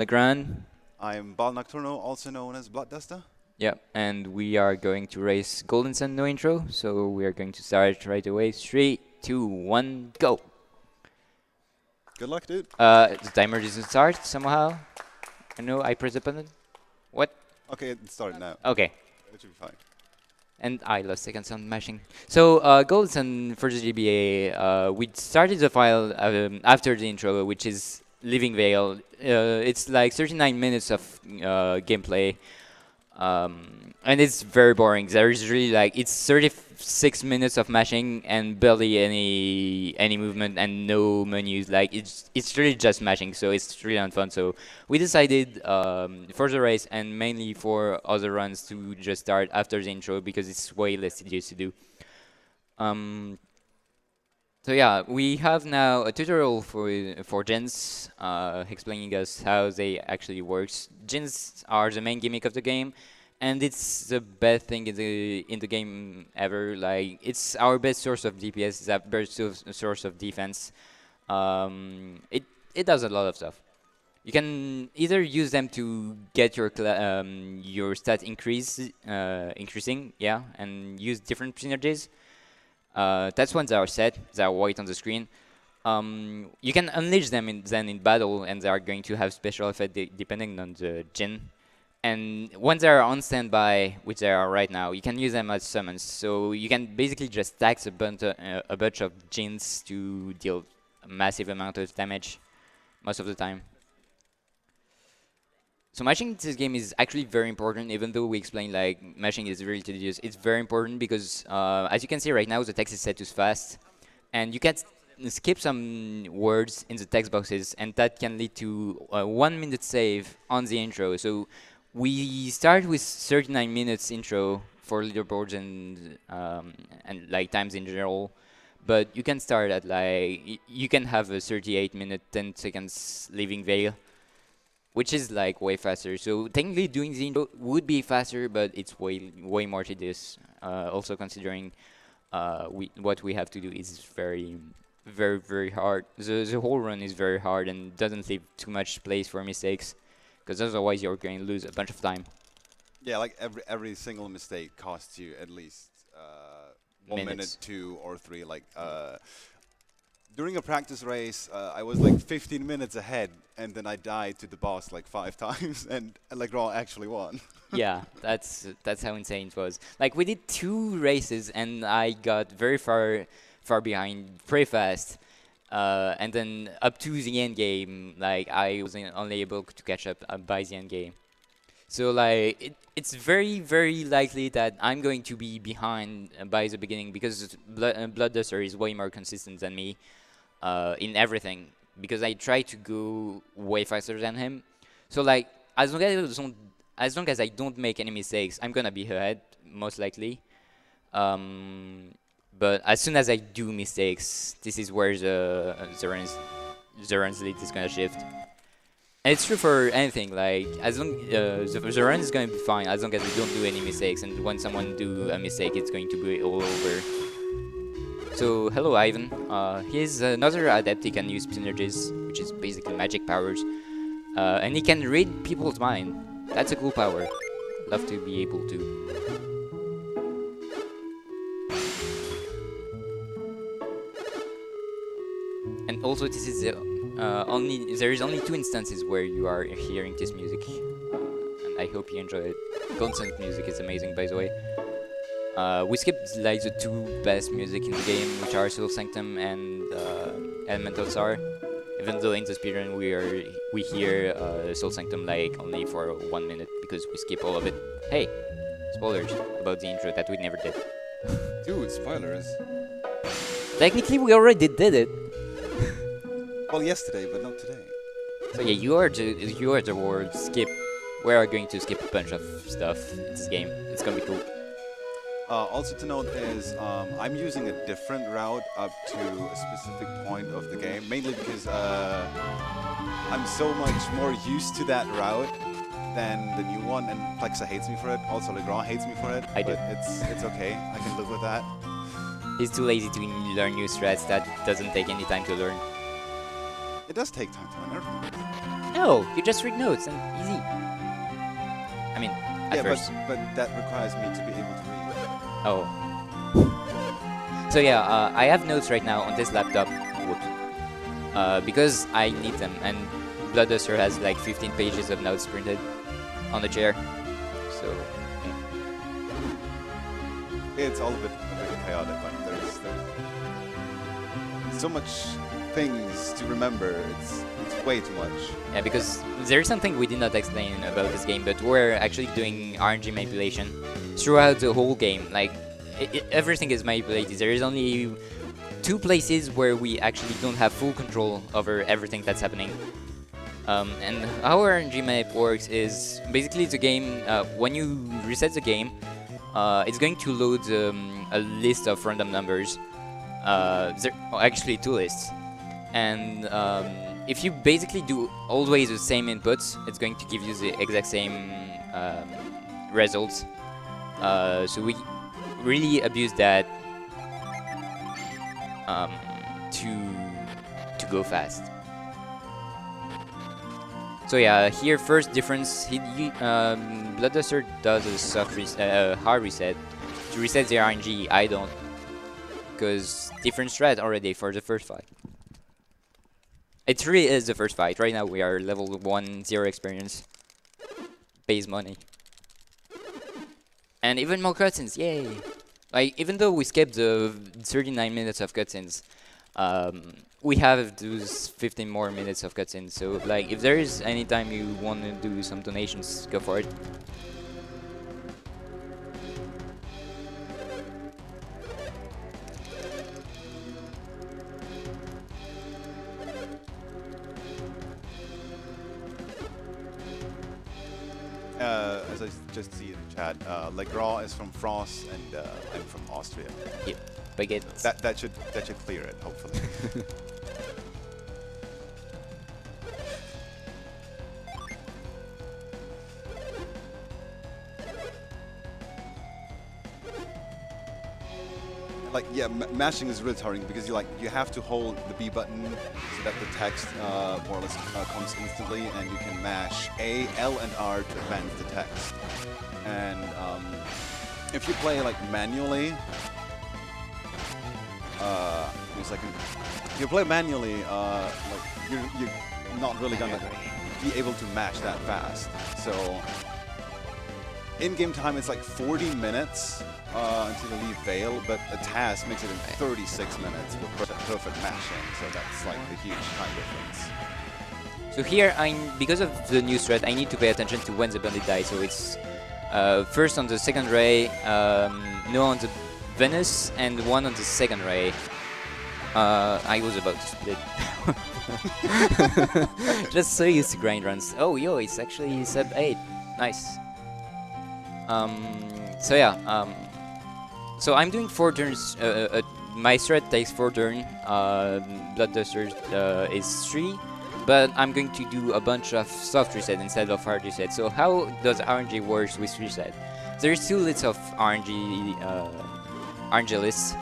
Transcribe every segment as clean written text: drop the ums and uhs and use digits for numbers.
Legrand. I'm BaalNocturno, also known as Bloodduster. Yeah, and we are going to race Golden Sun no intro, so we are going to start right away. 3, 2, 1, go! Good luck, dude. The timer doesn't start somehow. I know I press the button. What? Okay, it started now. Okay. It should be fine. And I lost seconds on mashing. So, Golden Sun for the GBA, we started the file after the intro, which is Living Veil. It's like 39 minutes of gameplay. And it's very boring. There is really like it's 36 minutes of mashing and barely any movement and no menus. Like it's really just mashing, so it's really unfun. So we decided for the race and mainly for other runs to just start after the intro because it's way less tedious to do. So yeah, we have now a tutorial for gens explaining us how they actually works. Gens are the main gimmick of the game, and it's the best thing in the game ever. Like it's our best source of DPS, it's our best source of defense. It does a lot of stuff. You can either use them to get your stat increasing, yeah, and use different synergies. That's ones that are set, that are white on the screen. You can unleash them then in battle, and they are going to have special effect depending on the gen. And once they are on standby, which they are right now, you can use them as summons. So you can basically just stack a bunch of gens to deal a massive amount of damage most of the time. So mashing in this game is actually very important, even though we explained like mashing is really tedious. It's very important because as you can see right now, the text is set to fast, and you can skip some words in the text boxes, and that can lead to a 1 minute save on the intro. So we start with 39 minutes intro for leaderboards and like times in general, but you can start at like you can have a 38-minute 10 seconds Living Veil, which is like way faster. So technically doing the intro would be faster, but it's way more tedious. Also considering what we have to do is very hard. The whole run is very hard and doesn't leave too much place for mistakes, because otherwise you're going to lose a bunch of time. Yeah, like every single mistake costs you at least 1 minute, 2 or 3. Like during a practice race, I was like 15 minutes ahead, and then I died to the boss like 5 times, and legrand actually won. Yeah, that's how insane it was. Like we did 2 races, and I got very far behind pretty fast. And then up to the end game, like I was only able to catch up by the end game. So like it's very likely that I'm going to be behind by the beginning because Bloodduster is way more consistent than me in everything, because I try to go way faster than him. So like as long as I don't make any mistakes, I'm gonna be ahead most likely. But as soon as I do mistakes, this is where the runs lead is gonna shift. And it's true for anything. Like as long the run is gonna be fine as long as we don't do any mistakes. And when someone do a mistake, it's going to be all over. So hello, Ivan. He's another adept. He can use synergies, which is basically magic powers, and he can read people's mind. That's a cool power. Love to be able to. And also, this is there is only 2 instances where you are hearing this music, and I hope you enjoy it. Constant music is amazing, by the way. We skipped like the 2 best music in the game, which are Soul Sanctum and Elemental Star. Even though in the speedrun we hear Soul Sanctum like only for 1 minute because we skip all of it. Hey, spoilers about the intro that we never did. Dude, spoilers. Technically, we already did it. Well, yesterday, but not today. So yeah, you are the world skip. We are going to skip a bunch of stuff in this game. It's gonna be cool. Also to note is I'm using a different route up to a specific point of the game, mainly because I'm so much more used to that route than the new one, and Plexa hates me for it. Also, legrand hates me for it. I do. It's okay. I can live with that. He's too lazy to learn new strats that doesn't take any time to learn. It does take time to learn everything. No, you just read notes and easy. I mean, at Yeah, first. but that requires me to be able to read. Oh. So yeah, I have notes right now on this laptop. Whoops. Because I need them, and Bloodduster has like 15 pages of notes printed on the chair. So It's all a bit chaotic. Like there's so much things to remember. It's way too much. yeah, because there is something we did not explain about this game, but we're actually doing RNG manipulation throughout the whole game. Like everything is manipulated. There is only 2 places where we actually don't have full control over everything that's happening. And how RNG map works is basically the game, when you reset the game, it's going to load a list of random numbers. There are actually 2 lists. And if you basically do always the same inputs, it's going to give you the exact same results. So we really abuse that to go fast. So yeah, here first difference, Bloodduster does a hard reset. To reset the RNG, I don't, because different strat already for the first fight. It really is the first fight. Right now we are level 1, 0 experience. Pays money. And even more cutscenes, yay! Like, even though we skipped the 39 minutes of cutscenes, we have those 15 more minutes of cutscenes. So, like, if there is any time you want to do some donations, go for it. As I just see in the chat, Legrand is from France and I'm from Austria. Yep, baguette. That should clear it, hopefully. Like, yeah, mashing is really tiring because you have to hold the B button so that the text more or less comes instantly, and you can mash A, L, and R to advance the text. And if you play like manually, give me a second. If you play manually, like you're not really gonna be able to mash that fast. So in-game time, it's like 40 minutes until you leave Vale, but a task makes it in 36 minutes with perfect mashing, so that's like a huge time difference. So here, because of the new threat, I need to pay attention to when the bandit dies. So it's first on the second ray, no on the Venus, and 1 on the second ray. I was about to split. Just so used to grind runs. Oh, yo, it's actually sub 8. Nice. So yeah, so I'm doing 4 turns. My strat takes 4 turns. Bloodduster is 3, but I'm going to do a bunch of soft reset instead of hard reset. So how does RNG work with reset? There's 2 lists of RNG lists.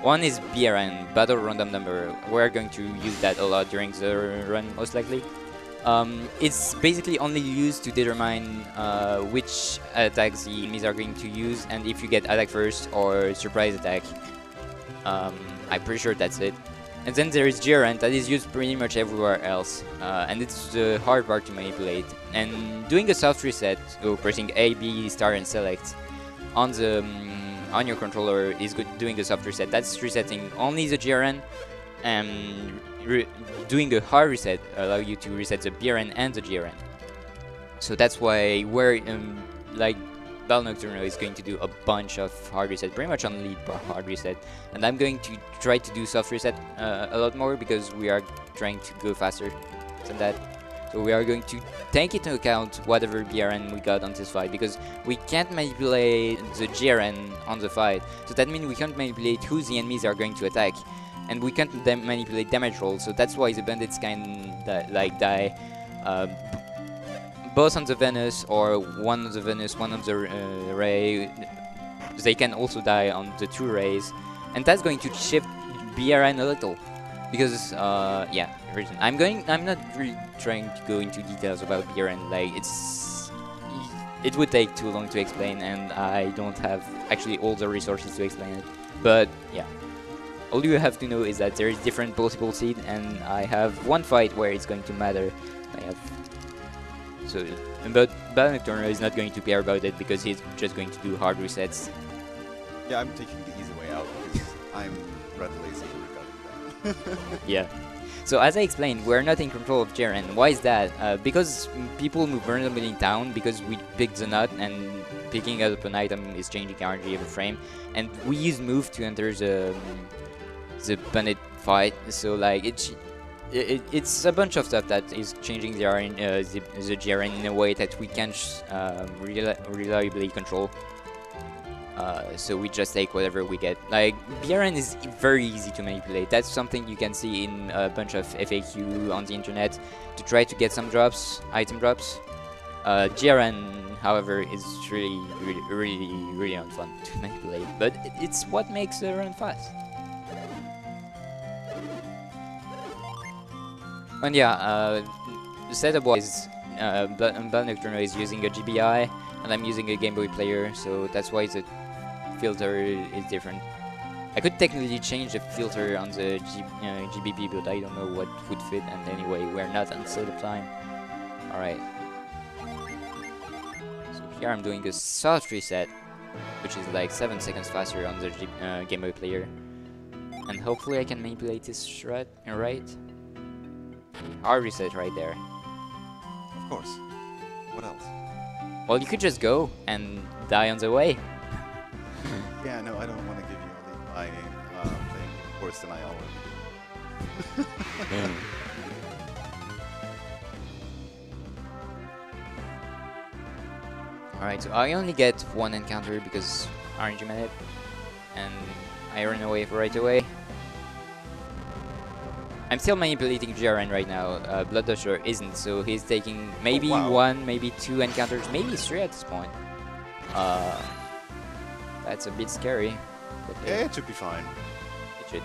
One is BRN, Battle Random Number. We're going to use that a lot during the run, most likely. It's basically only used to determine which attacks the enemies are going to use, and if you get attack first or surprise attack. I'm pretty sure that's it. And then there is Gerant that is used pretty much everywhere else, and it's the hard part to manipulate. And doing a soft reset, so pressing A, B, star, and select on the on your controller is doing a soft reset. That's resetting only the Gerant, and doing a hard reset allow you to reset the BRN and the GRN. So that's why we're like BaalNocturno is going to do a bunch of hard reset, pretty much only hard reset, and I'm going to try to do soft reset a lot more because we are trying to go faster than that. So we are going to take into account whatever BRN we got on this fight, because we can't manipulate the GRN on the fight. So that means we can't manipulate who the enemies are going to attack. And we can't manipulate damage rolls, so that's why the bandits can die both on the Venus, or 1 on the Venus, 1 on the ray. They can also die on the 2 rays, and that's going to shift BRN a little, because yeah, reason. I'm not really trying to go into details about BRN. Like it would take too long to explain, and I don't have actually all the resources to explain it. But yeah, all you have to know is that there is different possible seed, and I have one fight where it's going to matter. I have so, but BaalNocturno is not going to care about it because he's just going to do hard resets. Yeah, I'm taking the easy way out because I'm red lazy regarding that. Yeah. So as I explained, we're not in control of Jaren. Why is that? Because people move randomly in town because we picked the nut and picking up an item is changing RNG every frame, and we use move to enter the bandit fight. So like it's a bunch of stuff that is changing the Jaren in a way that we can't reliably control. So we just take whatever we get. Like, BRN is very easy to manipulate. That's something you can see in a bunch of FAQ on the internet to try to get some drops, item drops. GRN, however, is really unfun to manipulate, but it's what makes the run fast. And yeah, the setup was BaalNocturno is using a GBI, and I'm using a Game Boy player, so that's why the filter is different. I could technically change the filter on the GBP, but I don't know what would fit, and anyway, we're not on setup time. Alright. So here I'm doing a soft reset, which is like 7 seconds faster on the Game Boy player. And hopefully I can manipulate this strat right. Hard reset right there. Of course. What else? Well, you could just go and die on the way. Yeah, no, I don't want to give you a lead by playing worse than I already do. Alright, so I only get one encounter because RNG minute, and I run away right away. I'm still manipulating GRN right now. BaalNocturno isn't, so he's taking maybe one, maybe two encounters, maybe three at this point. That's a bit scary. But yeah, it should be fine. It should.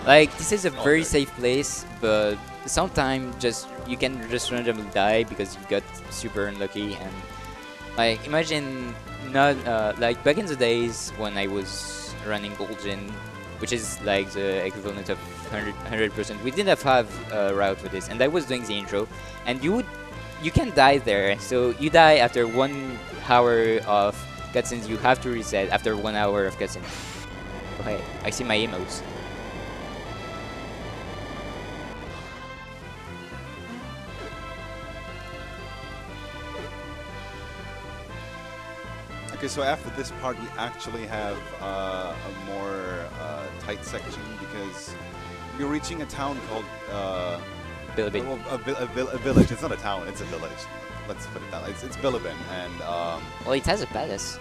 Like, this is a very safe place, but sometimes you can just randomly die because you got super unlucky. And like, imagine not like back in the days when I was running Gold Gen, which is like the equivalent of 100%. We didn't have a route for this, and I was doing the intro, and you can die there. So you die after 1 hour of cutscenes. You have to reset after 1 hour of cutscenes. Okay, I see my emotes. Okay, so after this part, we actually have a more tight section because we're reaching a town called Bilibin. well, a village. It's not a town; it's a village. Let's put it that. It's Bilibin, and Well, it has a palace.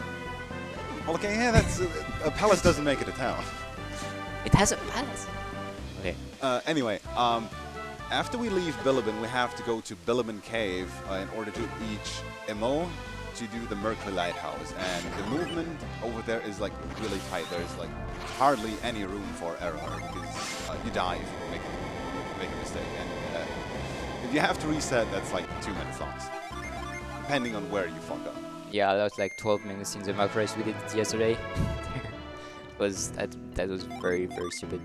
well, okay, yeah, that's a palace doesn't make it a town. It has a palace. Okay. Anyway, after we leave Bilibin, we have to go to Bilibin Cave in order to reach Imo to do the Mercury Lighthouse, and the movement over there is like really tight. There's like hardly any room for error because you die if you make a mistake, and if you have to reset, that's like 2 minutes lost, depending on where you fuck up. Yeah, that was like 12 minutes in the mock race we did yesterday. that was very stupid.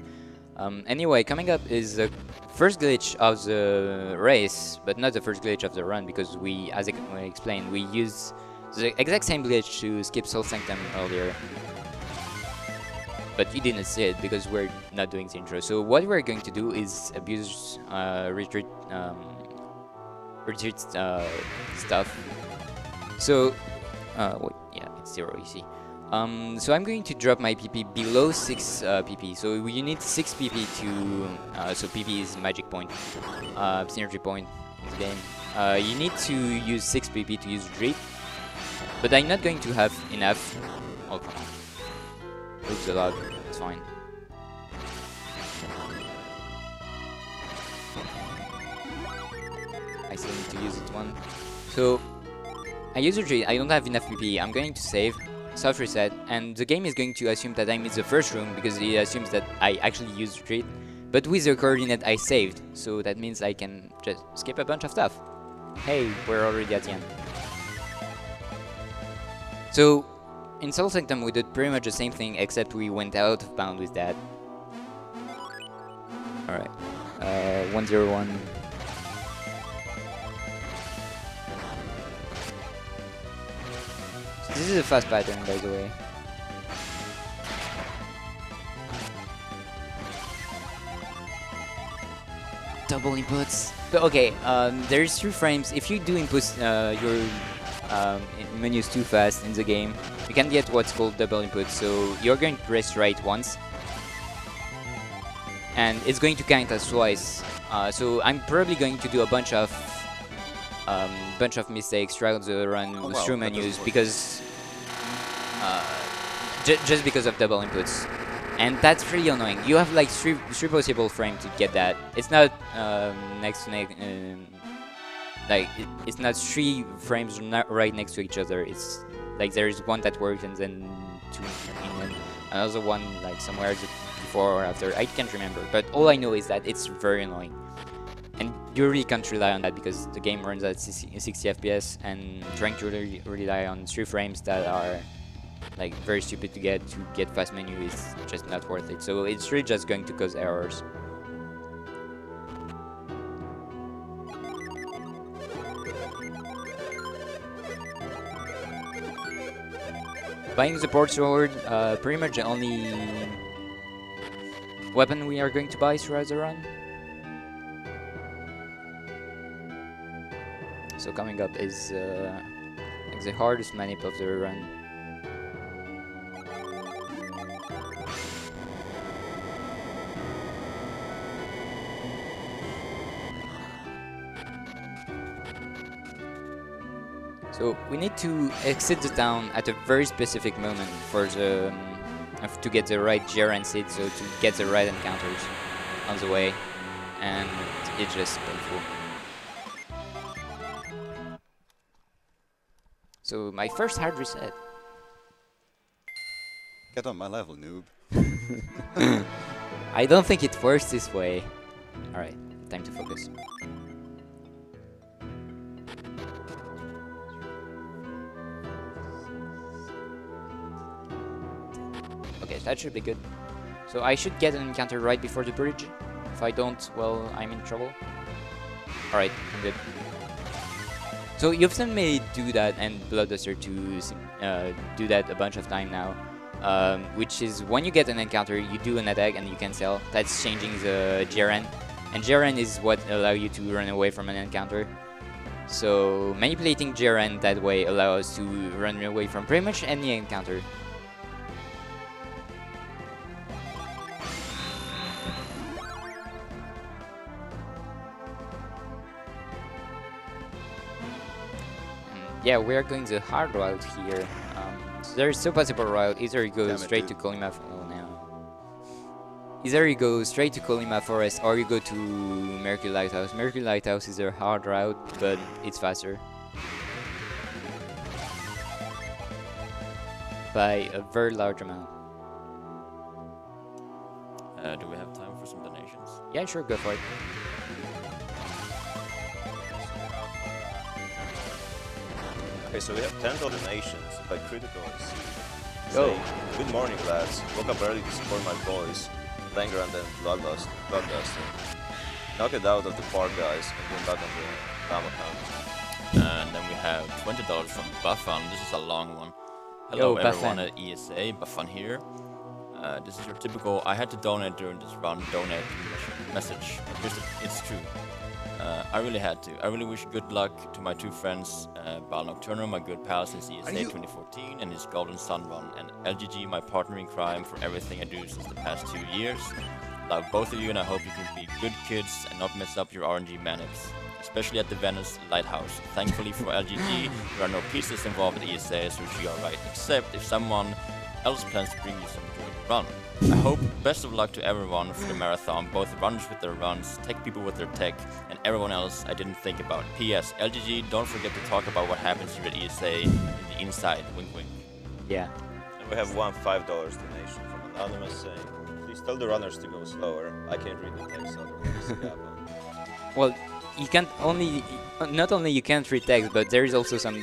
Anyway, coming up is the first glitch of the race, but not the first glitch of the run, because we, as I explained, we used the exact same glitch to skip Soul Sanctum earlier. But you didn't see it because we're not doing the intro. So what we're going to do is abuse retreat stuff. So, wait, yeah, it's 0 EC. So I'm going to drop my PP below 6 PP. So you need 6 PP to, so PP is magic point, synergy point in the game. You need to use 6 PP to use retreat, but I'm not going to have enough. Oh, come on. Oops, a lot. It's fine. I still need to use it one. So I use retreat. I don't have enough PP. I'm going to save. Soft reset, and the game is going to assume that I'm in the first room because it assumes that I actually use retreat, but with the coordinate I saved, so that means I can just skip a bunch of stuff. Hey, we're already at the end. So, in Soul Sanctum we did pretty much the same thing, except we went out of bound with that. Alright. 101. So this is a fast pattern, by the way. Double inputs. But okay, there's 3 frames. If you do inputs your menus too fast in the game, you can get what's called double input. So you're going to press right once, and it's going to count as twice. So I'm probably going to do a bunch of mistakes throughout the run through menus because just because of double inputs. And that's pretty annoying. You have like three possible frames to get that. It's not next to like it's not 3 frames right next to each other. It's like there is one that works and then 2 and then another one like somewhere before or after. I can't remember, but all I know is that it's very annoying. And you really can't rely on that because the game runs at 60 FPS, and trying to rely on 3 frames that are like very stupid to get fast menu is just not worth it. So it's really just going to cause errors. Buying the port sword, pretty much the only weapon we are going to buy throughout the run. So coming up is like the hardest manip of the run. So we need to exit the town at a very specific moment for the to get the right GRN seed, so to get the right encounters on the way, and it's just painful. So my first hard reset. Get on my level, noob. I don't think it works this way. Alright, time to focus. Okay, that should be good. So I should get an encounter right before the bridge. If I don't, well, I'm in trouble. Alright, I'm good. So you've seen me do that, and Bloodduster to do that a bunch of time now. Which is when you get an encounter, you do an attack and you cancel. That's changing the GRN. And GRN is what allows you to run away from an encounter. So manipulating GRN that way allows us to run away from pretty much any encounter. Yeah, we are going the hard route here. So there is two possible route. Either you go straight to Kolima. Oh no. Either you go straight to Kolima Forest, or you go to Mercury Lighthouse. Mercury Lighthouse is a hard route, but it's faster by a very large amount. Do we have time for some donations? Yeah, sure, go for it. Okay, so we have 10 donations by Critical C. Go. Say, good morning, lads. Woke up early to support my boys, legrandgrand and Bloodduster. Knock it out of the park, guys, and get back on the BAM account. And then we have $20 from Buffon. This is a long one. Hello, Yo, everyone Buffon. at ESA. Buffon here. This is your typical. I had to donate during this run. Donate message. It's true. I really had to. I really wish good luck to my 2 friends, BaalNocturno, my good pal since ESA 2014, and his Golden Sun run, and LGG, my partner in crime, for everything I do since the past 2 years. Love both of you, and I hope you can be good kids and not mess up your RNG manics, especially at the Venice Lighthouse. Thankfully for LGG, there are no pieces involved at ESA, so we are right, except if someone else plans to bring you some during the run. I hope best of luck to everyone for the marathon, both runners with their runs, tech people with their tech, and everyone else I didn't think about. P.S. LGG, don't forget to talk about what happens here at ESA in the inside, wink wink. Yeah. And we have one $5 donation from Anonymous saying, please Just tell the runners to go slower. I can't read the text otherwise. Yeah, but Well, you can't only, not only you can't read text, but there is also some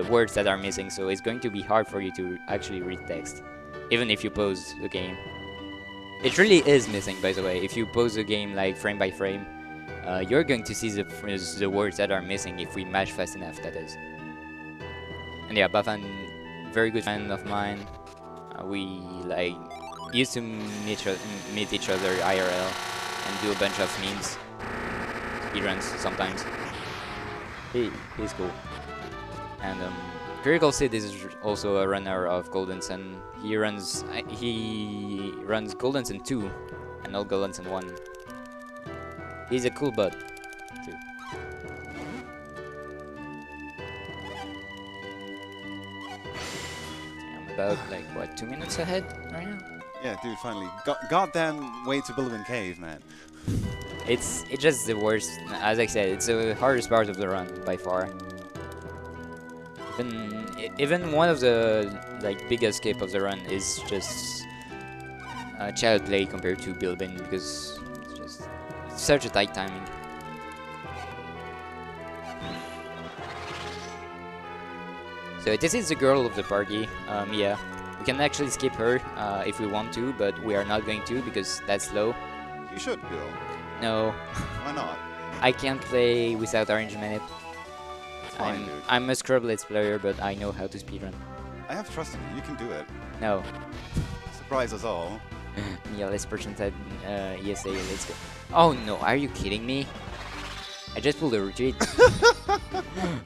words that are missing, so it's going to be hard for you to actually read text, even if you pause the game. It really is missing, by the way. If you pause the game like frame by frame, you're going to see the words that are missing if we mash fast enough, that is. And yeah, Bafan, very good friend of mine. We like used to meet each other IRL and do a bunch of memes, speedruns sometimes. He's cool. And Critical Sid is also a runner of Golden Sun. He runs Golden Sun 2 and not Golden Sun 1. He's a cool bud too. I'm about like what 2 minutes ahead right now. Yeah, dude, finally. Goddamn way to build in cave, man. It's just the worst. As I said, it's the hardest part of the run by far. Even one of the like big escape of the run is just child play compared to building because it's just such a tight timing. So this is the girl of the party, Mia. We can actually skip her if we want to, but we are not going to because that's slow. You should go. No, Why not? I can't play without Orange Minute. It's fine, dude. I'm a Scrub Blitz player, but I know how to speedrun. I have trust in you. You can do it. No. Surprise us all. Yeah, let's percentile ESA, let's go. Oh no, are you kidding me? I just pulled a retreat.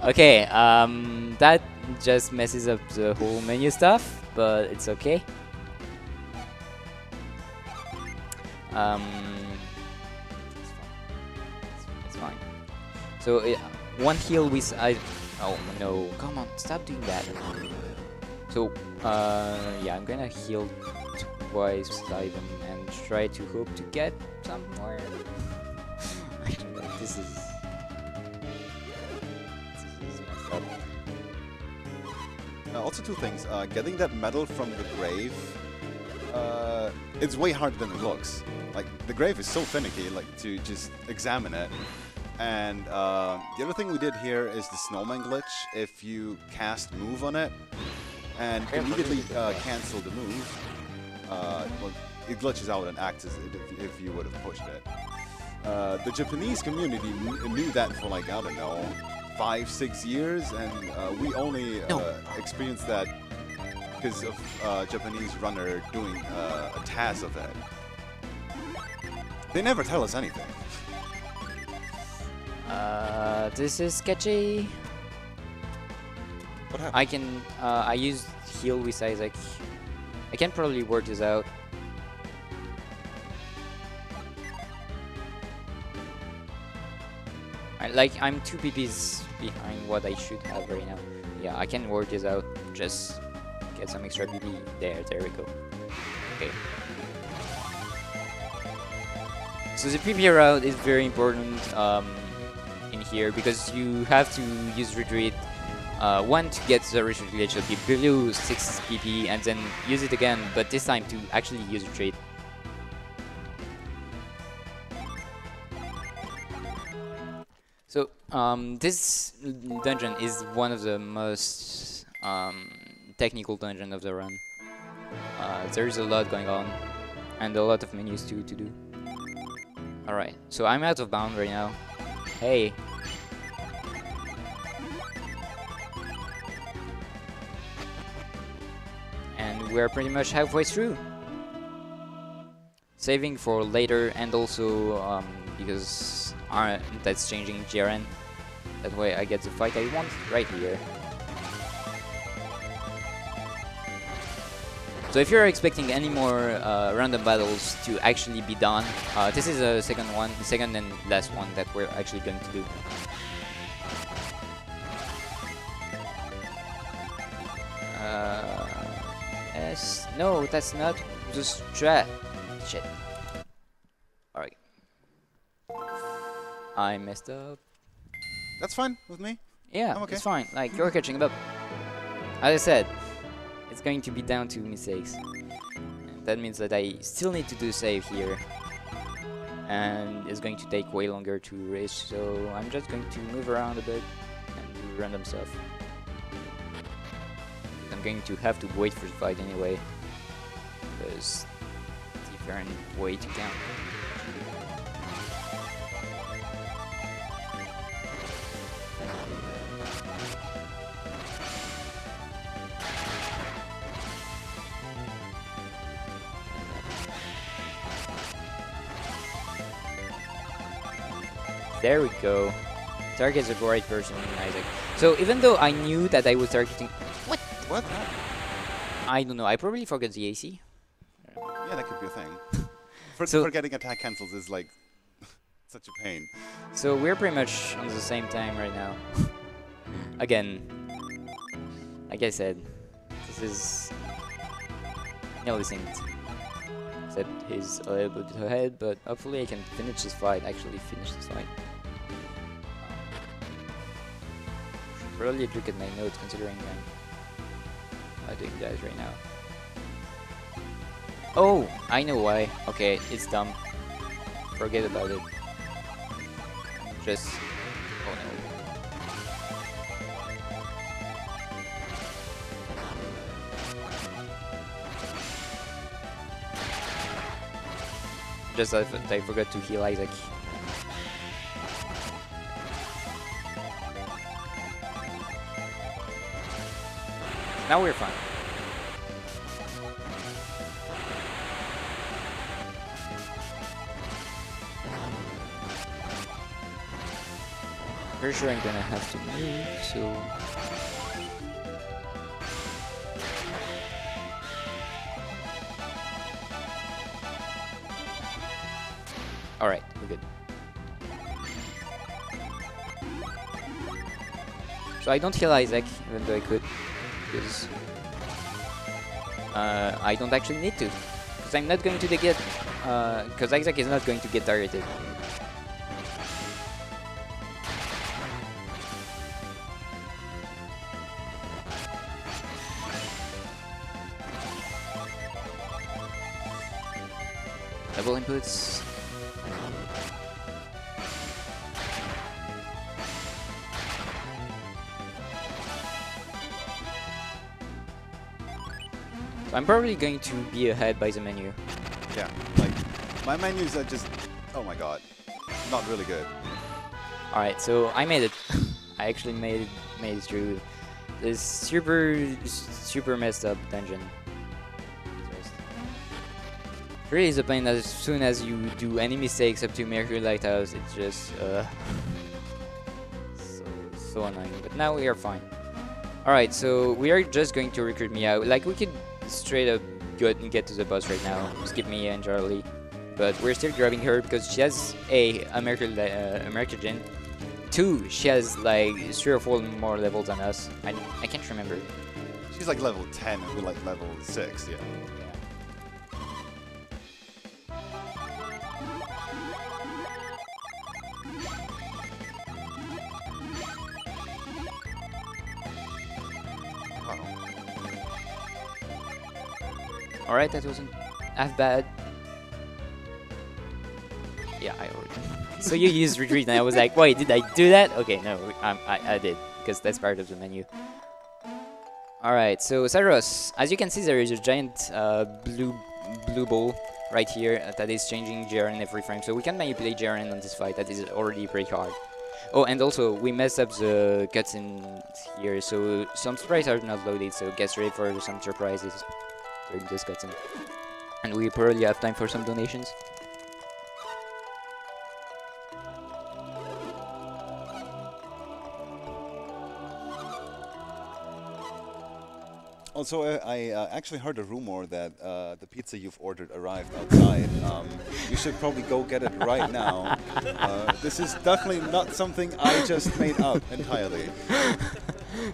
Okay, that just messes up the whole menu stuff, but it's okay. It's fine. So one heal with oh no, come on, stop doing that. So yeah, I'm gonna heal twice with Ivan and try to hope to get somewhere. I don't know, this is messed up. Also, two things. Getting that medal from the grave, it's way harder than it looks. Like, the grave is so finicky, like, to just examine it. And the other thing we did here is the snowman glitch. If you cast move on it and immediately cancel the move, well, it glitches out and acts as if you would have pushed it. The Japanese community knew that for like, I don't know, 5-6 years, and we only experienced that because of Japanese runner doing a task of it. They never tell us anything. This is sketchy. What happened? I can I used heal with Isaac. I can probably work this out. I'm 2 PPs behind what I should have right now. Yeah, I can work this out. Just get some extra PP. There we go. Okay. So the PP route is very important in here because you have to use retreat. One to get the retreat glitch will be below 6 PP and then use it again, but this time to actually use retreat. So this dungeon is one of the most technical dungeon of the run. There's a lot going on and a lot of menus to do. Alright, so I'm out of bound right now. Hey. And we're pretty much halfway through. Saving for later and also because that's changing GRN. That way I get the fight I want right here. So if you're expecting any more random battles to actually be done, this is the second and last one that we're actually going to do. Yes, no, that's not the strat. Shit. Alright. I messed up. That's fine with me. Yeah, I'm okay. it's fine. Like, you're catching up. As I said, it's going to be down to mistakes. And that means that I still need to do save here. And it's going to take way longer to race, so I'm just going to move around a bit and do random stuff. I'm going to have to wait for the fight anyway, because different way to count. There we go. Target's a great person, Isaac. So even though I knew that I was targeting... What? What? I don't know, I probably forgot the AC. Yeah, that could be a thing. So- Forgetting attack cancels is like such a pain. So we're pretty much on the same time right now. Again, like I said, this is nearly synced. Except he's a little bit ahead, but hopefully I can finish this fight, actually finish this fight. Should probably look at my notes considering I'm doing that right now. Oh, I know why. Okay, it's dumb. Forget about it. Just... oh no. Just that I forgot to heal Isaac. Now we're fine. Pretty sure I'm gonna have to move, so... Alright, we're good. So I don't heal Isaac, even though I could, because I don't actually need to, because I'm not going to get, because Isaac is not going to get targeted. Double inputs. So I'm probably going to be ahead by the menu. Yeah, like my menus are just, oh my god, not really good. Alright, so I made it. I actually made it through this super messed up dungeon. Really is a pain that as soon as you do any mistakes up to Mercury Lighthouse, it's just so annoying. But now we are fine. Alright, so we are just going to recruit Mia. Like, we could straight up go ahead and get to the boss right now, skip Mia and Charlie. But we're still grabbing her because she has a Mercury 2, she has like 3 or 4 more levels than us. I can't remember. She's like level 10 and we're like level 6, yeah. Alright, that wasn't half bad. Yeah, I already. So you used retreat, and I was like, wait, did I do that? Okay, no, I did, because that's part of the menu. Alright, so Cyrus, as you can see, there is a giant blue ball right here that is changing JRN every frame, so we can manipulate JRN on this fight. That is already pretty hard. Oh, and also, we messed up the cutscenes here, so some sprites are not loaded, so get ready for some surprises during this cutscene. And we probably have time for some donations. Also, I actually heard a rumor that the pizza you've ordered arrived outside. You should probably go get it right now. This is definitely not something I just made up entirely.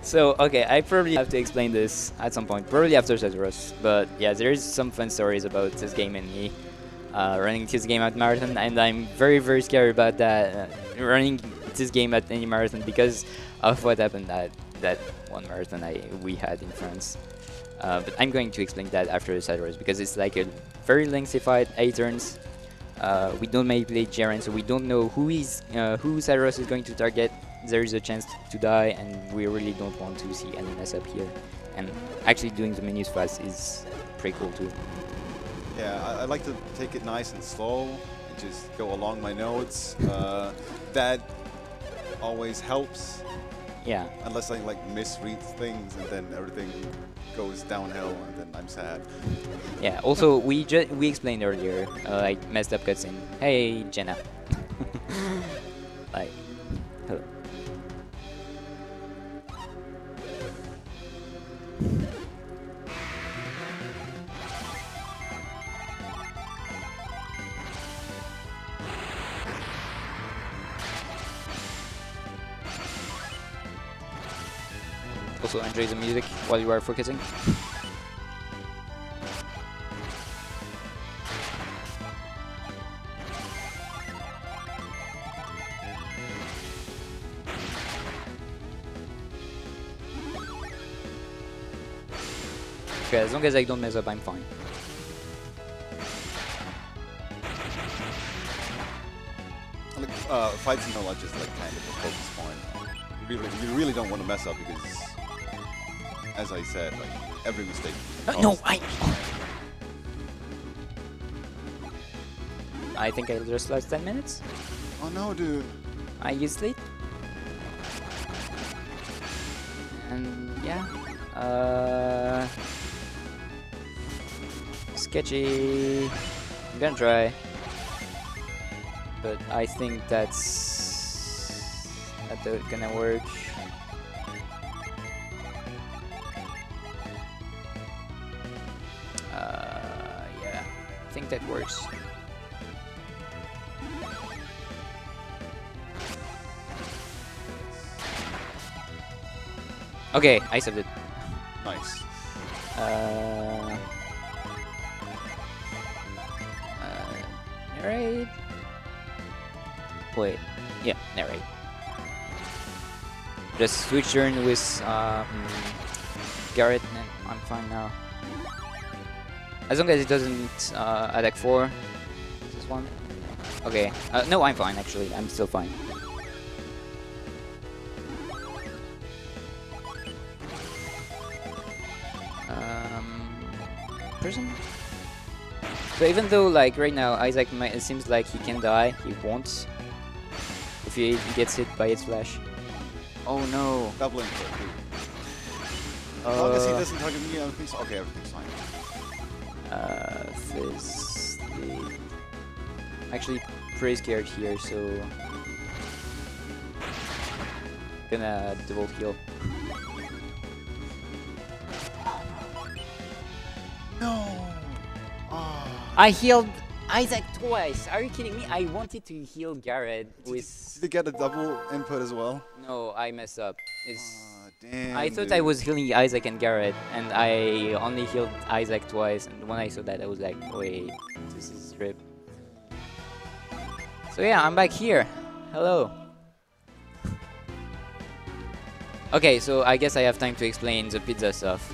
So, okay, I probably have to explain this at some point, probably after Cyrus. But yeah, there is some fun stories about this game and me running this game at marathon, and I'm very, very scared about that running this game at any marathon because of what happened. That that one marathon we had in France. But I'm going to explain that after the side rows because it's like a very lengthified 8 turns. We don't manipulate Jaren, so we don't know who Cyrus is going to target. There is a chance to die, and we really don't want to see any mess up here. And actually doing the menus fast is pretty cool too. Yeah, I like to take it nice and slow and just go along my notes. That always helps. Yeah. Unless I like misread things and then everything goes downhill and then I'm sad. Yeah. Also, we explained earlier, like messed up cutscene. Hey, Jenna. Like, hello. Also enjoy the music while you are focusing. Okay, as long as I don't mess up, I'm fine. Like, fights in are just like kind of a focus point. You really don't want to mess up because, as I said, like every mistake. No, I think I just lost 10 minutes. Oh no, dude. I used it. And yeah. Sketchy. I'm gonna try. But I think that's not gonna work. Yeah, I think that works. Okay, I saved it. Nice. Narrate. Wait, yeah, narrate. Just switch turn with Garrett, and I'm fine now. As long as it doesn't attack 4. This one. Okay. No, I'm fine actually. I'm still fine. Prison. So even though like right now Isaac it seems like he can die, he won't. If he gets hit by its flash. Oh no. Double input. As long as he doesn't target me, everything's okay. Everything's fine. Fizz. Actually, pretty scared here, so gonna double heal. No. Oh. I healed Isaac twice. Are you kidding me? I wanted to heal Garrett with. Did you get a double input as well? No, I messed up. It's. Damn, I thought dude. I was healing Isaac and Garrett, and I only healed Isaac twice. And when I saw that, I was like, wait, this is rip. So yeah, I'm back here. Hello. Okay, so I guess I have time to explain the pizza stuff.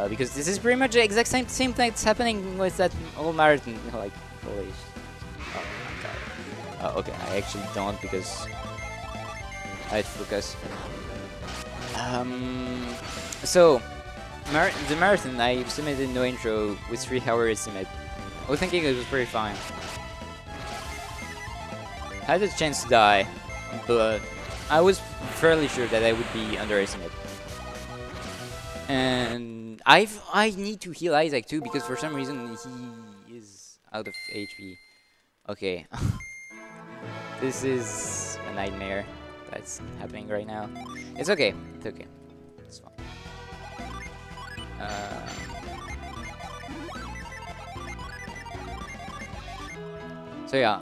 Because this is pretty much the exact same thing that's happening with that old marathon. Like, holy sh... Oh my god. Okay, I actually don't because I had to focus. So, the marathon, I submitted no intro with 3-hour estimate. I was thinking it was pretty fine. I had a chance to die, but I was fairly sure that I would be underestimated. And I need to heal Isaac too because for some reason he is out of HP. Okay. This is a nightmare that's happening right now. It's okay. It's okay. It's fine. So yeah,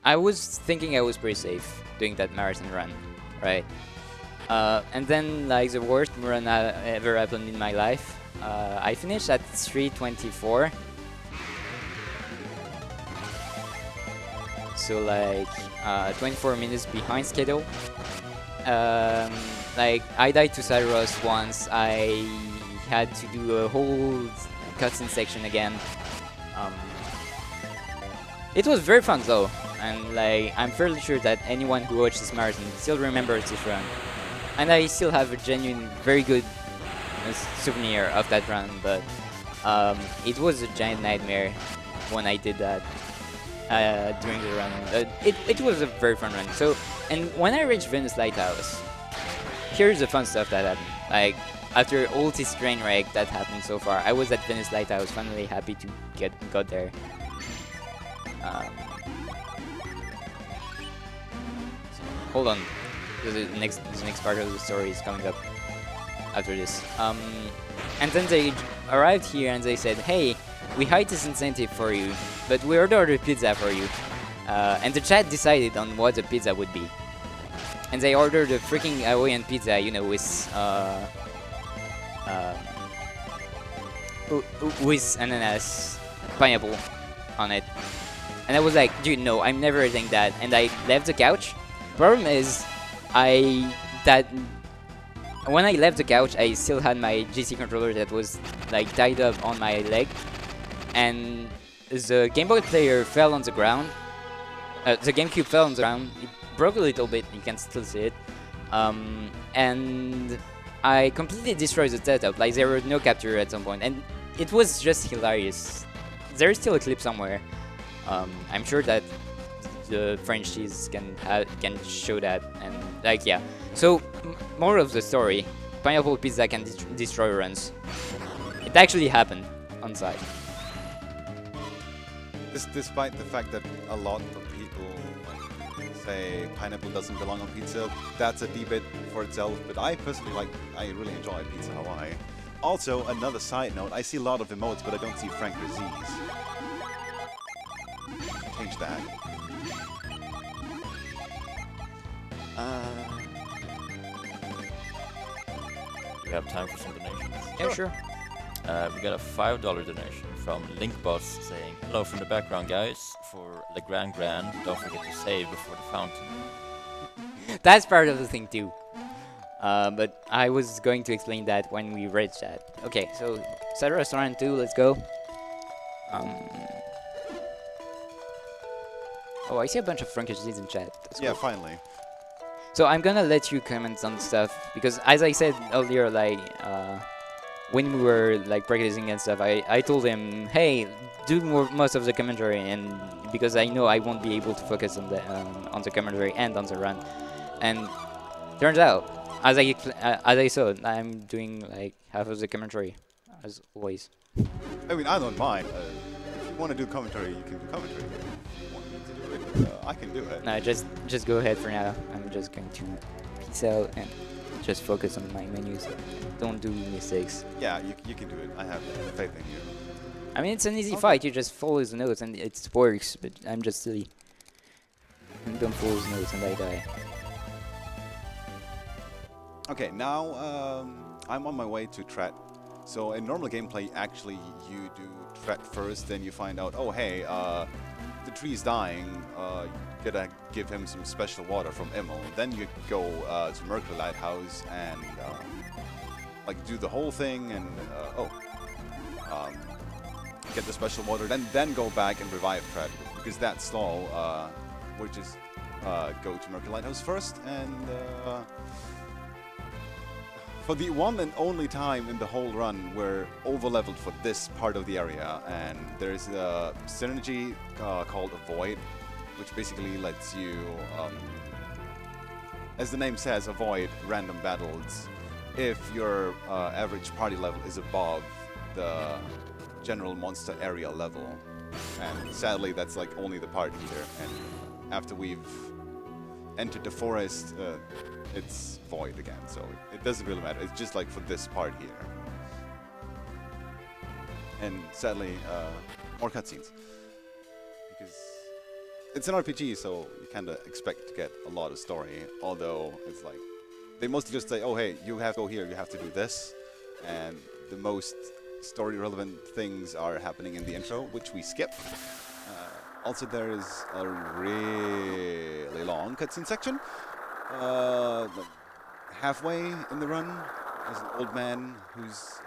I was thinking I was pretty safe doing that marathon run, right? And then, like, the worst run ever happened in my life. I finished at 3:24. So, like, 24 minutes behind schedule. like I died to Cyrus once. I had to do a whole cutscene section again. Um, it was very fun though, and like I'm fairly sure that anyone who watched this marathon still remembers this run. And I still have a genuine, very good souvenir of that run, but it was a giant nightmare when I did that during the run. It was a very fun run. So, and when I reached Venus Lighthouse, here's the fun stuff that happened. Like, after all this train wreck that happened so far, I was at Venus Lighthouse, finally happy to got there. Hold on. The next part of the story is coming up after this. And then they arrived here and they said, "Hey, we hide this incentive for you, but we ordered a pizza for you." And the chat decided on what the pizza would be. And they ordered a freaking Hawaiian pizza, you know, with ananas, pineapple on it. And I was like, dude, no, I'm never eating that. And I left the couch. Problem is, when I left the couch, I still had my GC controller that was like tied up on my leg, and the Game Boy player fell on the ground. The GameCube fell on the ground. It broke a little bit. You can still see it. And I completely destroyed the setup. Like there was no capture at some point, and it was just hilarious. There is still a clip somewhere. I'm sure that the French cheese can show that, and like yeah. So more of the story: pineapple pizza can destroy runs. It actually happened on site. Despite the fact that a lot of people say pineapple doesn't belong on pizza, that's a debate for itself. But I personally I really enjoy Pizza Hawaii. Also, another side note: I see a lot of emotes, but I don't see Frank Disease. Change that. We have time for some donations. Yeah, sure. We got a $5 donation from Linkboss saying, "Hello from the background, guys. For legrandgrand, don't forget to save before the fountain." That's part of the thing too. But I was going to explain that when we read that. Okay, so set a restaurant 2, let's go. Oh, I see a bunch of Frankish in chat. That's Yeah, cool. finally. So I'm gonna let you comment on stuff because, as I said earlier, like when we were like practicing and stuff, I told him, hey, do most of the commentary, and because I know I won't be able to focus on the commentary and on the run, and turns out, as I saw, I'm doing like half of the commentary, as always. I mean, I don't mind. If you want to do commentary, you can do commentary. If you want me to do it, I can do it. No, just go ahead for now. I'm just going to peace out and just focus on my menus. Don't do mistakes. Yeah, you can do it. I have faith in you. I mean, it's an easy fight. You just follow the notes and it works. But I'm just silly. And don't follow the notes and I die. Okay, now I'm on my way to Tret. So in normal gameplay, actually, you do Tret first, then you find out, oh hey, the tree's dying. You gotta give him some special water from Immel. Then you go to Mercury Lighthouse and like do the whole thing and get the special water. Then go back and revive Tret because that's slow. We'll just go to Mercury Lighthouse first and. For the one and only time in the whole run, we're overleveled for this part of the area, and there's a synergy called Avoid, which basically lets you, as the name says, avoid random battles if your average party level is above the general monster area level. And sadly, that's like only the part here, and after we've entered the forest, it's void again, so it doesn't really matter. It's just like for this part here. And sadly, more cutscenes. Because it's an RPG, so you kind of expect to get a lot of story, although it's like, they mostly just say, oh hey, you have to go here, you have to do this, and the most story-relevant things are happening in the intro, which we skip. Also, there is a really long cutscene section. halfway in the run, there's an old man who's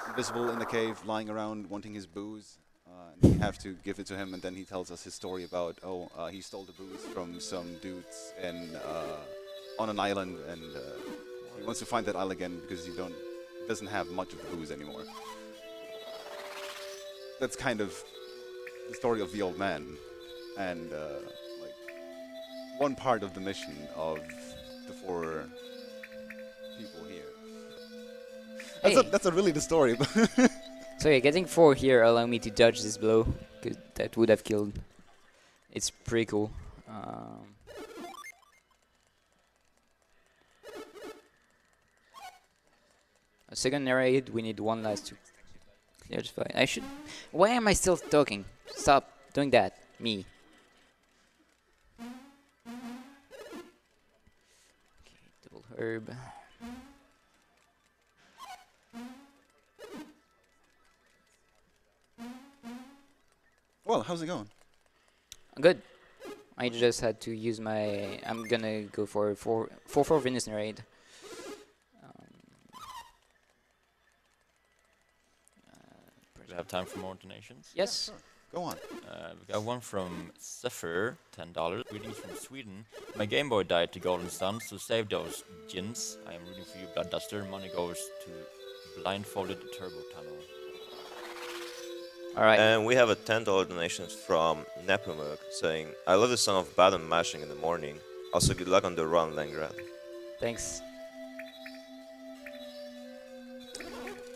invisible in the cave, lying around wanting his booze. And we have to give it to him, and then he tells us his story about, he stole the booze from some dudes on an island, and he wants to find that island again because he doesn't have much of the booze anymore. That's kind of the story of the old man, and like one part of the mission of the 4 people here. That's really the story. So yeah, getting 4 here allow me to dodge this blow, because that would have killed. It's pretty cool. A second raid, we need 1 last to clear the fight. I should... Why am I still talking? Stop doing that. Me. Okay, double herb. Well, how's it going? Good. I just had to use my... I'm gonna go for 4 Venus raid. Do we have time for more donations? Yes. Sure. Go on. We got one from Zephyr, $10. Greetings from Sweden. My Game Boy died to Golden Sun, so save those gins. I am rooting for you, Blood Duster. Money goes to Blindfolded Turbo Tunnel. Alright. And we have a $10 donation from Nepomuk saying, I love the sound of button mashing in the morning. Also, good luck on the run, legrand. Thanks.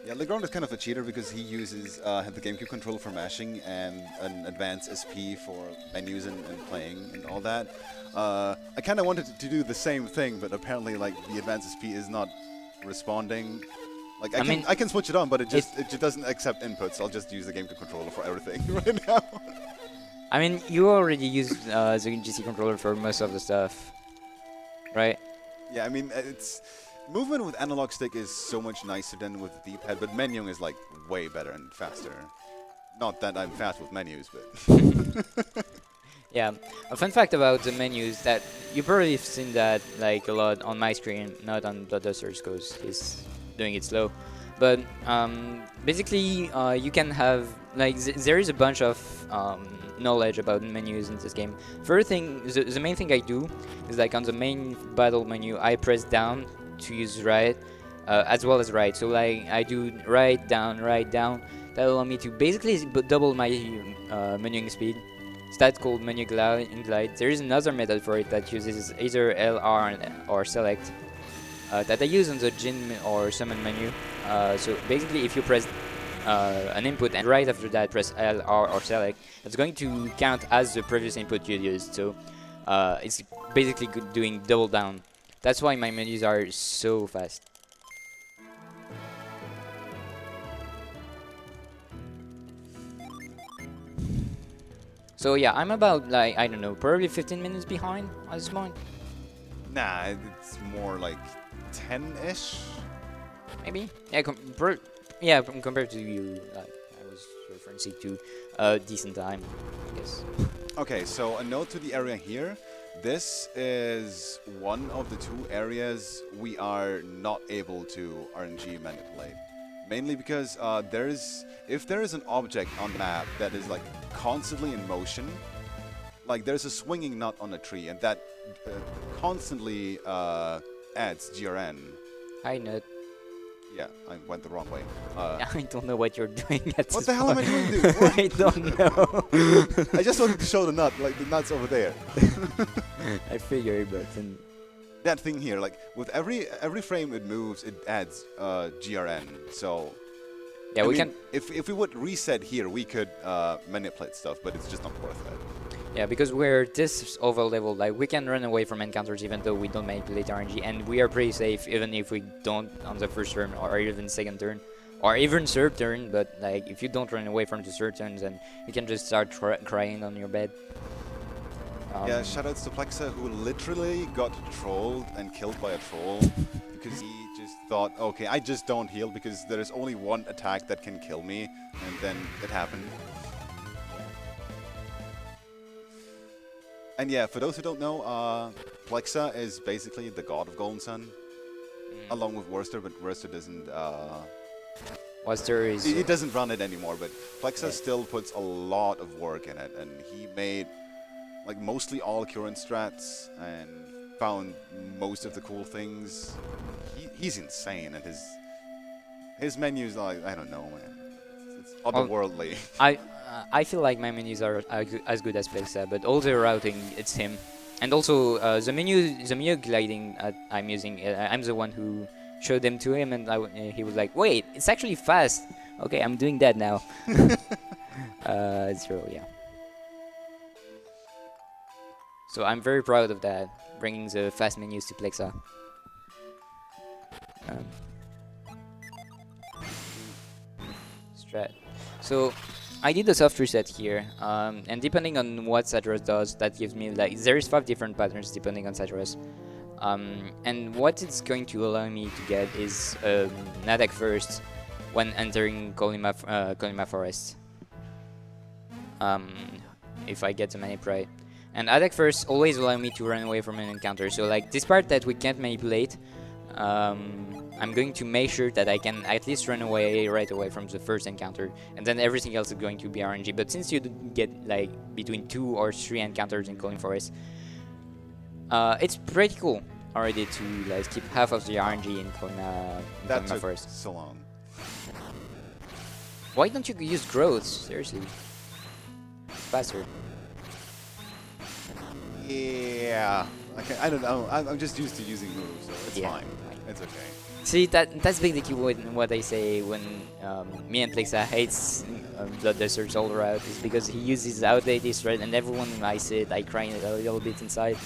Yeah, Legrand is kind of a cheater because he uses the GameCube controller for mashing and an advanced SP for menus and playing and all that. I kind of wanted to do the same thing, but apparently, like, the advanced SP is not responding. Like, I can switch it on, but it just doesn't accept inputs. I'll just use the GameCube controller for everything right now. I mean, you already used the GC controller for most of the stuff, right? Yeah, I mean, it's... Movement with analog stick is so much nicer than with the D-pad, but menuing is like way better and faster. Not that I'm fast with menus, but... Yeah, a fun fact about the menus that you probably have seen that like a lot on my screen, not on Blood Duster's because he's doing it slow. But basically, you can have like there is a bunch of knowledge about menus in this game. First thing, the main thing I do is like on the main battle menu, I press down to use right as well as right. So like I do right down. That allow me to basically double my menuing speed. So that's called menu glide. There is another method for it that uses either LR or select that I use on the Jin or summon menu. So basically, if you press an input and right after that press LR or select, it's going to count as the previous input you used. So it's basically doing double down. That's why my menus are so fast. So yeah, I'm about like, I don't know, probably 15 minutes behind at this point. Nah, it's more like 10-ish. Maybe? Yeah, compared to you, like, I was referencing to a decent time, I guess. Okay, so a note to the area here. This is one of the 2 areas we are not able to RNG manipulate. Mainly because if there is an object on the map that is like constantly in motion, like there's a swinging nut on a tree, and that constantly adds GRN. Hi, Nut. Yeah, I went the wrong way. I don't know what you're doing at What this the hell am I point. doing, dude? I don't know. I just wanted to show the nut, like the nut's over there. I figured, but then... That thing here, like with every frame it moves, it adds GRN. So yeah, I we mean, can... If we would reset here, we could manipulate stuff, but it's just not worth it. Yeah, because we're this overleveled, like we can run away from encounters even though we don't manipulate RNG, and we are pretty safe even if we don't on the first turn or even second turn or even third turn. But like if you don't run away from the third turns, then you can just start crying on your bed. Yeah, shoutouts to Plexa, who literally got trolled and killed by a troll because he just thought, okay, I just don't heal because there is only one attack that can kill me, and then it happened. And yeah, for those who don't know, Plexa is basically the god of Golden Sun. along with Worcester, but Worcester doesn't. Worcester is. It doesn't run it anymore, but Plexa still puts a lot of work in it, and he made like mostly all current strats and found most of the cool things. He's insane, and his menus are like, I don't know, man. It's otherworldly. I feel like my menus are as good as Plexa, but all the routing, it's him. And also the menu gliding I'm using, I'm the one who showed them to him, and he was like, "Wait, it's actually fast." Okay, I'm doing that now. So yeah. So I'm very proud of that, bringing the fast menus to Plexa. Strat. So I did a soft reset here, and depending on what Satras does, that gives me like there is 5 different patterns depending on Satras. And what it's going to allow me to get is an attack first when entering Kolima Forest. If I get the manipulate. And attack first always allow me to run away from an encounter. So like this part that we can't manipulate, I'm going to make sure that I can at least run away right away from the first encounter, and then everything else is going to be RNG. But since you get like between 2 or 3 encounters in Kolima Forest, it's pretty cool already to like skip half of the RNG in Kolima Forest. So long. Why don't you use growth? Seriously, faster. Yeah, I don't know. I'm just used to using moves, so it's Yeah. fine. It's okay. See, that's basically what I say when me and Plexa hates Blood Desert's all route, is because he uses outdated strat, and everyone I see it, I cry a little bit inside.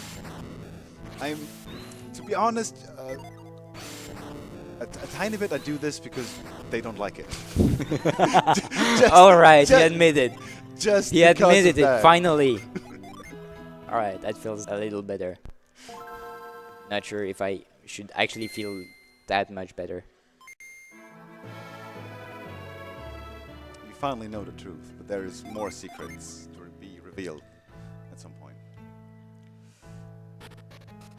To be honest, a tiny bit I do this because they don't like it. Alright, he admitted. Just He because admitted of it, that. finally. Alright, that feels a little better. Not sure if I should actually feel that much better. You finally know the truth, but there is more secrets to be revealed at some point.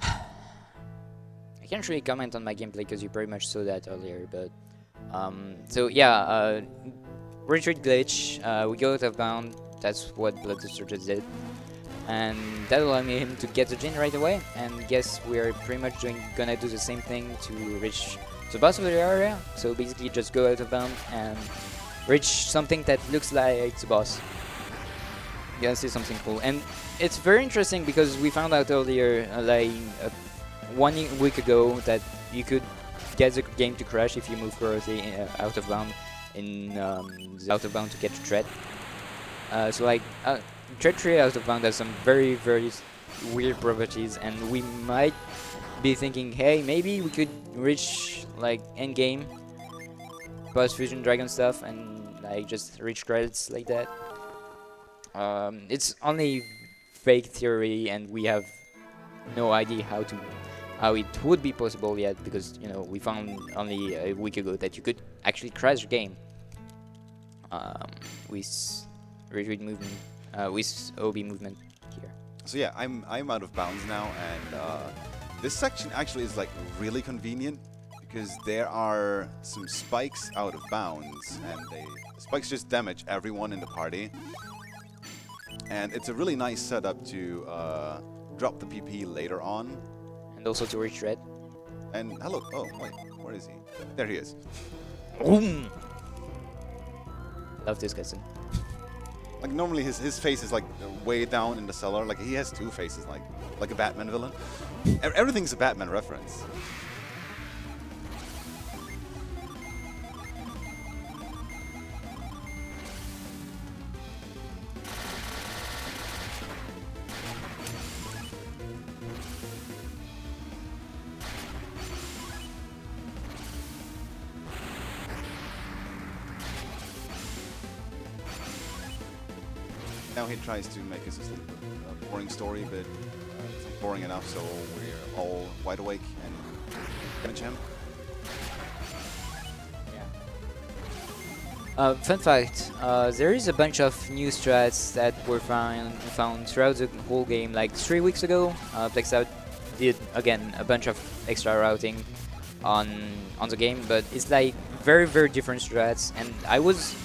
I can't really comment on my gameplay because you pretty much saw that earlier, but so yeah, retreat glitch, we go out of bound, that's what Blood Desert did, and that allowed him to get the Jin right away, and guess we're pretty much gonna do the same thing to reach the boss of the area, so basically just go out of bound and reach something that looks like the boss. You're gonna see something cool, and it's very interesting because we found out earlier, like 1 week ago, that you could get the game to crash if you move correctly out of bound in the out of bound to get to threat. So like threat tree out of bound has some very weird properties, and we might be thinking, hey, maybe we could reach like end game boss fusion dragon stuff and like just reach credits like that. It's only fake theory, and we have no idea how it would be possible yet, because you know we found only a week ago that you could actually crash the game with retreat movement, with OB movement here. So yeah, I'm out of bounds now, and this section actually is like really convenient because there are some spikes out of bounds, and spikes just damage everyone in the party, and it's a really nice setup to drop the PP later on. And also to reach red. And hello, oh wait, where is he? There he is. Boom! Love this cutscene. Like normally his face is like way down in the cellar. Like he has 2 faces, like a Batman villain. Everything's a Batman reference. Now he tries to make us a boring story, but it's not boring enough, so we're all wide awake and damage him. Fun fact, there is a bunch of new strats that were found throughout the whole game. Like 3 weeks ago, Plexa did again a bunch of extra routing. on the game, but it's like very different strats, and I was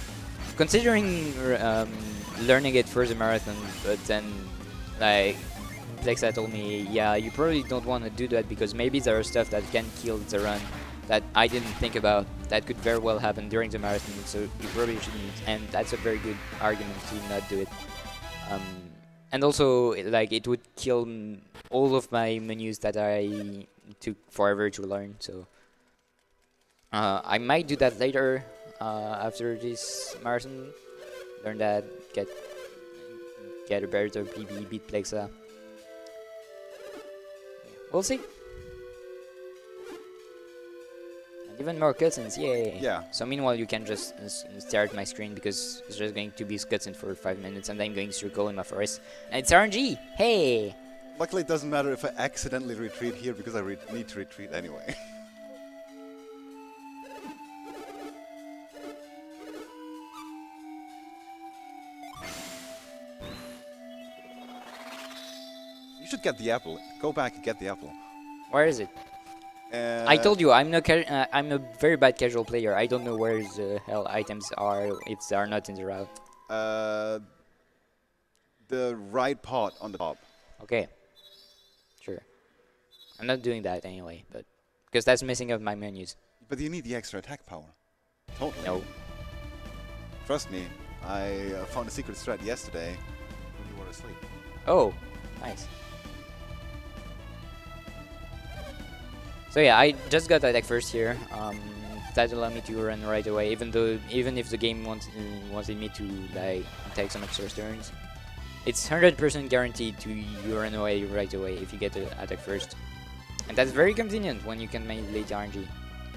considering learning it for the marathon, but then like Plexa told me, yeah, you probably don't want to do that because maybe there are stuff that can kill the run that I didn't think about that could very well happen during the marathon, so you probably shouldn't, and that's a very good argument to not do it. And also, like, it would kill all of my menus that I took forever to learn, so I might do that later after this marathon. Learn that, get a better PB, beat Plexa. We'll see. And even more cutscenes, yay! Yeah. So meanwhile, you can just stare at my screen because it's just going to be cutscene for 5 minutes, and I'm going to circle in my forest. And it's RNG! Hey! Luckily, it doesn't matter if I accidentally retreat here because I need to retreat anyway. You should get the apple. Go back and get the apple. Where is it? I told you, I'm I'm a very bad casual player. I don't know where the hell items are if they are not in the route. The right pot on the top. Okay. Sure. I'm not doing that anyway, but because that's messing up my menus. But you need the extra attack power. Totally. No. Trust me, I found a secret strat yesterday when you were asleep. Oh, nice. So yeah, I just got attack first here. That allowed me to run right away, even if the game wanted me to like take some extra turns. It's 100% guaranteed to you run away right away if you get the attack first. And that's very convenient when you can manipulate RNG.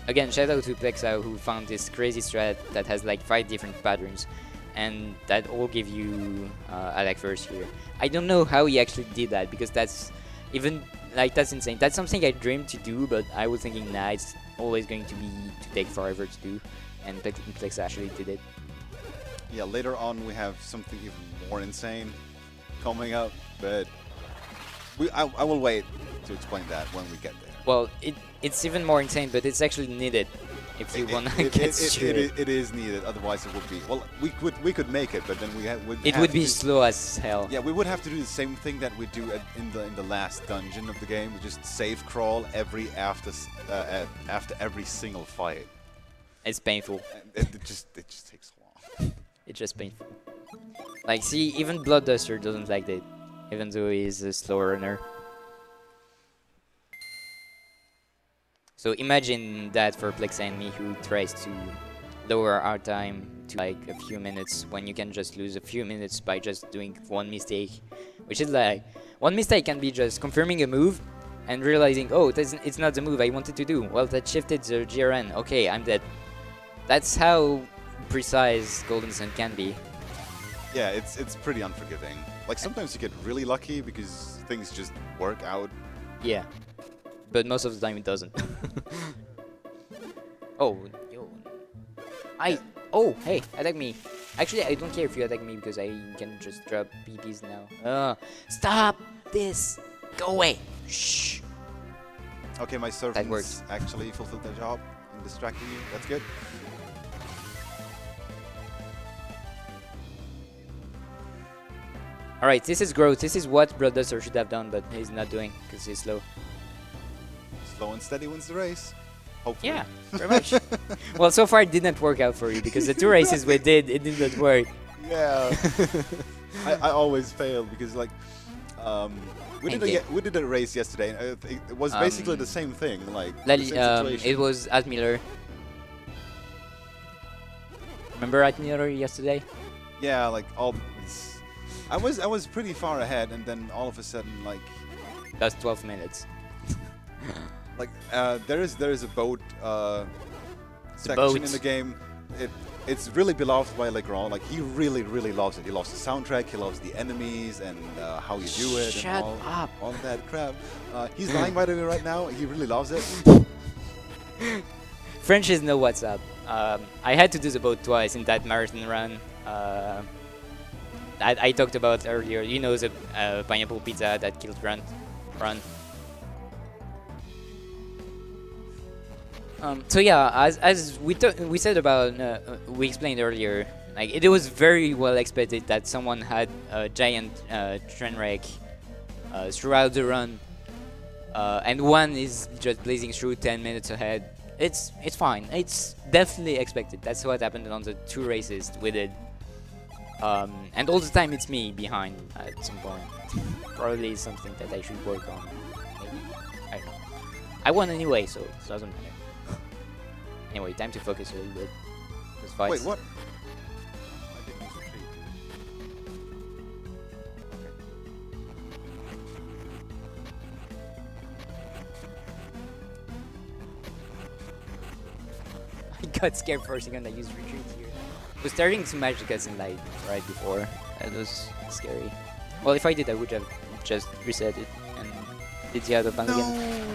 Again, shout out to Plexa who found this crazy strat that has like 5 different patterns and that all give you attack first here. I don't know how he actually did that because that's insane. That's something I dreamed to do, but I was thinking, nah, it's always going to take forever to do, and Plexa actually did it. Yeah, later on we have something even more insane coming up, but I will wait to explain that when we get there. Well, it's even more insane, but it's actually needed if you want to get straight. It is needed, otherwise it would be... Well, we could make it, but then it would be slow as hell. Yeah, we would have to do the same thing that we do in the last dungeon of the game. We just save crawl after every single fight. It's painful. It just takes long. It's just painful. Like, see, even Bloodduster doesn't like that, even though he's a slow runner. So imagine that for Plexa and me, who tries to lower our time to like a few minutes when you can just lose a few minutes by just doing one mistake. Which is like, one mistake can be just confirming a move and realizing, oh, it's not the move I wanted to do. Well, that shifted the GRN. Okay, I'm dead. That's how precise Golden Sun can be. Yeah, it's pretty unforgiving. Like, sometimes you get really lucky because things just work out. Yeah. But most of the time it doesn't. Oh, yo. Oh, hey, attack me. Actually, I don't care if you attack me because I can just drop BBs now. Stop this. Go away. Shh. Okay, my servants actually fulfilled their job in distracting you. That's good. Alright, this is growth. This is what Bloodduster should have done, but he's not doing because he's slow. Slow and steady wins the race. Hopefully. Yeah, very much. Well, so far it didn't work out for you because the 2 races we did, it didn't work. Yeah. I always fail because, like, we did a race yesterday. And it was basically the same thing. Like, it was at Miller. Remember at Miller yesterday? Yeah, like all. I was pretty far ahead, and then all of a sudden, like. That's 12 minutes. Like there is a boat section in the game. It's really beloved by Legrand. Like, he really loves it. He loves the soundtrack. He loves the enemies and how you do it. Shut and up! All that crap. He's lying by the way right now. He really loves it. Frenchies know what's up. I had to do the boat twice in that marathon run. I talked about earlier. You know the pineapple pizza that killed Run. So yeah, as we said about we explained earlier, like it was very well expected that someone had a giant train wreck throughout the run, and one is just blazing through 10 minutes ahead. It's fine. It's definitely expected. That's what happened on the 2 races we did. And all the time it's me behind at some point. Probably something that I should work on. Maybe? I don't know. I won anyway, so it doesn't matter. Anyway, time to focus a little bit. Those fights. Wait, what? I didn't use retreat. I got scared for a second. I used retreat here. I was starting to match the cousin light right before. That was scary. Well, if I did, I would have just reset it and did the other bang again.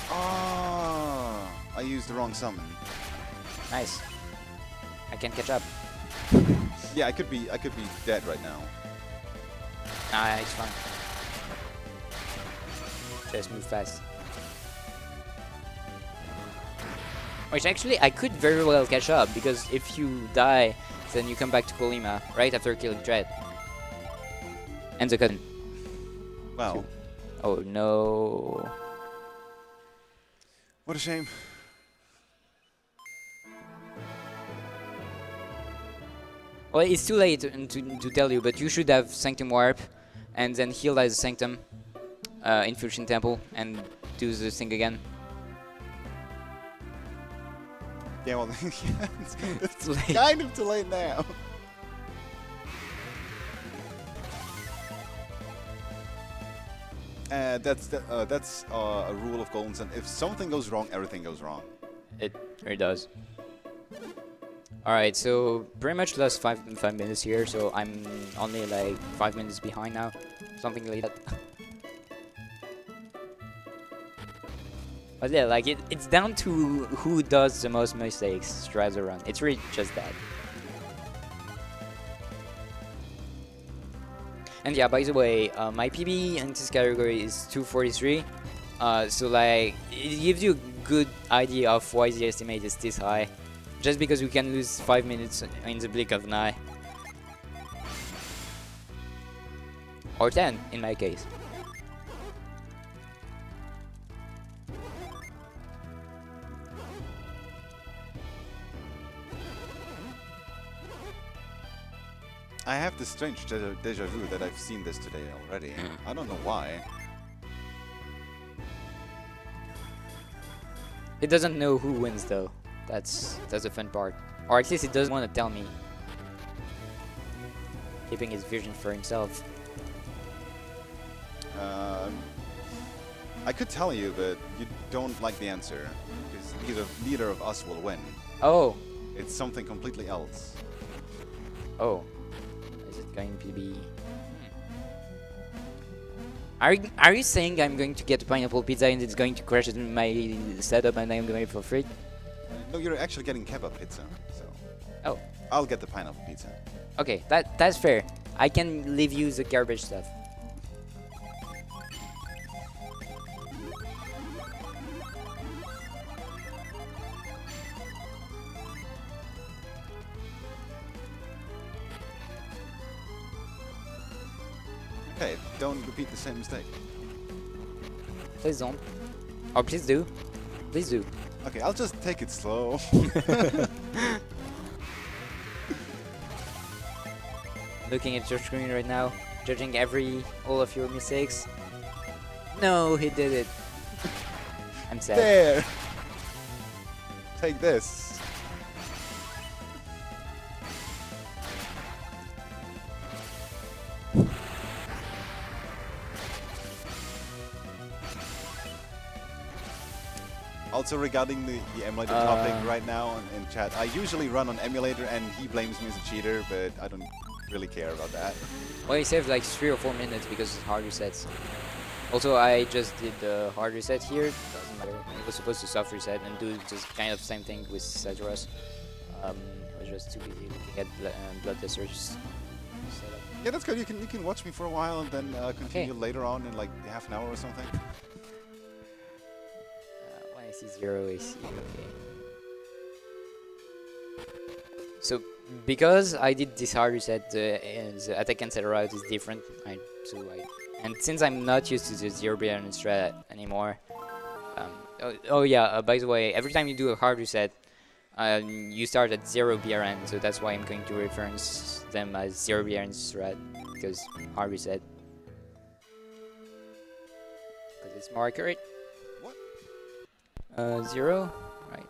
Ah, I used the wrong summon. Nice. I can catch up. Yeah, I could be dead right now. Nah, it's fine. Just move fast. Which actually, I could very well catch up, because if you die, then you come back to Kolima right after killing Dread. And the cousin. Wow. Oh no. What a shame. Well, it's too late to tell you, but you should have Sanctum Warp and then heal as Sanctum in Fusion Temple and do the thing again. Yeah, well, yeah, it's Too late. kind of too late now. That's a rule of Golden Sun. If something goes wrong, everything goes wrong. It really does. Alright, so pretty much lost 5 minutes here, so I'm only like 5 minutes behind now. Something like that. But yeah, like it's down to who does the most mistakes throughout the run. It's really just that. And yeah, by the way, my PB in this category is 243. So like, it gives you a good idea of why the estimate is this high. Just because we can lose 5 minutes in the blink of an eye. Or 10, in my case. I have this strange deja vu that I've seen this today already. I don't know why. It doesn't know who wins though. That's the fun part. Or at least it doesn't want to tell me. Keeping his vision for himself. I could tell you, but you don't like the answer. Because neither of us will win. Oh. It's something completely else. Oh. Is it going to be... Are you saying I'm going to get a pineapple pizza and it's going to crash in my setup and I'm going for free? No, you're actually getting kebab pizza, so... Oh. I'll get the pineapple pizza. Okay, that's fair. I can leave you the garbage stuff. Okay, don't repeat the same mistake. Please don't. Or please do. Please do. Okay, I'll just take it slow. Looking at your screen right now, judging all of your mistakes. No, he did it. I'm sad. There! Take this. Also regarding the emulator topic right now in chat, I usually run on emulator and he blames me as a cheater, but I don't really care about that. Well, he saved like 3 or 4 minutes because it's hard resets. Also, I just did the hard reset here. Doesn't matter. I was supposed to soft reset and do just kind of the same thing with Saturas. I was just too busy looking at blood testers setup. Yeah, that's good. You can watch me for a while and then continue later on in like half an hour or something. When I see AC 0, AC, okay. So, because I did this hard reset, the attack cancel route is different. And since I'm not used to the 0 BRN strat anymore, oh yeah, by the way, every time you do a hard reset, you start at 0 BRN, so that's why I'm going to reference them as 0 BRN strat, because hard reset. Because it's more accurate. What? 0, right.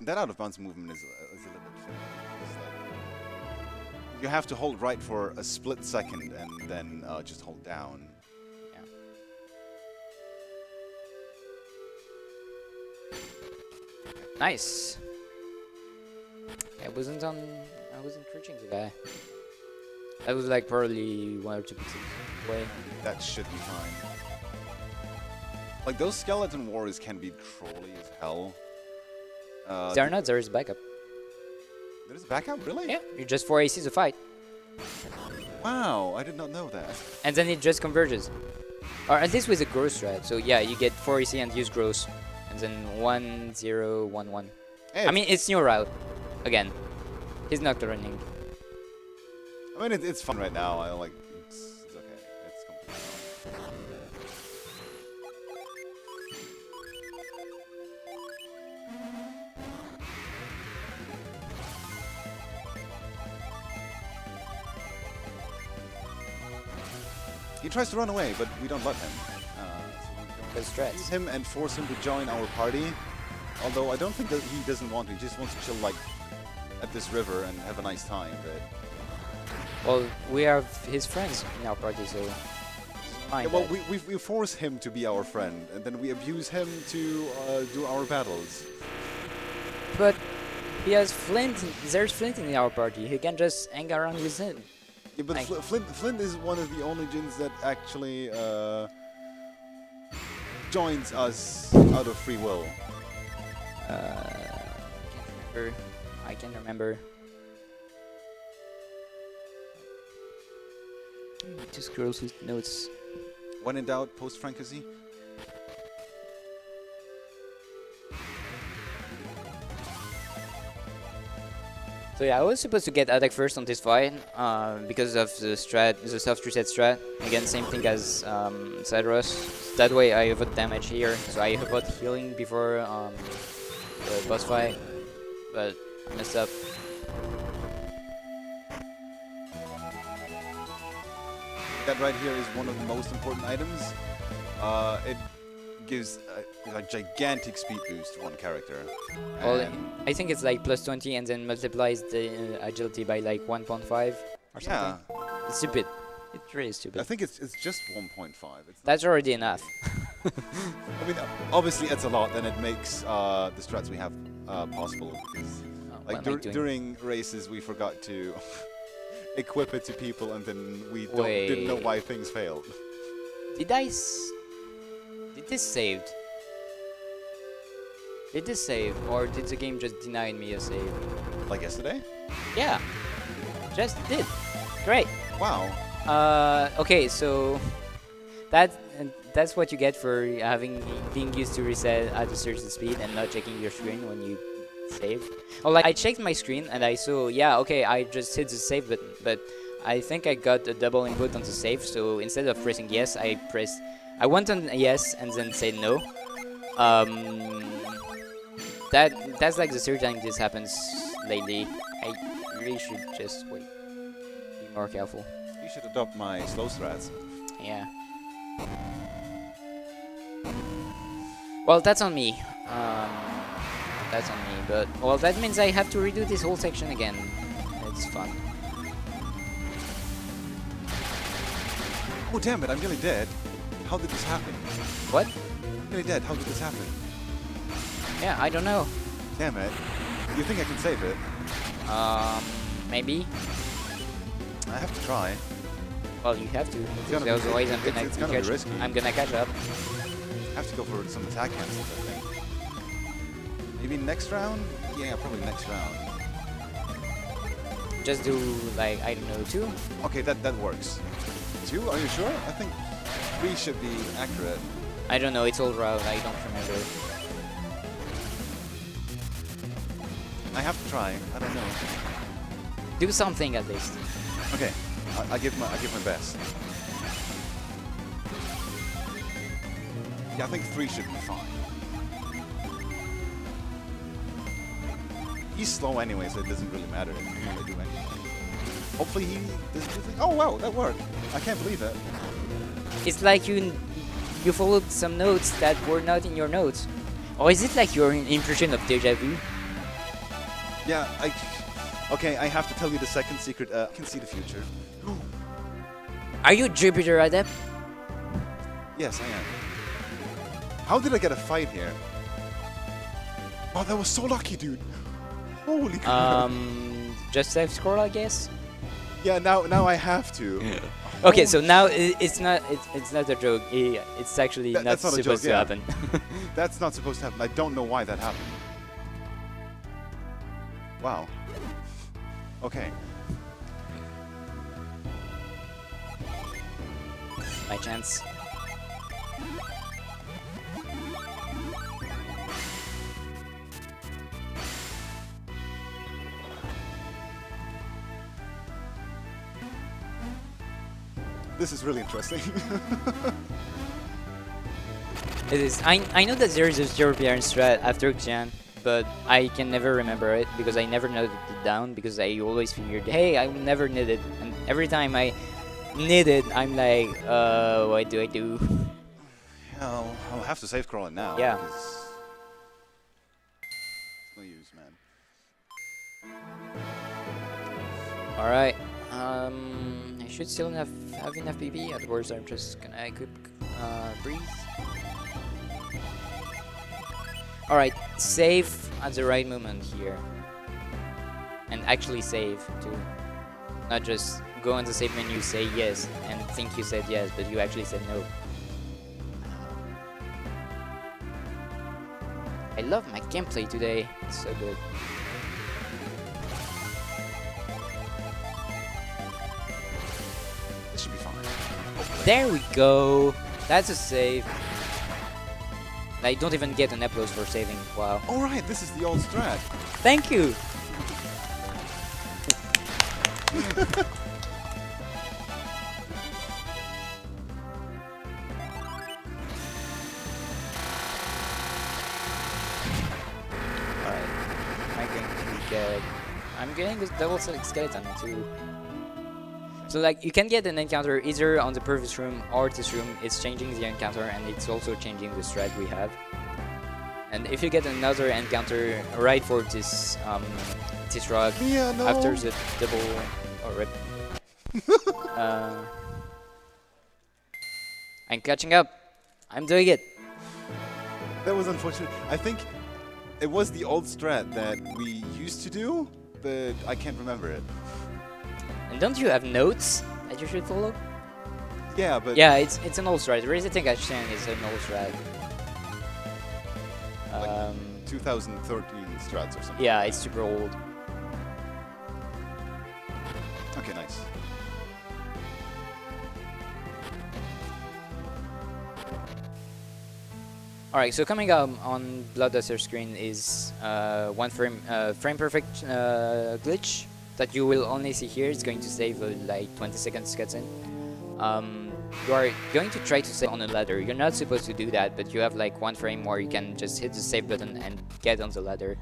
That out of bounds movement is a little bit funny. It's like you have to hold right for a split second and then just hold down. Yeah. Nice. I wasn't reaching the guy. I was like probably 1 or 2 pixels away. That should be fine. Like those skeleton warriors can be trolly as hell. They're not, there is backup. There's a backup, really? Yeah, you just 4 ACs a fight. Wow, I did not know that. And then it just converges. Or at least with a growth strat. So yeah, you get 4 AC and use growth. And then 1, 0, 1, 1. Hey, I mean, it's new route. Again. He's Nocturning. I mean, it's fun right now. I like. It's okay. It's completely fine. He tries to run away, but we don't let him. So Those strats. use him and force him to join our party. Although I don't think that he doesn't want to. He just wants to chill like at this river and have a nice time. But Well, we have his friends in our party, so fine. yeah, well, we force him to be our friend, and then we abuse him to do our battles. But he has Flint. There's Flint in our party. He can just hang around with him. Yeah, but Like- Flint is one of the only Jins that actually joins us out of free will. I can't remember. To scroll through notes. When in doubt, post Francozy. So yeah, I was supposed to get attack first on this fight because of the soft reset strat. Again, same thing as Cyrus. That way I avoid damage here, so I avoid healing before the boss fight. But I messed up. That right here is one of the most important items. It gives a gigantic speed boost to one character. Well, And I think it's like plus 20 and then multiplies the agility by like 1.5 or something. yeah, It's stupid. It's really stupid. I think it's just 1.5. It's not, That's already enough. I mean, obviously it's a lot, and it makes the strats we have possible. Because, What like am I doing? during races, we forgot to equip it to people, and then we Wait. didn't know why things failed. Did did this saved? Did this save, or did the game just deny me a save? Like yesterday? Yeah, just did. Great. Wow. Okay, so that's what you get for being used to reset at a certain speed and not checking your screen when you save. Oh, like I checked my screen and I saw, yeah, okay, I just hit the save button, but I think I got a double input on the save, so instead of pressing yes, I went on yes and then said no. That's like the third time this happens lately. I really should just wait, be more careful. You should adopt my slow strats. Yeah. Well, that's on me. That's on me, but well, that means I have to redo this whole section again. It's fun. Oh damn it! I'm nearly dead. How did this happen? What? I'm nearly dead. How did this happen? Yeah, I don't know. Damn it! Do you think I can save it? Maybe. I have to try. Well, you have to. gonna be- Otherwise, it's gonna be risky. I'm gonna catch up. I have to go for some attack cancels, I think. Maybe next round? Yeah, probably next round. Just do like, I don't know, 2. Okay, that works. 2? Are you sure? I think 3 should be accurate. I don't know, it's all route, I don't remember. I have to try. I don't know. Do something at least. Okay, I give my best. Yeah, I think 3 should be fine. He's slow anyway, so it doesn't really matter if he can do anything. Hopefully he doesn't do things. Oh wow, that worked! I can't believe it. It's like you followed some notes that were not in your notes. Or is it like your impression of deja vu? Yeah, okay, I have to tell you the second secret. I can see the future. Are you Jupiter Adept? Yes, I am. How did I get a fight here? Wow, that was so lucky, dude. Holy crap. Just save scroll, I guess. Yeah, now I have to. Okay, so now it's not a joke. It's actually not that's not a supposed joke, to yeah. happen. That's not supposed to happen. I don't know why that happened. Wow. Okay. My chance. This is really interesting. It is. I know that there is a European strat after Xian, but I can never remember it because I never noted it down because I always figured, hey, I will never need it, and every time I need it, I'm like, what do I do? I'll have to save scroll it now. Yeah. Because no use, man. All right. I should still have enough PP. Otherwise, I'm just gonna equip breathe. All right, save at the right moment here, and actually save too. Not just go on the save menu, say yes, and think you said yes, but you actually said no. I love my gameplay today. It's so good. This should be fine. There we go. That's a save. I don't even get an applause for saving. Wow. All right, this is the old strat. Thank you. Alright. Am I going to get... I'm getting this double skeleton too. So like you can get an encounter either on the previous room or this room. It's changing the encounter and it's also changing the strat we have. And if you get another encounter right for this rock Yeah, no. after the double or rip. I'm catching up. I'm doing it. That was unfortunate. I think it was the old strat that we used to do, but I can't remember it. And don't you have notes that you should follow? Yeah, but Yeah, it's an old strat. Resiting Action is an old strat. like 2013 strats or something. Yeah, it's super old. Okay, nice. Alright, so coming up on Bloodduster screen is one frame perfect glitch that you will only see here. It's going to save like 20 seconds cutscene. You are going to try to save on a ladder. You're not supposed to do that, but you have like one frame where you can just hit the save button and get on the ladder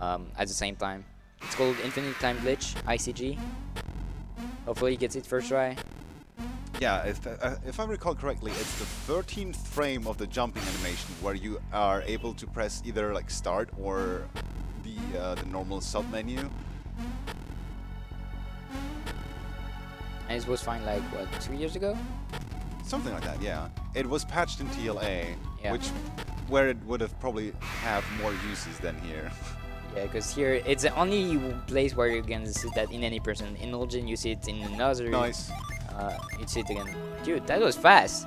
at the same time. It's called Infinite Time Glitch, ICG. Hopefully you get it first try. Yeah, if I recall correctly, it's the 13th frame of the jumping animation where you are able to press either like start or the normal sub menu. And it was fine like, what, 2 years ago? Something like that, yeah. It was patched in TLA, Yeah. where it would have probably have more uses than here. Yeah, because here it's the only place where you can see that in any person. In Olgin you see it in another. Nice. You see it again. Dude, that was fast.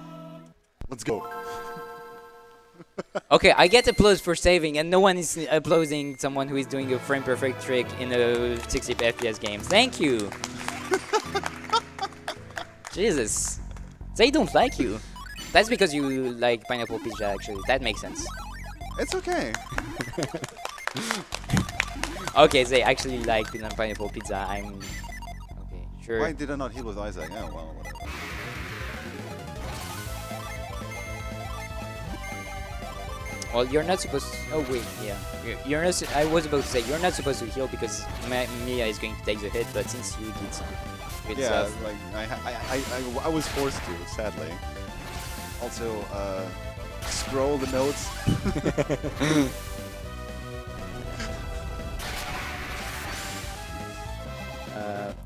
Let's go. Okay, I get applause for saving, and no one is applauding someone who is doing a frame perfect trick in a 60 FPS game. Thank you. Jesus, they don't like you. That's because you like pineapple pizza, actually. That makes sense. It's okay. Okay, they actually like pineapple pizza. I'm... Okay, sure. Why did I not heal with Isaac? Oh, well, whatever. Well, you're not supposed to... Oh, wait, yeah. You're not... I was about to say, you're not supposed to heal because Mia is going to take the hit, but since you did some good Yeah, stuff... like, I was forced to, sadly. Also, scroll the notes.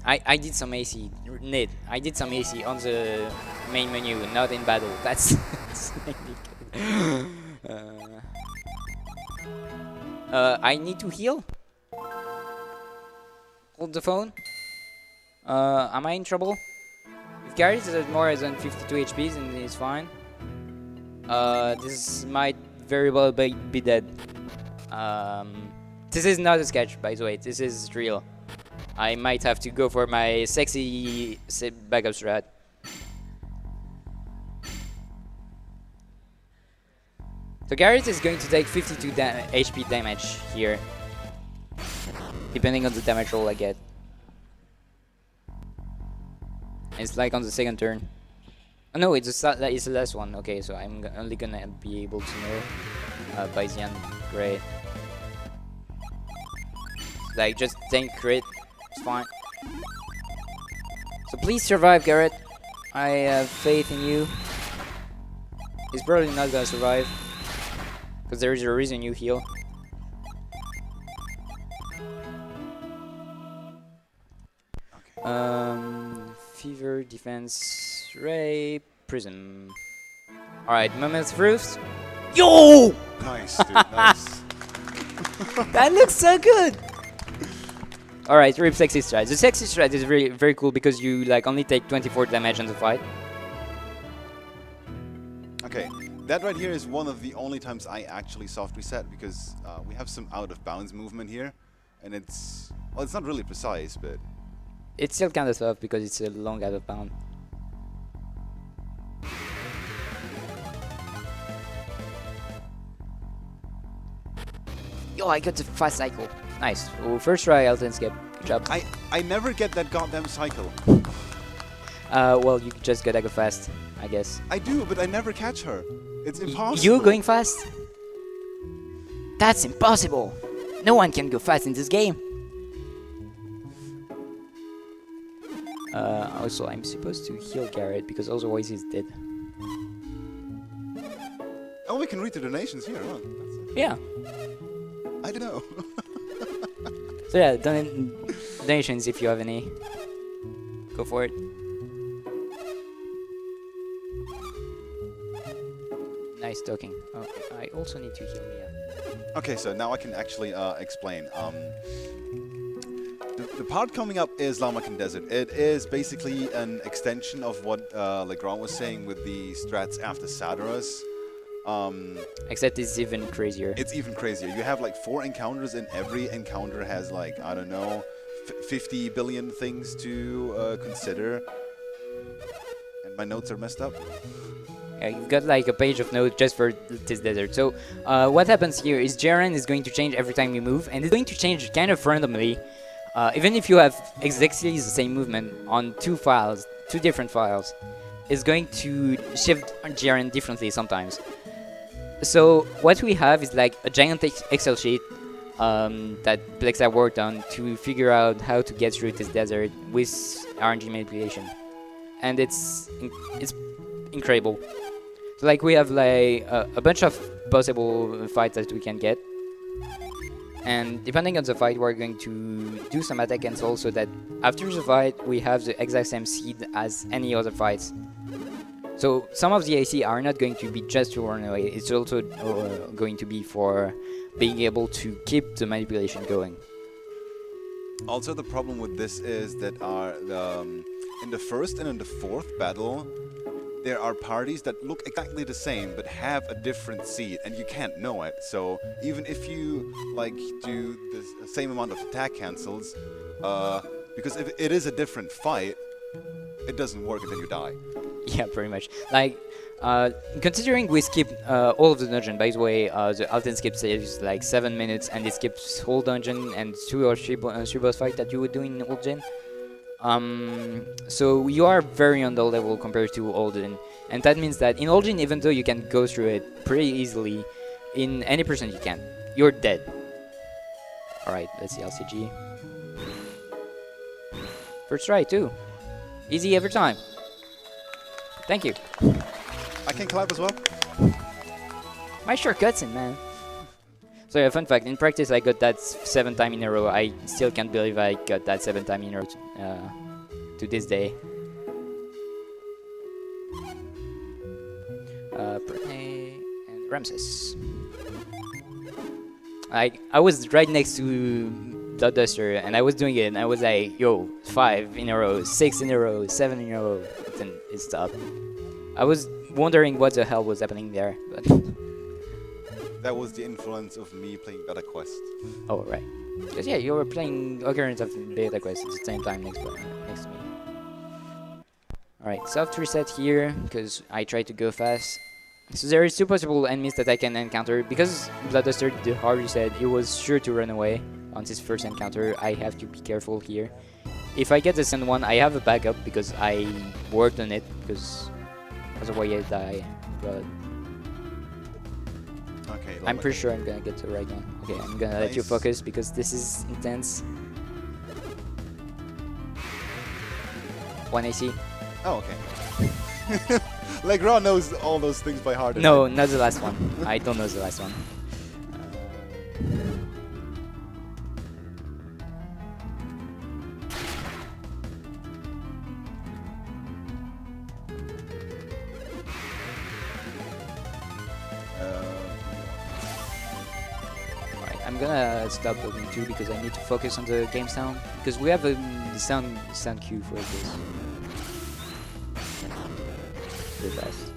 I did some AC, Nid. I did some AC on the main menu, not in battle. That's I need to heal. Hold the phone. Am I in trouble? If Garrett is at more than 52 HP, then he's fine. This might very well be dead. This is not a sketch, by the way. This is real. I might have to go for my sexy backup strat. So Garrett is going to take 52 HP damage here, depending on the damage roll I get. It's like on the second turn. Oh no, it's the last one. Okay, so I'm only gonna be able to know by the end. Great. Like, just tank crit. It's fine. So please survive, Garrett. I have faith in you. He's probably not gonna survive, because there is a reason you heal. Fever, defense, ray, prism. Alright, Mammoth Roofs. Yo! Nice, dude, nice. That looks so good! Alright, rip sexy strat. The sexy strat is very, very cool because you like only take 24 damage on the fight. Okay, that right here is one of the only times I actually soft reset because we have some out of bounds movement here, and it's, well, it's not really precise, but It's still kind of tough because it's a long out of bound. Yo, I got the fast cycle. Nice. Oh, first try, Elton skip. Good job. I never get that goddamn cycle. Well, you just gotta go fast, I guess. I do, but I never catch her. It's impossible. You going fast? That's impossible. No one can go fast in this game. Also, I'm supposed to heal Garrett because otherwise he's dead. Oh, we can read the donations here, huh? Yeah. I don't know. So yeah, donations if you have any. Go for it. Nice talking. Okay, I also need to heal Mia. Okay, so now I can actually explain. The part coming up is Lamakan Desert. It is basically an extension of what Legrand was saying with the strats after Sadaras. Except it's even crazier. It's even crazier. You have like 4 encounters, and every encounter has like, I don't know, 50 billion things to consider. And my notes are messed up. Yeah, you've got like a page of notes just for this desert. So what happens here is Jaren is going to change every time you move, and it's going to change kind of randomly. Even if you have exactly the same movement on 2 different files, it's going to shift Jaren differently sometimes. So what we have is like a giant Excel sheet that Plexa worked on to figure out how to get through this desert with RNG manipulation, and it's incredible. So like we have like a bunch of possible fights that we can get, and depending on the fight, we're going to do some attack cancel so that after the fight we have the exact same seed as any other fights. So some of the AC are not going to be just to run away, it's also going to be for being able to keep the manipulation going. Also, the problem with this is that in the first and in the fourth battle, there are parties that look exactly the same but have a different seed, and you can't know it. So even if you like do the same amount of attack cancels, because if it is a different fight, it doesn't work and then you die. Yeah, pretty much. Like, Considering we skip all of the dungeon, by the way, the Alten skip saves like 7 minutes, and it skips whole dungeon and 2 or 3 boss fight that you would do in old gen. So you are very on the level compared to old gen, and that means that in old gen, even though you can go through it pretty easily, in any percent you can, you're dead. All right, let's see LCG. First try too, easy every time. Thank you. I can clap as well. My shortcuts in, man. So yeah, fun fact, in practice I got that 7 times in a row. I still can't believe I got that 7 times in a row to this day. Pranay and Ramses. I was right next to Bloodduster and I was doing it and I was like, yo, 5 in a row, 6 in a row, 7 in a row, then it stopped. I was wondering what the hell was happening there, but That was the influence of me playing Beta Quest. oh right, because yeah, you were playing Ocarina of Beta Quest at the same time next to me. All right, soft reset here because I tried to go fast. So there is 2 possible enemies that I can encounter. Because Bloodduster did the hard reset, he was sure to run away on his first encounter. I have to be careful here. If I get the second one, I have a backup because I worked on it, because otherwise I die. But Okay. I'm pretty sure I'm gonna get the right one. Okay, I'm gonna let you Nice. focus because this is intense. 1 AC. Oh, okay. Legrand knows all those things by heart. No, not the last one. I don't know the last one. Alright, I'm gonna stop building too because I need to focus on the game sound. Because we have a sound cue for this. The best.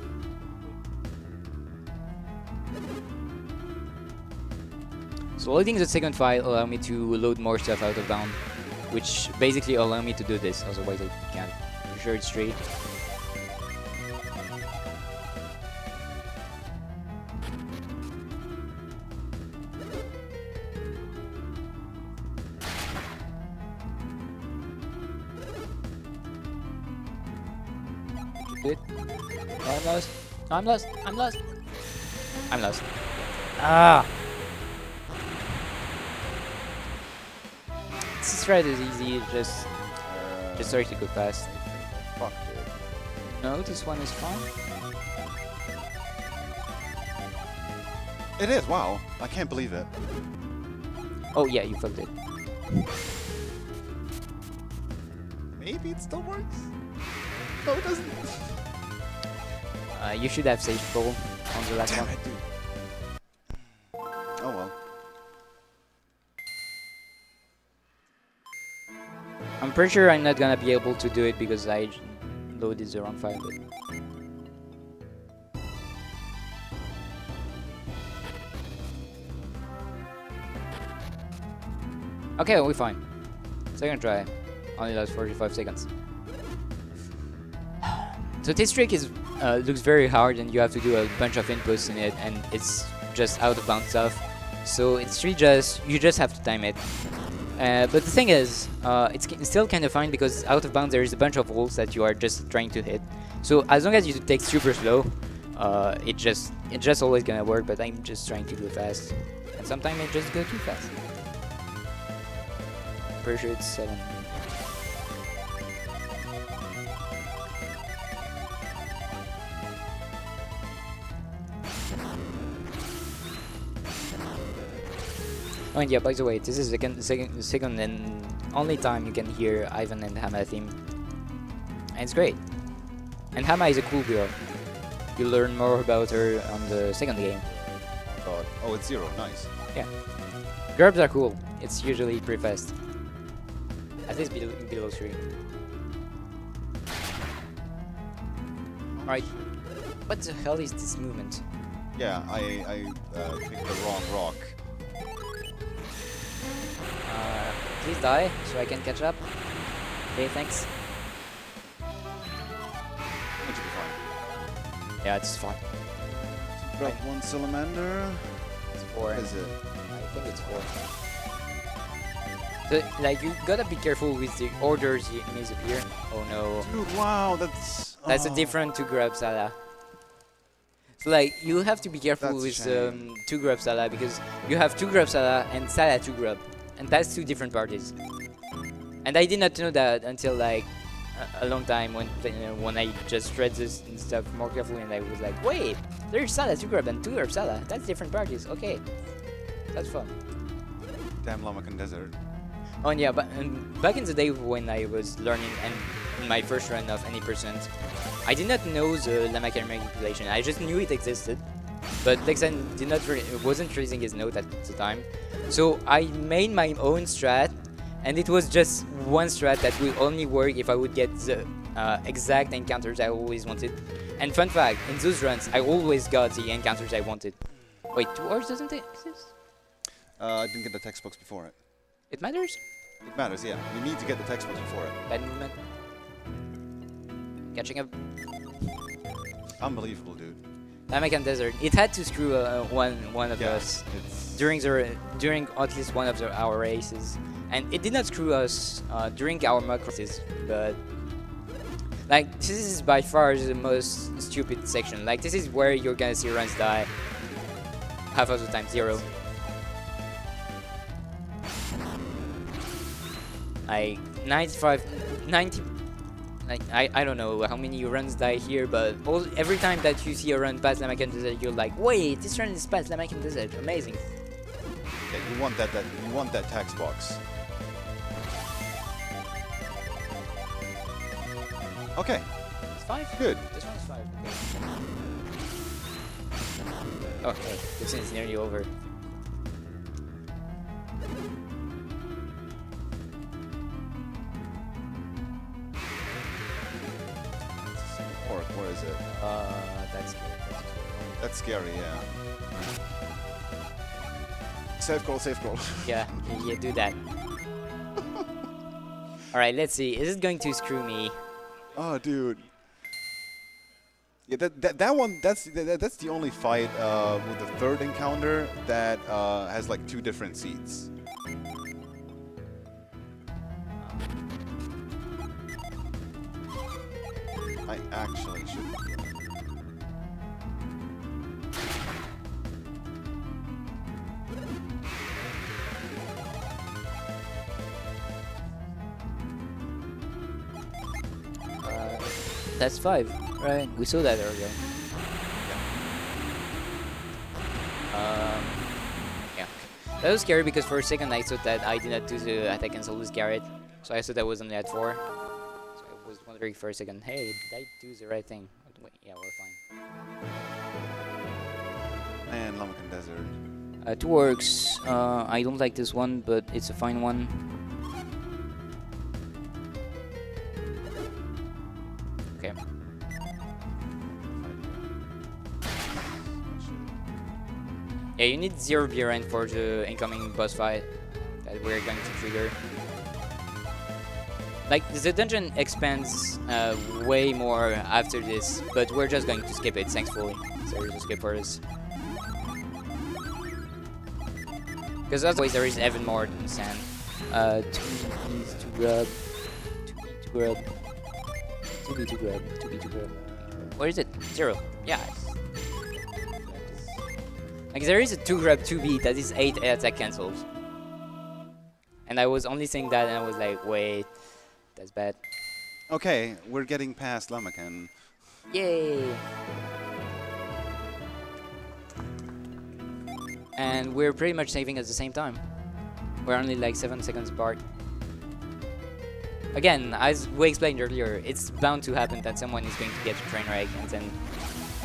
So loading the second file allow me to load more stuff out of bound, which basically allow me to do this, otherwise I can't. I'm sure it's straight. Good. Oh, I'm lost. I'm lost. I'm lost. I'm lost. Ah! This strat is easy, just try to go fast. Fuck, dude. No, this one is fun. It is, wow. I can't believe it. Oh yeah, you fucked it. Maybe it still works? No, it doesn't. You should have saved full on the last Damn one. it, dude. Oh well. I'm pretty sure I'm not gonna be able to do it because I loaded the wrong file. But okay, we're fine. Second try. Only lasts 45 seconds. So this trick is looks very hard and you have to do a bunch of inputs in it and it's just out of bounds stuff. So it's really just, you just have to time it. But the thing is, it's still kind of fine because out of bounds there is a bunch of holes that you are just trying to hit. So as long as you take super slow, it's just always gonna work, but I'm just trying to go fast. And sometimes I just go too fast. Pretty sure it's 7. Oh, and yeah, by the way, this is the second and only time you can hear Ivan and Hama theme. And it's great. And Hama is a cool girl. You'll learn more about her on the second game. Oh god. Oh, it's 0. Nice. Yeah. Gerbs are cool. It's usually pretty fast. At least below 3. Alright. What the hell is this movement? Yeah, I picked the wrong rock. Please die so I can catch up. Okay, thanks. It should be fine. Yeah, it's fun. Drop one salamander. It's 4. What is it? I think it's 4. So, like, you gotta be careful with the orders you miss appear. Oh no. Dude, wow, that's... That's a oh, different 2-grab Salah. So, like, you have to be careful That's a with shame. 2-grab Salah because you have 2-grab Salah and Salah 2-grab. And that's 2 different parties. And I did not know that until, like, a long time when I just read this and stuff more carefully and I was like, wait, there's Salah 2-grab and 2-grab Salah. That's different parties. Okay. That's fun. Damn Lamakan Desert. Oh and yeah, but back in the day when I was learning and in my first run of any percent, I did not know the Lamakan manipulation. I just knew it existed, but Lexan did not wasn't raising his note at the time. So I made my own strat, and it was just one strat that will only work if I would get the exact encounters I always wanted. And fun fact, in those runs, I always got the encounters I wanted. Wait, 2 hours doesn't it exist? I didn't get the textbooks before it. It matters? It matters, yeah. You need to get the textbooks before it. Bad movement. Catching up. Unbelievable, dude. Lamakan Desert. It had to screw one of Yeah, us it's... during at least one of our races, and it did not screw us during our mock races. But like this is by far the most stupid section. Like this is where you're gonna see runs die half of the time 0. Like 90. Like I don't know how many runs die here, but every time that you see a run past Lamakan Desert, you're like, wait, this run is past Lamakan Desert. Amazing. Yeah, you want that text box. Okay, It's 5. good. This one's 5. Okay. Okay, this is nearly over. Orc, where is it? That's scary. That's scary, yeah. Safe call, safe call. Yeah, yeah, do that. Alright, let's see. Is it going to screw me? Oh, dude. Yeah, that one. That's the only fight with the third encounter that has like 2 different seats. I actually should. That's 5, right? We saw that earlier. Yeah. That was scary because for a second I thought that I did not do the attack cancel with Garrett. So I thought I was only at 4. So I was wondering for a second, hey, did I do the right thing? Wait, yeah, we're fine. And Lamakan Desert. 2 works. I don't like this one, but it's a fine one. Okay. Yeah, you need 0 BRN for the incoming boss fight that we're going to trigger. Like, the dungeon expands way more after this, but we're just going to skip it, thankfully. So there's a skip for us. Because otherwise there is even more than sand. 2 B's to grab. 2 B to grab. 2 B to grab. 2 B to grab. What is it? 0. Yeah. Like there is a 2 grab 2B that is 8 attack cancels. And I was only saying that and I was like, wait, that's bad. Okay, we're getting past Lamakan. Yay! And we're pretty much saving at the same time. We're only like 7 seconds apart. Again, as we explained earlier, it's bound to happen that someone is going to get a train wreck and then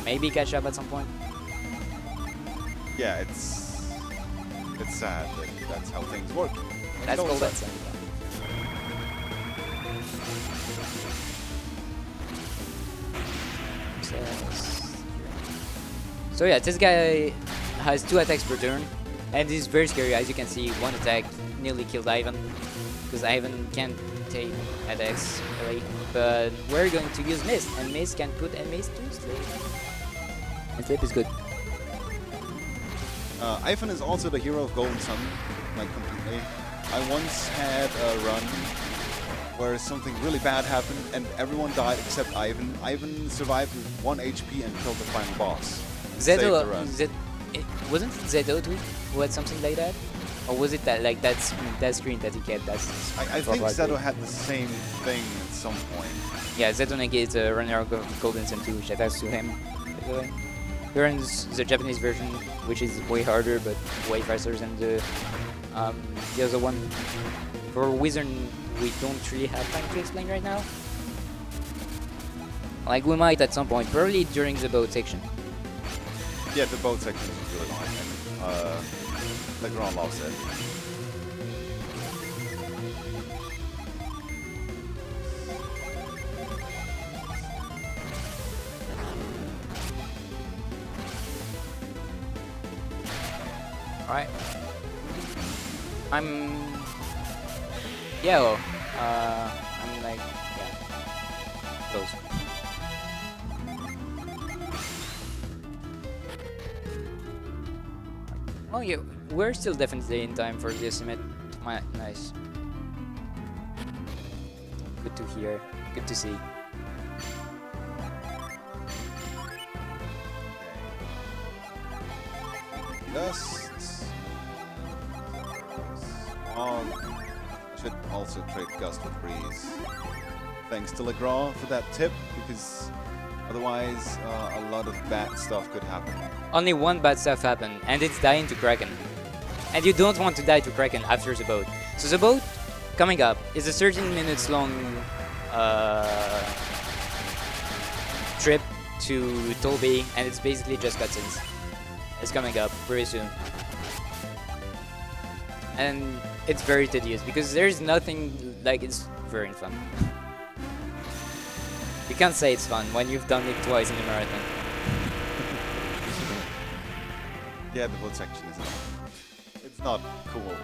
maybe catch up at some point. Yeah, it's sad that that's how things work. That's So called sad. that. So yeah, this guy has 2 attacks per turn, and this is very scary. As you can see, 1 attack nearly killed Ivan, because Ivan can't take attacks really. But we're going to use Mist, and Mist can put enemies to sleep. And flip is good. Ivan is also the hero of Golden Sun, like completely. I once had a run where something really bad happened and everyone died except Ivan. Ivan survived with 1 HP and killed the final boss. Saved the Zeto, run. wasn't it Zeto too who had something like that? Or was it that like that screen that he kept? That's I think Zeto had the same thing at some point. yeah, Zeto negates runner of Golden Sun too. Shout outs to him. By the way. He runs the Japanese version, which is way harder but way faster than the other one. For Wizard, we don't really have time to explain right now. Like we might at some point, probably during the boat section. Yeah, the boat section is really long, and Legrand loves it. Alright. I'm like, yeah, close. Oh yeah, we're still definitely in time for the estimate. Nice. Good to hear. Good to see. Dust. Smog. I should also trade Gust with Breeze. Thanks to Legrand for that tip, because otherwise a lot of bad stuff could happen. Only one bad stuff happened, and it's dying to Kraken. And you don't want to die to Kraken after the boat. So the boat coming up is a 13 minutes long trip to Tolby, and it's basically just cutscenes. It's coming up pretty soon. And it's very tedious because there's nothing like it's very fun. You can't say it's fun when you've done it twice in the marathon. Yeah, the boat section is it's not cool.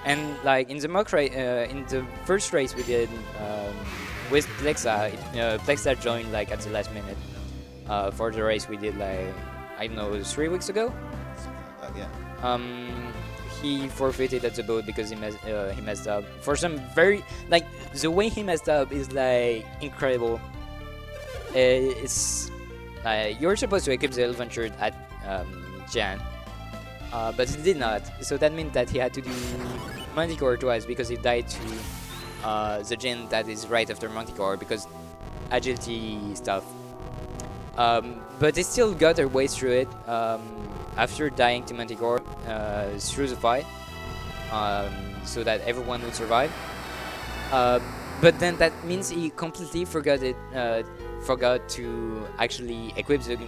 And like in the mock race, in the first race we did with Plexa, Plexa joined like at the last minute for the race we did like I don't know 3 weeks ago. Yeah. He forfeited at the boat because he messed up for some very like the way he messed up is like incredible. It's you're supposed to equip the adventure at Jan, but he did not. So that meant that he had to do Manticore twice because he died to the gen that is right after Manticore because agility stuff. But they still got their way through it after dying to Manticore through the fight, so that everyone would survive. But then that means he completely forgot to actually equip the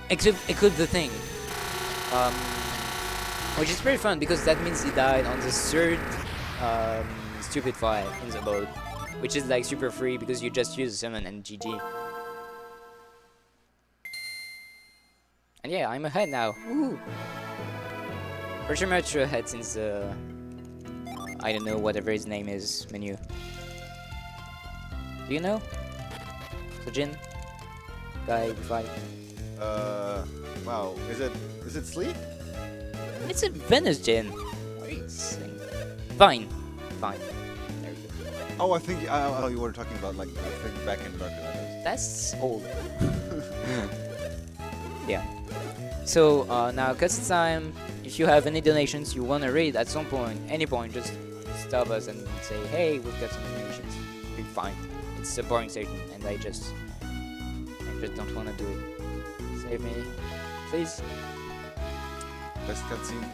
equip the thing, which is pretty fun because that means he died on the third stupid fight in the boat, which is like super free because you just use summon and GG. And yeah, I'm ahead now. Woo! Pretty much ahead since I don't know whatever his name is menu. Do you know? The Jin guy we fight. Wow. Is it Sleep? It's a Venus Jin. Fine. There we go. Oh, I think you were talking about like the thing back in Dark Ages. That's old. Yeah. So now cutscene time. If you have any donations you wanna read at some point, any point, just stop us and say, hey, we've got some donations. We'll be fine. It's a boring station, and I just don't wanna do it. Save me, please. Best cutscene.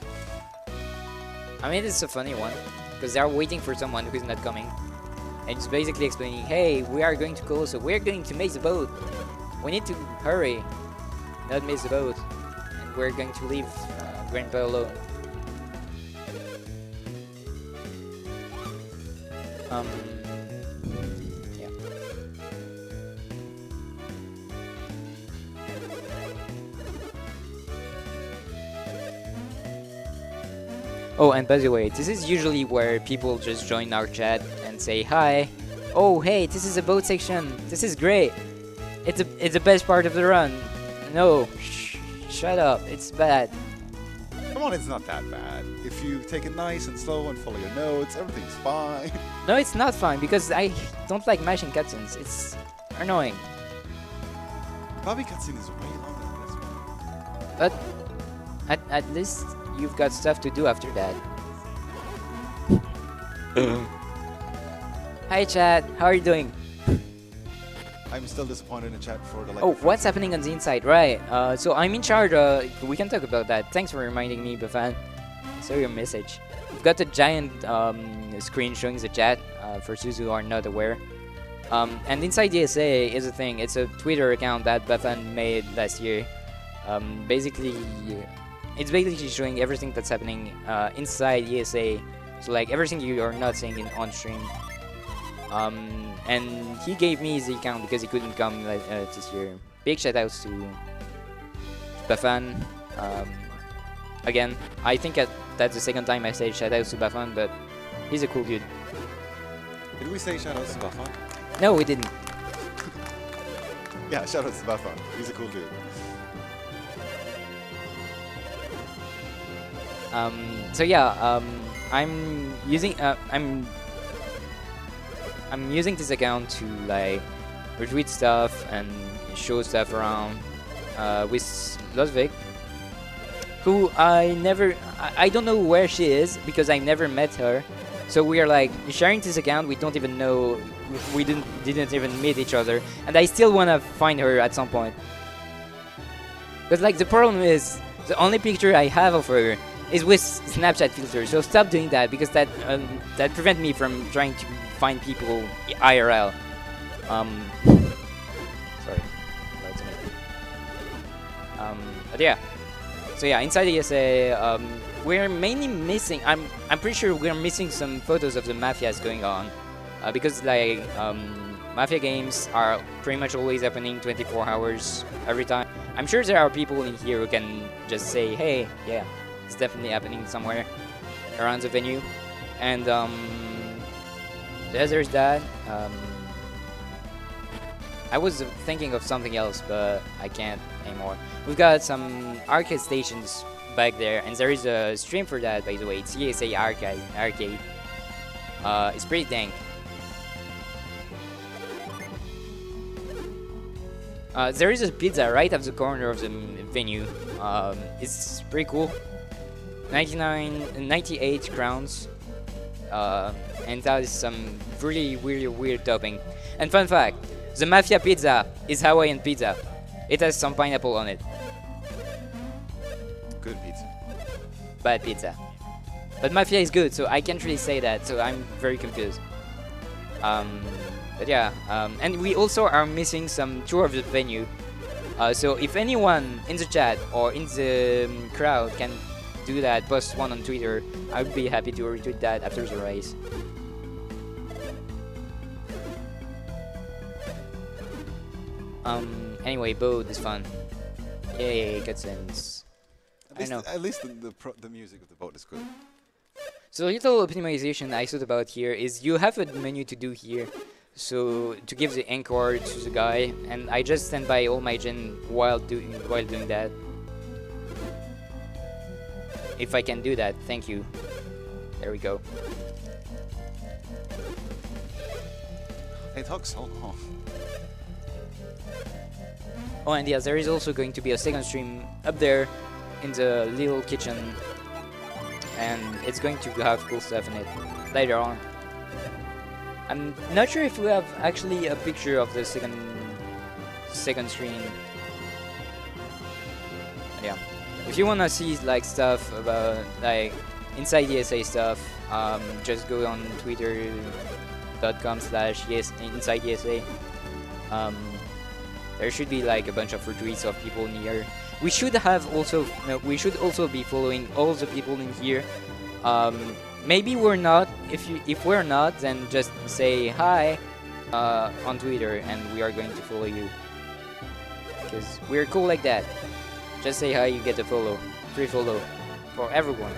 I mean, it's a funny one because they are waiting for someone who's not coming, and it's basically explaining, hey, we are going to close, so we're going to miss the boat. We need to hurry, not miss the boat. We're going to leave Grandpa alone. Yeah. Oh, and by the way, this is usually where people just join our chat and say hi. Oh, hey, this is a boat section. This is great. it's the best part of the run. No, shut up. It's bad. Come on, it's not that bad. If you take it nice and slow and follow your notes, everything's fine. No, it's not fine because I don't like mashing cutscenes. It's annoying. Probably cutscene is way longer than this one. But at least you've got stuff to do after that. Hi chat, how are you doing? I'm still disappointed in chat for the like. Oh, what's happening on the inside? Right. So I'm in charge. We can talk about that. Thanks for reminding me, Bafan. I saw your message. We've got a giant screen showing the chat for those who are not aware. And inside ESA is a thing. It's a Twitter account that Bafan made last year. Basically, it's basically showing everything that's happening inside ESA. So like everything you are not seeing on stream. And he gave me the account because he couldn't come this year. Big shoutouts to Bafan. Again, I think that's the second time I say shoutouts to Bafan, but he's a cool dude. Did we say shoutouts to Bafan? No, we didn't. Yeah, shoutouts to Bafan. He's a cool dude. So yeah, I'm using I'm using this account to like retweet stuff and show stuff around with Ludwig, who I don't know where she is because I never met her. So we are like sharing this account. We don't even know. We didn't even meet each other, and I still wanna find her at some point. But like the problem is the only picture I have of her is with Snapchat filter. So stop doing that because that prevents me from trying to find people IRL. Sorry. But yeah. So yeah, inside ESA, we're mainly missing. I'm pretty sure we're missing some photos of the mafias going on, because like mafia games are pretty much always happening 24 hours every time. I'm sure there are people in here who can just say, hey, yeah, it's definitely happening somewhere around the venue, and there's that. I was thinking of something else, but I can't anymore. We've got some arcade stations back there, and there is a stream for that, by the way. It's ESA Arcade. It's pretty dank. There is a pizza right at the corner of the venue. It's pretty cool. 98 crowns. And that is some really weird topping. And fun fact, the Mafia pizza is Hawaiian pizza. It has some pineapple on it. Good pizza. Bad pizza. But Mafia is good, so I can't really say that, so I'm very confused. But yeah, and we also are missing some tour of the venue. So if anyone in the chat or in the crowd can do that, post one on Twitter, I would be happy to retweet that after the race. Anyway, boat is fun. Yay, cutscenes. At least the music of the boat is good. So a little optimization I thought about here is you have a menu to do here. So to give the encore to the guy, and I just stand by all my gen while doing that. If I can do that, thank you. There we go. It took so long. Oh, and yeah, there is also going to be a second stream up there in the little kitchen, and it's going to have cool stuff in it later on. I'm not sure if we have actually a picture of the second stream. Yeah, if you wanna see like stuff about like inside ESA stuff, just go on twitter.com/inside ESA. There should be like a bunch of retweets of people in here. We should also be following all the people in here. Maybe we're not. If we're not, then just say hi on Twitter, and we are going to follow you. Because we're cool like that. Just say hi, you get a follow, free follow for everyone.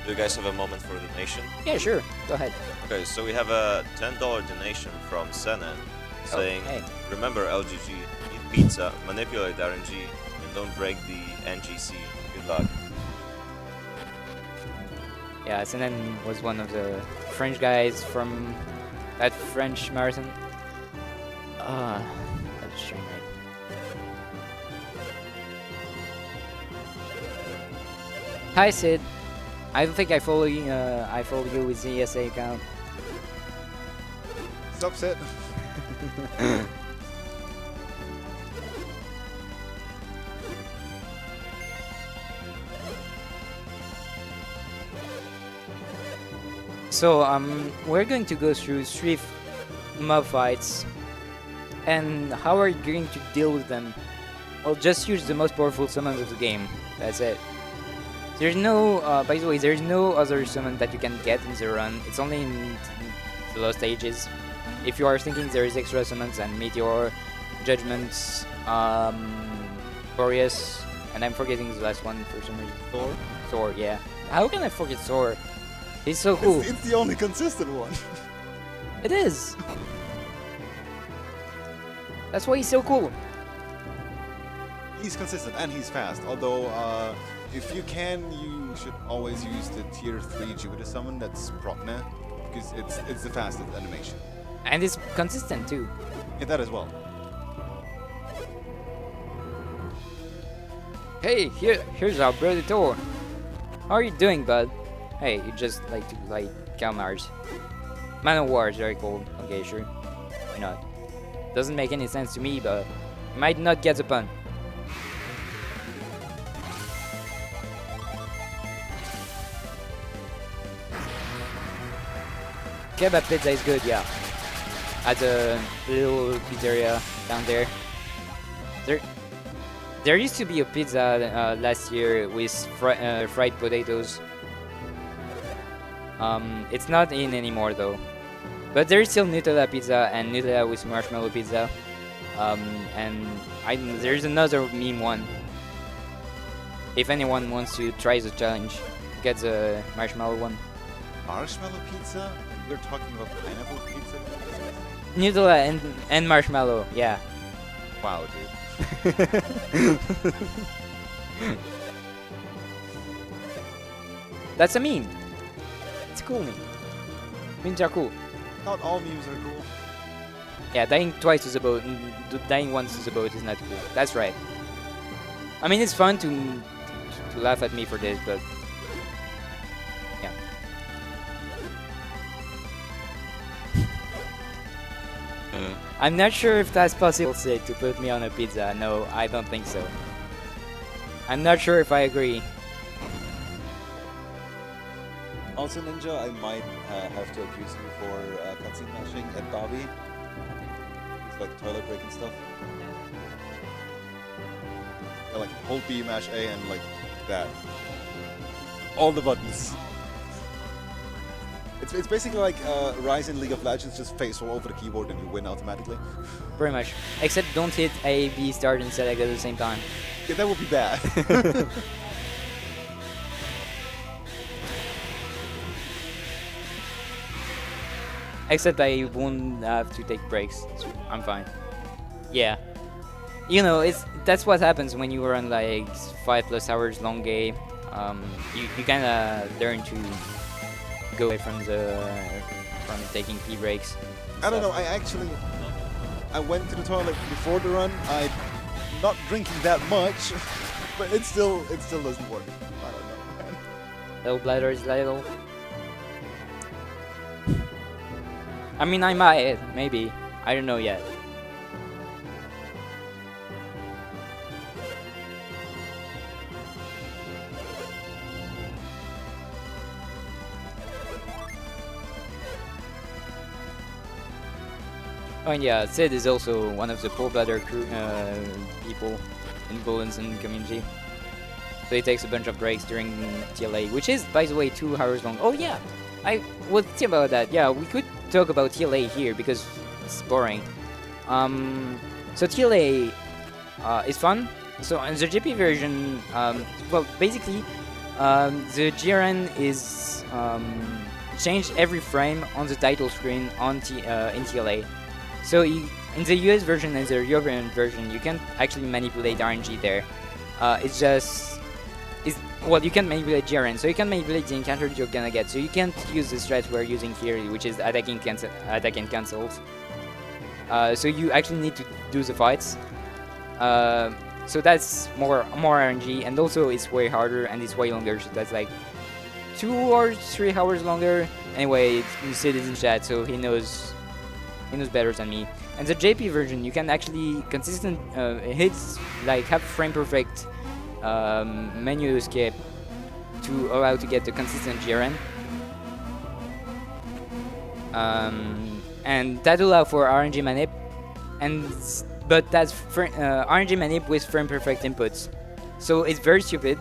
Do you guys have a moment for donation? Yeah, sure. Go ahead. Okay, so we have a $10 donation from Senan saying, hey. remember LGG, eat pizza, manipulate RNG, and don't break the NGC. Good luck. Yeah, Sinan was one of the French guys from that French marathon. That's showing right. Hi Sid. I don't think I follow you. I follow you with the ESA account. Stop set. So we're going to go through 3 mob fights, and how are you going to deal with them? Well, just use the most powerful summons of the game. That's it. There's no, by the way, there's no other summon that you can get in the run. It's only in the low stages. If you are thinking there is extra summons and Meteor, Judgments, Boreas, and I'm forgetting the last one for some reason. Thor? Thor, yeah. How can I forget Thor? He's so cool. It's the only consistent one. It is. That's why he's so cool. He's consistent and he's fast. Although, if you can, you should always use the tier 3 Jupiter summon. That's Propna, because it's the fastest animation. And it's consistent too. Yeah, that as well. Hey, here's our brother Thor. How are you doing, bud? Hey, you just like to like Kalmars. Man of War is very cool. Okay, sure. Why not? Doesn't make any sense to me, but you might not get the pun. Kebab pizza is good, yeah. At the little pizzeria down there. There used to be a pizza last year with fried potatoes. It's not in anymore though. But there is still Nutella pizza and Nutella with marshmallow pizza. And there's another meme one. If anyone wants to try the challenge, get the marshmallow one. Marshmallow pizza? You're talking about pineapple pizza? Nutella and marshmallow, yeah. Wow, dude. That's a meme. It's a cool meme. Memes are cool. Not all memes are cool. Yeah, dying twice is a boat, dying once is a boat is not cool. That's right. I mean, it's fun to laugh at me for this, but yeah. I'm not sure if that's possible, Sid, to put me on a pizza. No, I don't think so. I'm not sure if I agree. Also, Ninja, I might have to accuse you for cutscene mashing at Bobby. It's like toilet break and stuff. Yeah, like hold B, mash A, and like that. All the buttons. It's basically like Rise in League of Legends, just face all over the keyboard and you win automatically. Pretty much. Except don't hit A, B, start, and select at the same time. Yeah, that would be bad. Except I won't have to take breaks. So I'm fine. Yeah. You know, that's what happens when you run like 5+ hours long game. You kind of learn to go away from taking pee breaks. I don't know, I went to the toilet before the run. I'm not drinking that much, but it still doesn't work. I don't know, man. Little bladder is little. I mean, I might, maybe. I don't know yet. Oh, and yeah, Sid is also one of the poor bladder people in Bulens and community. So he takes a bunch of breaks during TLA, which is, by the way, 2 hours long. Oh yeah, I would think about that. Yeah, we could talk about TLA here because it's boring. So TLA is fun. So in the GP version, well, basically, The GRN is changed every frame on the title screen on in TLA. So in the US version and the European version, you can't actually manipulate RNG there. It's just well, you can manipulate GRN, so you can manipulate the encounters you're gonna get. So you can't use the strats we're using here, which is attack and cancels. So you actually need to do the fights. So that's more RNG, and also it's way harder and it's way longer. So that's like 2 or 3 hours longer. Anyway, you see this in chat, so he knows better than me. And the JP version, you can actually consistent hits, like have frame perfect menu escape to allow to get the consistent GRN. And that allow for RNG manip, but that's RNG manip with frame perfect inputs. So it's very stupid.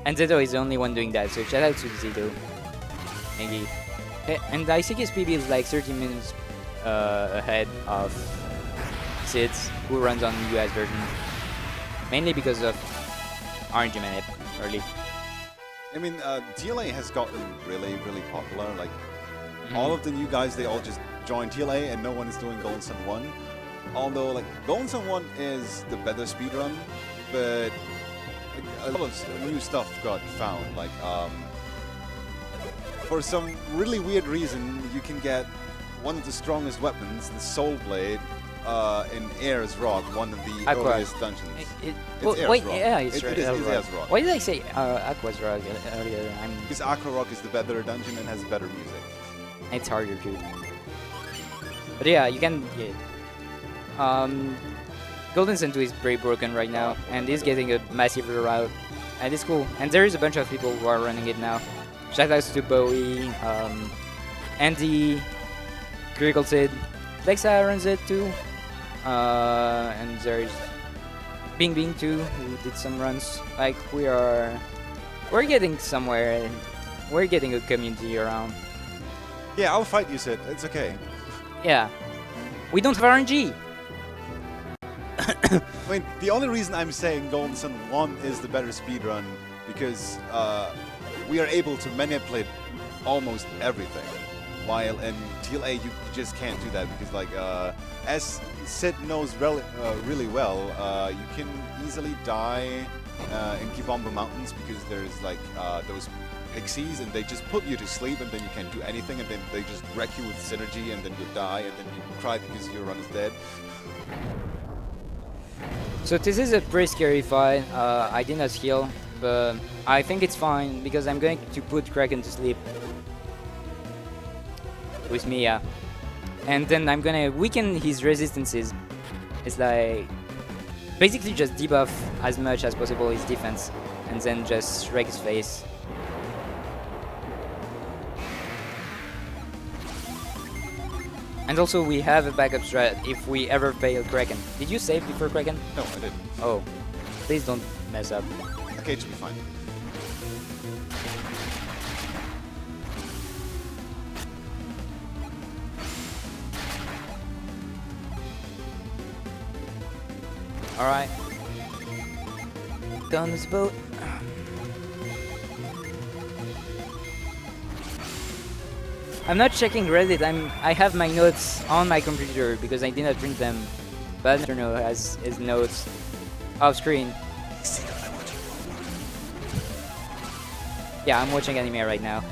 And Zeto is the only one doing that, so shout out to Zeto. Thank you. And I think his PB is like 30 minutes ahead of Sid's, who runs on the US version. Mainly because of RNG manip early. I mean, TLA has gotten really, really popular. Like, all of the new guys, they all just joined TLA and no one is doing Golden Sun 1. Although, like, Golden Sun 1 is the better speedrun, but a lot of new stuff got found. Like, for some really weird reason, you can get one of the strongest weapons, the Soul Blade, in Air's Rock, one of the earliest dungeons. Well, Air's wait, Rock. yeah, it's it is Air's Rock. Why did I say Aqua's Rock earlier? Because Aqua Rock is the better dungeon and has better music. It's harder too. But yeah, you can. Yeah. Golden Sun 2 is pretty broken right now, and is getting a massive route, and it's cool. And there is a bunch of people who are running it now. Shoutouts to Bowie, Andy, Critical Sid, Lexa runs it too, and there's Bing Bing too, who did some runs. Like we're getting somewhere. We're getting a community around. Yeah, I'll fight you, Sid. It's okay. Yeah, we don't have RNG. I mean, the only reason I'm saying Golden Sun 1 is the better speedrun because we are able to manipulate almost everything. While in TLA, you just can't do that because, like, as Sid knows really well, you can easily die in Kibomba Mountains because there's, like, those pixies and they just put you to sleep and then you can't do anything and then they just wreck you with synergy and then you die and then you cry because your run is dead. So this is a pretty scary fight. I did not heal, but I think it's fine because I'm going to put Kraken to sleep with Mia. And then I'm gonna weaken his resistances. It's like basically just debuff as much as possible his defense and then just wreck his face. And also we have a backup strat if we ever fail Kraken. Did you save before Kraken? No, I didn't. Oh, please don't mess up. Okay, it should be fine. Alright. Down this boat. I'm not checking Reddit. I have my notes on my computer because I did not print them. BaalNocturno has his notes off screen. Yeah, I'm watching anime right now.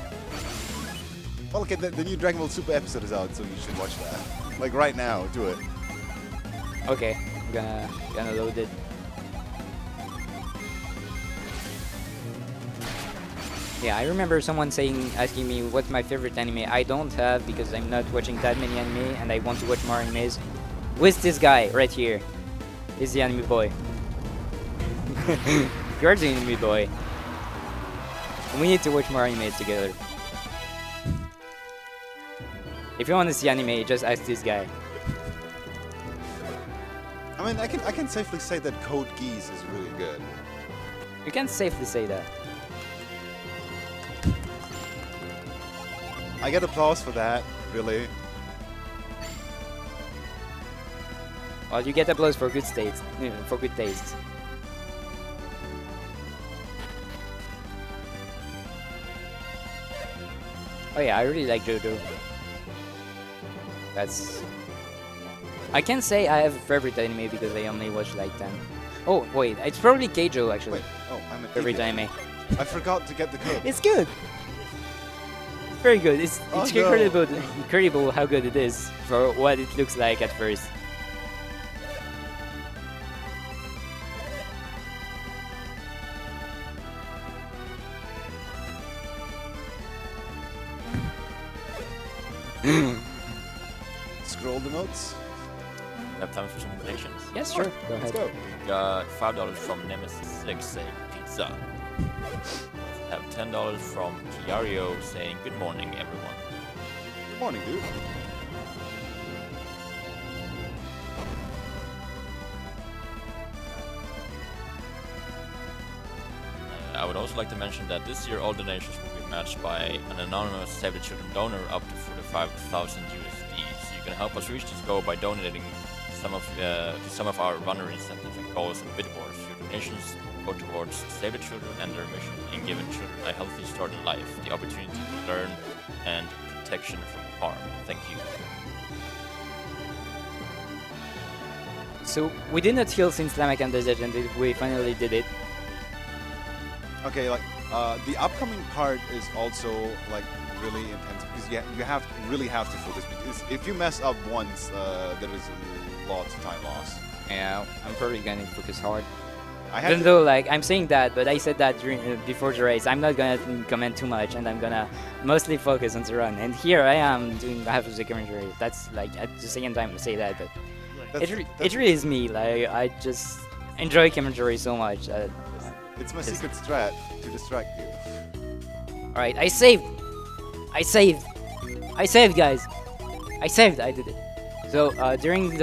Well, okay, the new Dragon Ball Super episode is out, so you should watch that. Like right now, do it. Okay, I'm gonna load it. Yeah, I remember someone asking me what's my favorite anime. I don't have because I'm not watching that many anime and I want to watch more animes. With this guy right here. He's the anime boy. You're the anime boy. We need to watch more animes together. If you want to see anime, just ask this guy. I mean, I can safely say that Code Geass is really good. You can safely say that. I get applause for that, really. Well, you get applause for good taste. For good taste. Oh yeah, I really like JoJo. That's... I can't say I have a favorite anime because I only watch like 10. Oh, wait, it's probably Keijo actually. Wait, oh, I'm a Favorite idiot. anime. I forgot to get the code. It's good! Very good. It's Oh, incredible, incredible how good it is for what it looks like at first. Scroll the notes. Have time for some donations. Yes, sure. Go Let's ahead. We go. got $5 from Nemesis6 saying pizza. Have $10 from Kiario saying good morning, everyone. Good morning, dude. I would also like to mention that this year all donations will be matched by an anonymous Save the Children donor up to 45,000 USD. So you can help us reach this goal by donating some of our runner incentives and goals and bid wars. Your donations go towards Save the Children and their mission in giving children a healthy start in life, the opportunity to learn, and protection from harm. Thank you. So, we did not heal since Lamakan Desert and we finally did it. Okay, like the upcoming part is also like really intense because you really have to focus because if you mess up once, there is lots of time lost. Yeah, I'm probably gonna focus hard. I had Even to, though, like, I'm saying that, but I said that during, before the race. I'm not gonna comment too much, and I'm gonna mostly focus on the run. And here I am doing half of the commentary. That's like at the second time I say that, but it really is me. Like, I just enjoy commentary so much. it's my secret strat to distract you. All right, I saved. I saved. I saved, guys. I saved. I did it. So during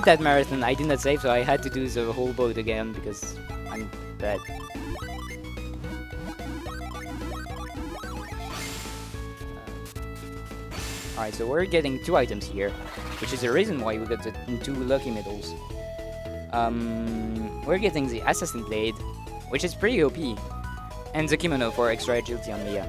that marathon, I did not save, so I had to do the whole boat again because I'm bad. Alright, so we're getting 2 items here, which is the reason why we got the 2 lucky medals. We're getting the Assassin Blade, which is pretty OP, and the kimono for extra agility on Mia.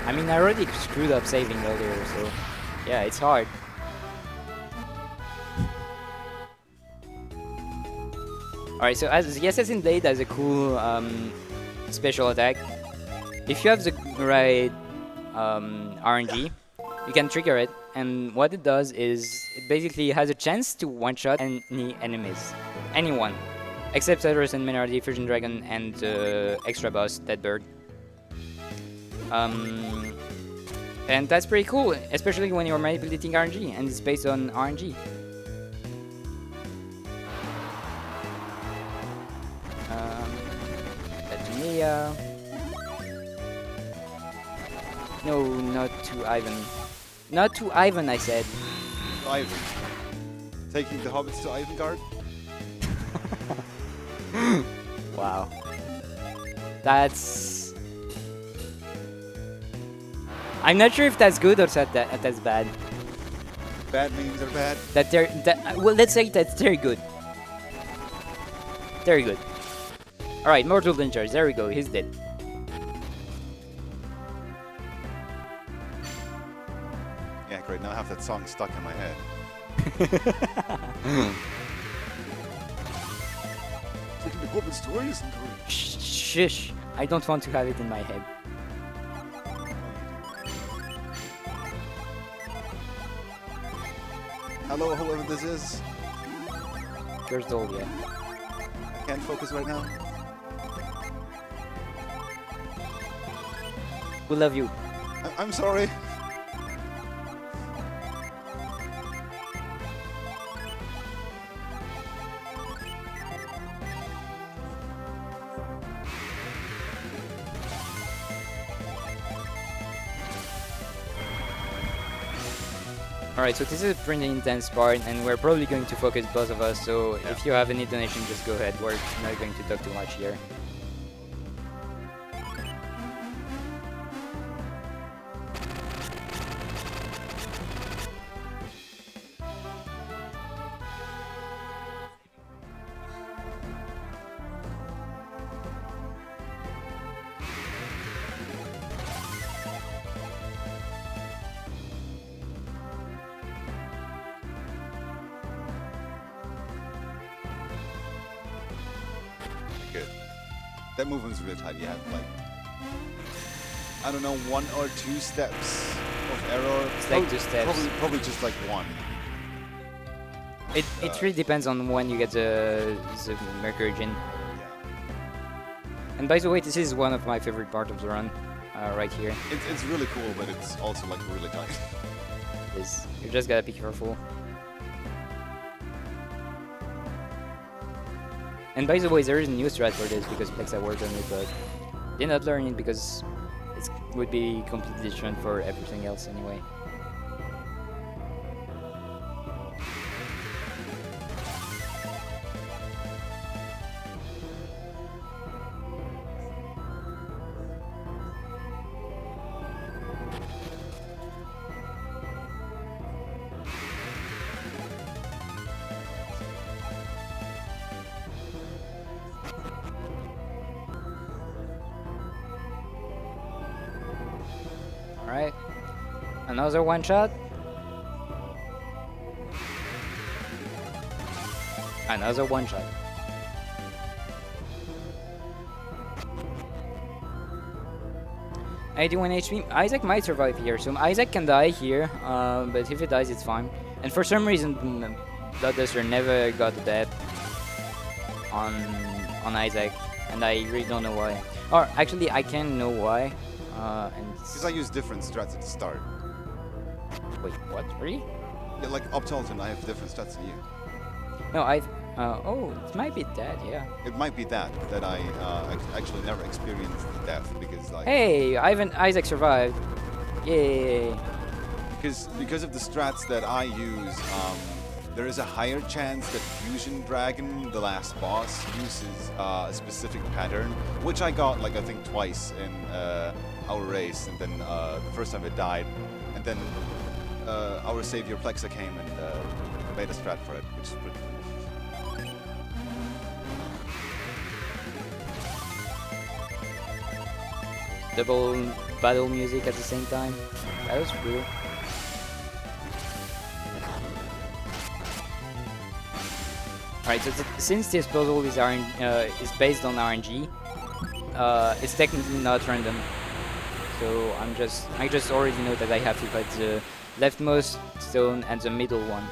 I mean, I already screwed up saving earlier, so yeah, it's hard. Alright, so as the Assassin Blade has a cool special attack. If you have the right RNG, you can trigger it, and what it does is it basically has a chance to one-shot any enemies. Anyone. Except Cyrus and Minority, Fusion Dragon, and extra boss, Dead Bird. And that's pretty cool, especially when you're manipulating RNG, and it's based on RNG. That's Mia. No, not to Ivan. Not to Ivan, I said. Ivan. Taking the hobbits to Isengard? Wow. That's... I'm not sure if that's good or that's bad. Bad memes are bad. Well, let's say that's very good. Very good. Alright, Mortal Dangers, there we go, he's dead. Yeah, great. Now I have that song stuck in my head. Taking the hobbits to Isengard. Shush, I don't want to have it in my head. Hello, whoever this is. Yours old, yeah. I can't focus right now. We love you. I'm sorry. Alright, so this is a pretty intense part, and we're probably going to focus both of us, so if you have any donation, just go ahead. We're not going to talk too much here. That movement's really tight. You have like, I don't know, 1 or 2 steps of error. It's like 2 steps. Probably just like 1. It really depends on when you get the Mercury Gin. Yeah. And by the way, this is one of my favorite parts of the run, right here. It's really cool, but it's also like really tight. You just gotta be careful. And by the way, there is a new strat for this because Plexa worked on it, but did not learn it because it would be completely different for everything else anyway. Alright, another one shot. Another one shot. $81 HP. Isaac might survive here, so Isaac can die here, but if he dies, it's fine. And for some reason, Bloodduster never got the death on Isaac, and I really don't know why. Or actually, I can know why. Because I use different strats at the start. Wait, what? Really? Yeah, like up till I have different strats than you. No, oh, it might be that, yeah. It might be that I actually never experienced death because like. Hey, Isaac survived. Yay! Because of the strats that I use, there is a higher chance that Fusion Dragon, the last boss, uses a specific pattern, which I got like I think twice in our race, and then the first time it died, and then our savior Plexa came and made a strat for it, which is pretty cool. Double battle music at the same time. That was cool. Alright, so since this puzzle is is based on RNG, it's technically not random. So I just already know that I have to fight the leftmost stone and the middle one.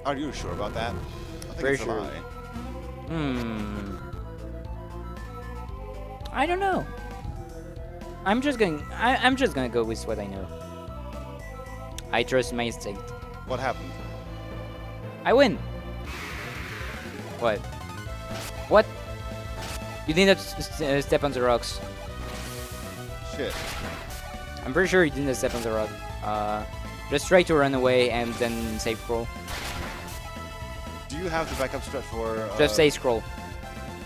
Are you sure about that? I think Very it's sure. a lie. I don't know. I'm just gonna go with what I know. I trust my instinct. What happened? I win. What? What? You did not step on the rocks. Shit. I'm pretty sure you didn't step on the rock. Just try to run away and then save scroll. Do you have the backup strat for... Just save scroll.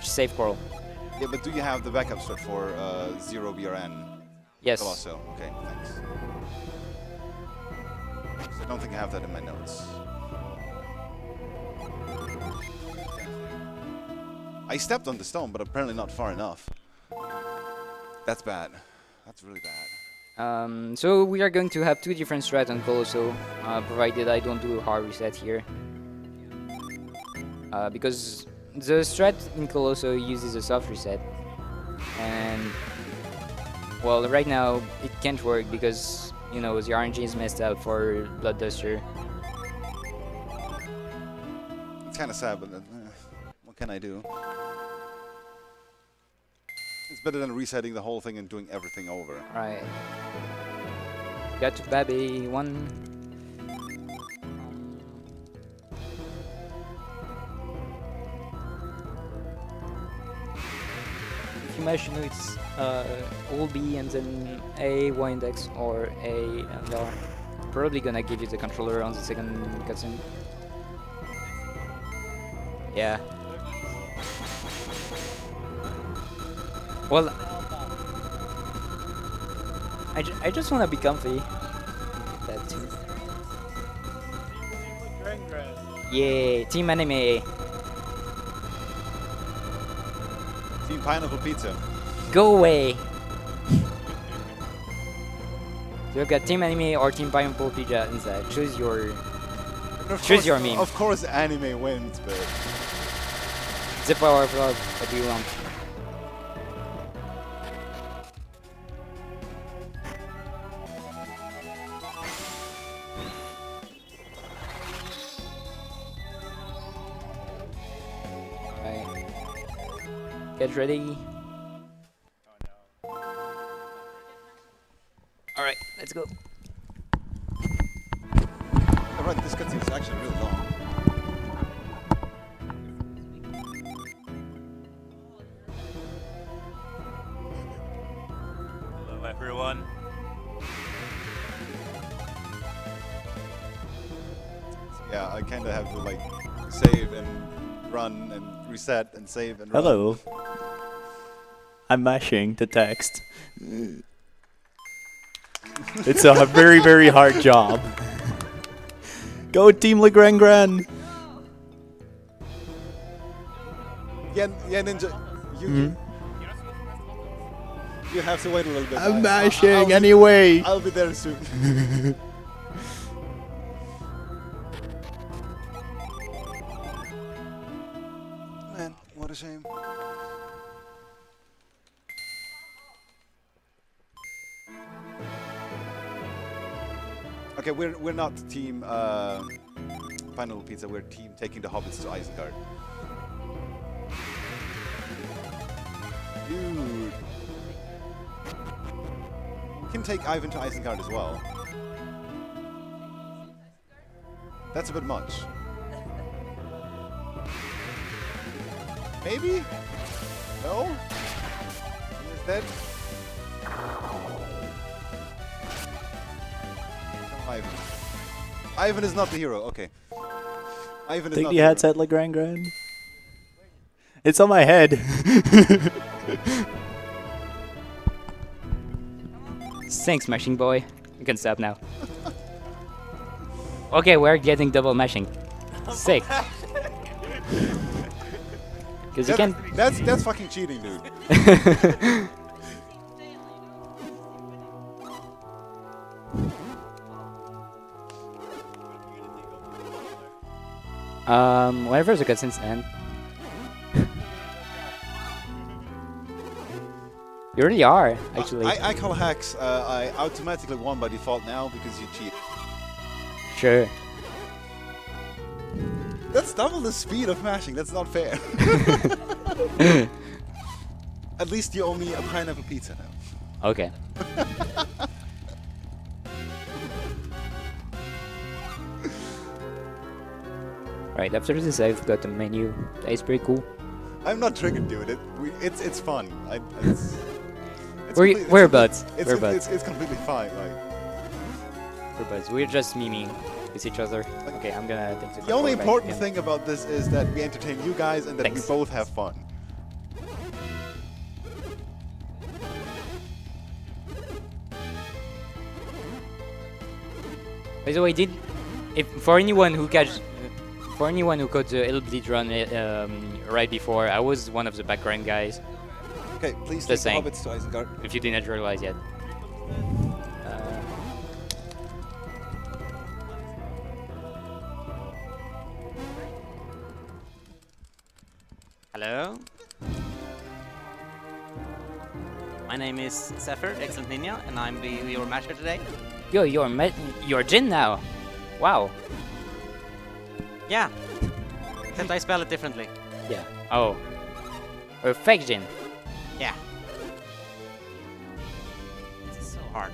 Just save scroll. Yeah, but do you have the backup strat for 0 BRN? Yes. Also, okay, thanks. I don't think I have that in my notes. I stepped on the stone, but apparently not far enough. That's bad. That's really bad. So we are going to have 2 different strats on Colosso, provided I don't do a hard reset here. Because the strat in Colosso uses a soft reset, and well, right now it can't work because you know the RNG is messed up for Bloodduster. It's kind of sad, but what can I do? It's better than resetting the whole thing and doing everything over. Right. Got to Babby 1. You imagine it's all B and then A Y index or A and R. Probably gonna give you the controller on the second cutscene. Yeah. Well, I just wanna be comfy. That too. Yeah, Team Anime. Team Pineapple Pizza. Go away! So you've got Team Anime or Team Pineapple Pizza inside. Choose your meme. Of course anime wins, but... The power of love. What do you want? Get ready. All right, let's go. Alright, this cutscene is actually really long. Hello, everyone. Yeah, I kind of have to like save and run and reset and save and run. Hello. I'm mashing the text. It's a very, very hard job. Go Team legrandgrand! Yeah, Ninja, you have to wait a little bit. I'm I'll mashing be- anyway! I'll be there soon. Man, what a shame. Okay, we're not team Final Pizza. We're team taking the hobbits to Isengard. Dude, we can take Ivan to Isengard as well. That's a bit much. Maybe? No? He's dead? Ivan. Ivan is not the hero, okay. Ivan is Take not the hero. headset legrandgrand. It's on my head. Thanks, mashing boy. You can stop now. Okay, we're getting double mashing. Sick. Because you can. That's fucking cheating, dude. Whenever the cutscenes end. You really are, actually. I call hacks. I automatically won by default now because you cheat. Sure. That's double the speed of mashing. That's not fair. At least you owe me a pineapple pizza now. Okay. Right, after this I've got a menu. That is pretty cool. I'm not triggered, dude. It's fun. It's We're buds. It's, We're it's, buds. it's completely fine. Like We're buds. We're just memeing with each other. Okay, I'm gonna take the the only controller back important again. thing about this is that we entertain you guys and that Thanks. we both have fun. By the way, for anyone who caught the Hellbleed run right before, I was one of the background guys. Okay, please Just take the saying. hobbits to Isengard. If you didn't realize yet. Hello. My name is Zephyr, Excellent Ninja, and I'm your master today. Yo, you're Jin now. Wow. Yeah. Except I spell it differently. Yeah. Oh. Or fake Jin. Yeah. It's so hard.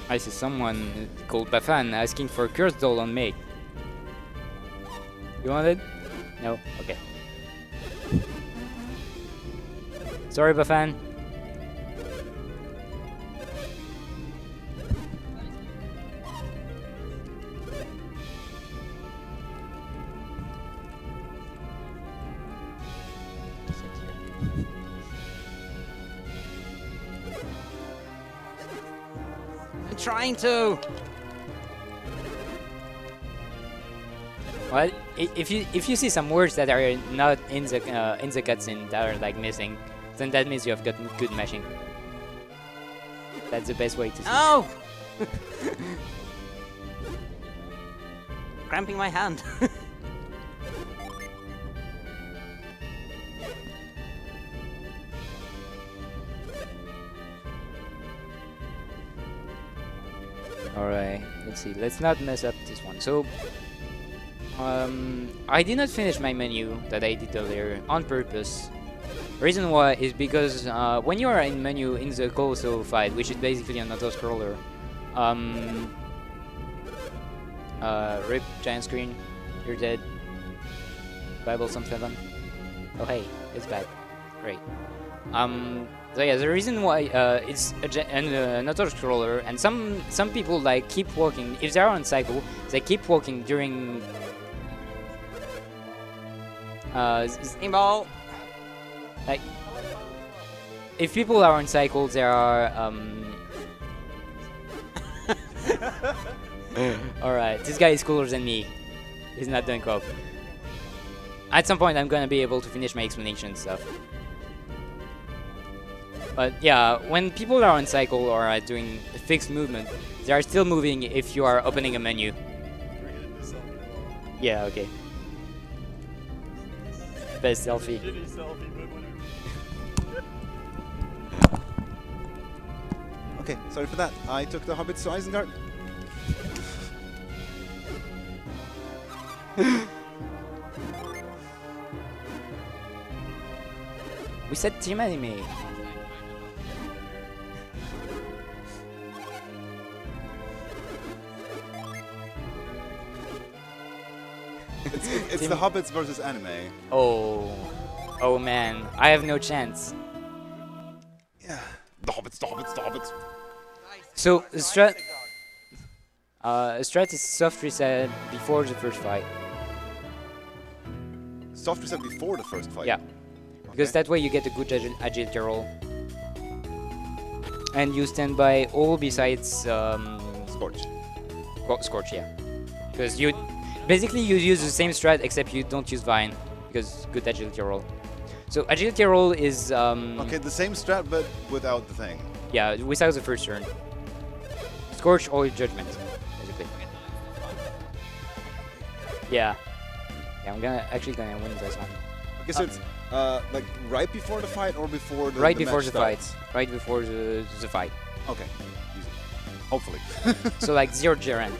I see someone called Bafan asking for a curse doll on me. You want it? No? Okay. Sorry, Bafan. I'm trying to. Well, if you see some words that are not in the cutscene that are like missing, then that means you have got good meshing. That's the best way to see. Oh! Cramping my hand. All right, let's see. Let's not mess up this one. So, I did not finish my menu that I did earlier on purpose. Reason why is because when you are in menu in the Colossal fight, which is basically an auto-scroller, rip giant screen, you're dead. Bible some 7. Oh hey, it's back. Great. So yeah, the reason why it's an auto-scroller, and some people like keep walking. If they're on cycle, they keep walking during. Ball. Like, if people are on cycle, there are Alright, this guy is cooler than me. He's not doing co-op. At some point, I'm gonna be able to finish my explanation stuff. But yeah, when people are on cycle or are doing a fixed movement, they are still moving if you are opening a menu. Yeah, okay. Best selfie. Okay, sorry for that. I took the hobbits to Isengard. We said team anime. It's the hobbits versus anime. Oh. Oh man, I have no chance. Yeah. The hobbits, the hobbits, the hobbits. So, strat is soft reset before the first fight. Soft reset before the first fight. Yeah. Because that way you get a good agility roll. And you stand by all besides Scorch. Scorch, yeah. Because you basically you use the same strat except you don't use Vine because good agility roll. So agility roll is Okay, the same strat but without the thing. yeah, without the first turn. Scorch or Judgment, basically. Yeah. Yeah, I'm actually gonna win this one. Okay, so it's like right before the fight or before the Right the before match the fight. starts? Right before the fight. Okay, easy. Hopefully. So like 0 Jiren.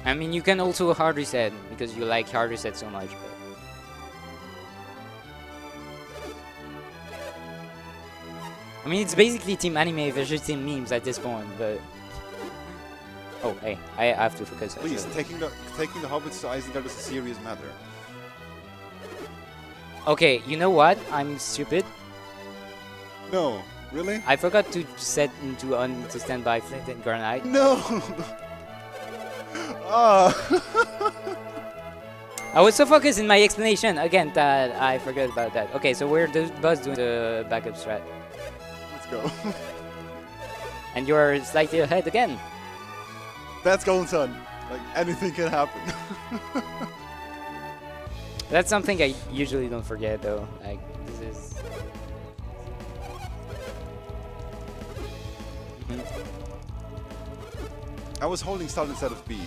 I mean, you can also hard reset because you like hard reset so much. But I mean, it's basically team anime versus team memes at this point. But oh, hey, I have to focus. Please, actually. taking the hobbits to Isengard is a serious matter. Okay, you know what? I'm stupid. No, really? I forgot to set into on to standby flint and granite. No. Ah. I was so focused in my explanation again that I forgot about that. Okay, so we're Buzz doing the backup strat, Let's go. and you're slightly ahead again. That's going, son. Like anything can happen. That's something I usually don't forget though. Like this is. I was holding start instead of B.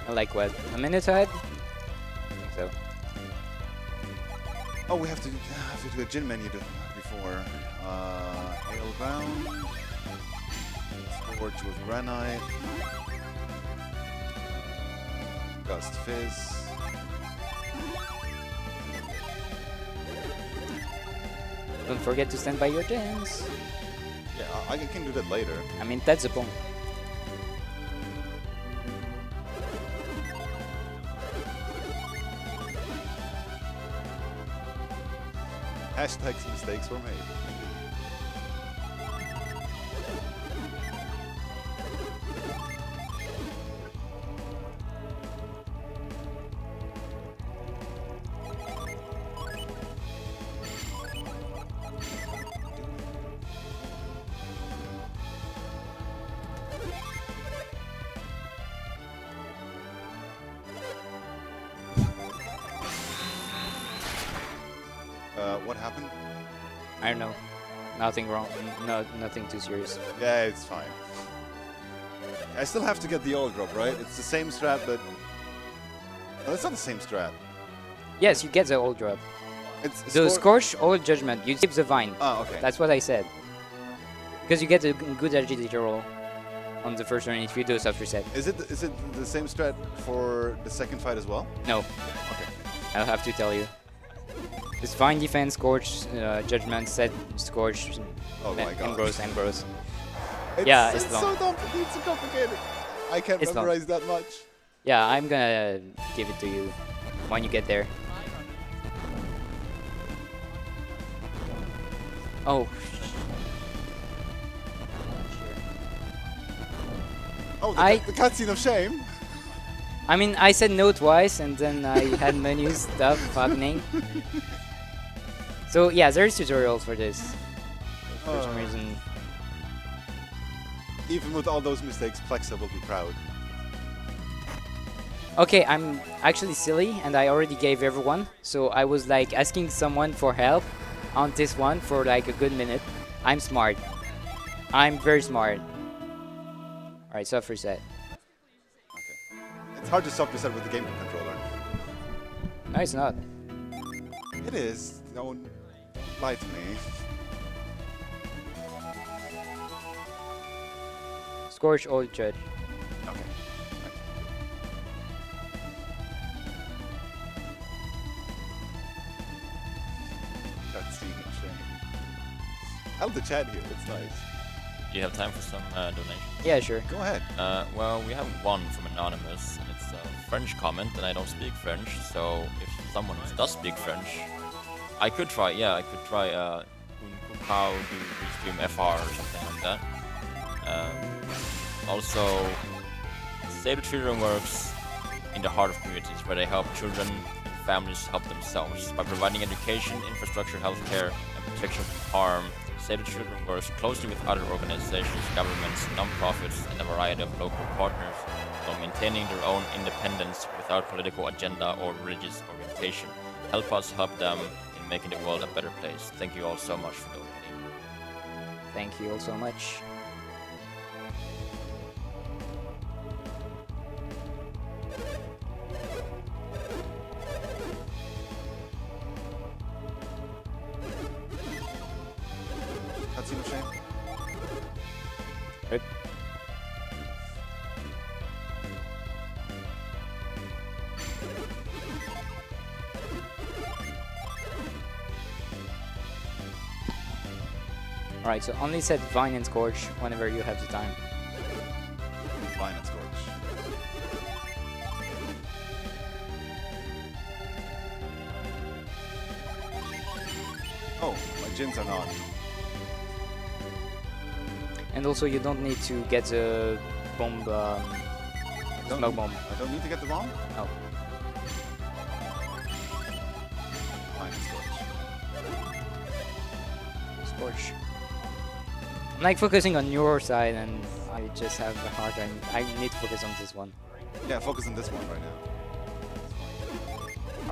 Like what? A minute ahead? I think so. Oh, we have to do a gin menu before. Ale ground. Scorch with granite. Gust fizz. Don't forget to stand by your gens. Yeah, I can do that later. I mean, that's the point. Hashtags mistakes were made. What happened? I don't know. Nothing wrong. No, nothing too serious. Yeah, it's fine. I still have to get the old drop, right? It's the same strat, but... No, it's not the same strat. Yes, you get the old drop. It's The Scorch or Judgment, you skip the Vine. Oh, okay. That's what I said. Because you get a good agility roll on the first turn if you do a soft reset. Is it the same strat for the second fight as well? No, Okay. I'll have to tell you. It's Vine Defense, Scorch, Judgment, Set, Scorch, Oh my god. Engross. It's, Yeah, it's it's long. It's so complicated. I can't It's long. memorize that much. Yeah, I'm gonna give it to you when you get there. Oh. Oh, the cutscene of shame. I mean, I said no twice, and then I had menu stuff happening. So yeah, there's tutorials for this. For some reason. Even with all those mistakes, Plexa will be proud. Okay, I'm actually silly, and I already gave everyone. So I was like asking someone for help on this one for like a good minute. I'm smart. I'm very smart. Alright, soft reset. Okay. It's hard to soft reset with the game controller. No, it's not. It is. Don't lie to me. Scorch or Judge. Okay. Cutscene of shame. I love the chat here. It's nice. Do you have time for some donations? Yeah, sure. Go ahead. Well, we have one from Anonymous, and it's a French comment, and I don't speak French, so if someone does speak French, I could try, yeah, I could try Un Coupao du Restream FR or something like that. Also, Save the Children works in the heart of communities where they help children and families help themselves by providing education, infrastructure, healthcare, and protection from harm. Save the Children works closely with other organizations, governments, non-profits, and a variety of local partners while maintaining their own independence without political agenda or religious orientation. Help us help them in making the world a better place. Thank you all so much for donating. Thank you all so much. Cutscene of shame. Right. Alright, so only set Vine and Scorch whenever you have the time. Fine and Scorch. Oh, my gins are not. And also you don't need to get the bomb, smoke bomb. I don't need to get the bomb? No. Fine and Scorch. Scorch. I'm like focusing on your side and I just have a hard time. I need to focus on this one. Yeah, focus on this one right now.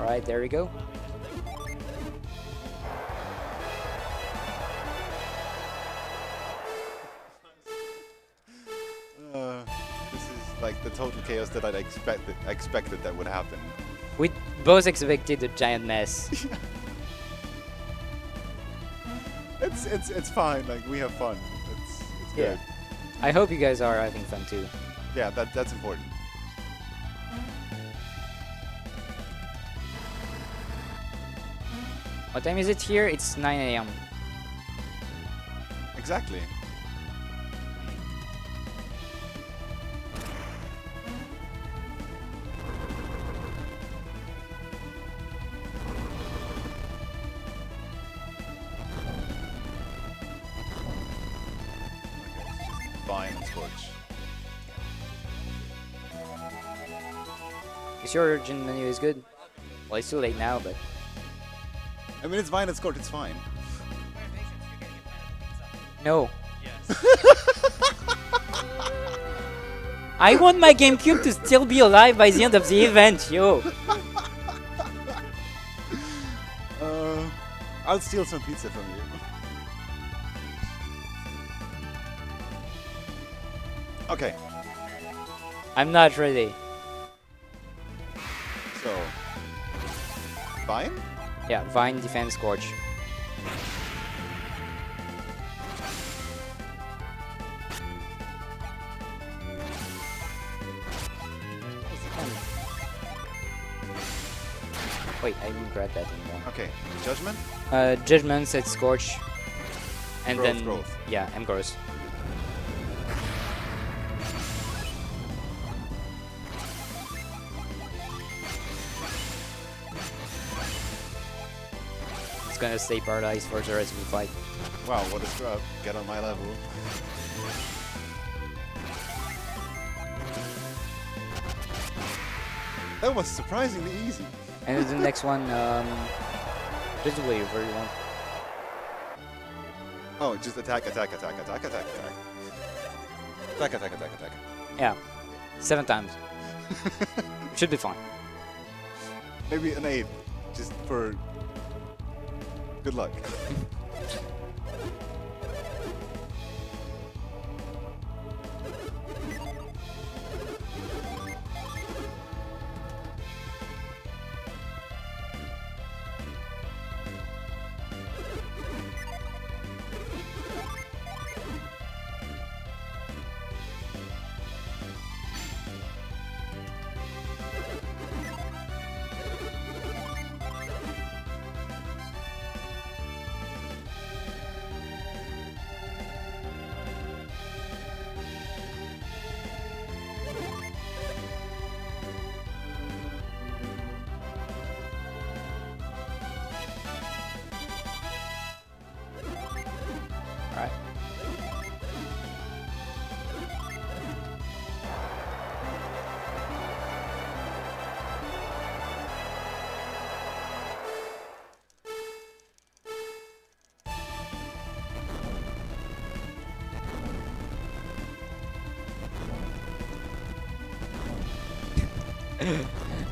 Alright, there we go. This is like the total chaos that I'd expected that would happen. We both expected a giant mess. It's fine. Like we have fun. It's Yeah. good. I hope you guys are having fun too. Yeah, that's important. What time is it here? It's 9 AM. Exactly. Fine and Scorch. Is your origin menu is good? Well, it's too late now, but I mean, it's Vine and Scorch, it's fine. no. I want my GameCube to still be alive by the end of the event, yo. I'll steal some pizza from you. Okay, I'm not ready. so Vine? Yeah, Vine, Defense, Scorch. Wait, I didn't grab that anymore. Okay, Judgment? Judgment, set Scorch. And Growth, then... growth. Yeah, and Growth. It's gonna stay paralyzed for the rest of the fight. Wow, what a scrub. Get on my level. That was surprisingly easy. And then the next one, just whatever you want. Oh, just attack, attack, attack, attack, attack, attack. Attack, attack, attack, attack. Yeah, 7 times. Should be fine. Maybe an 8, just for good luck. Alright.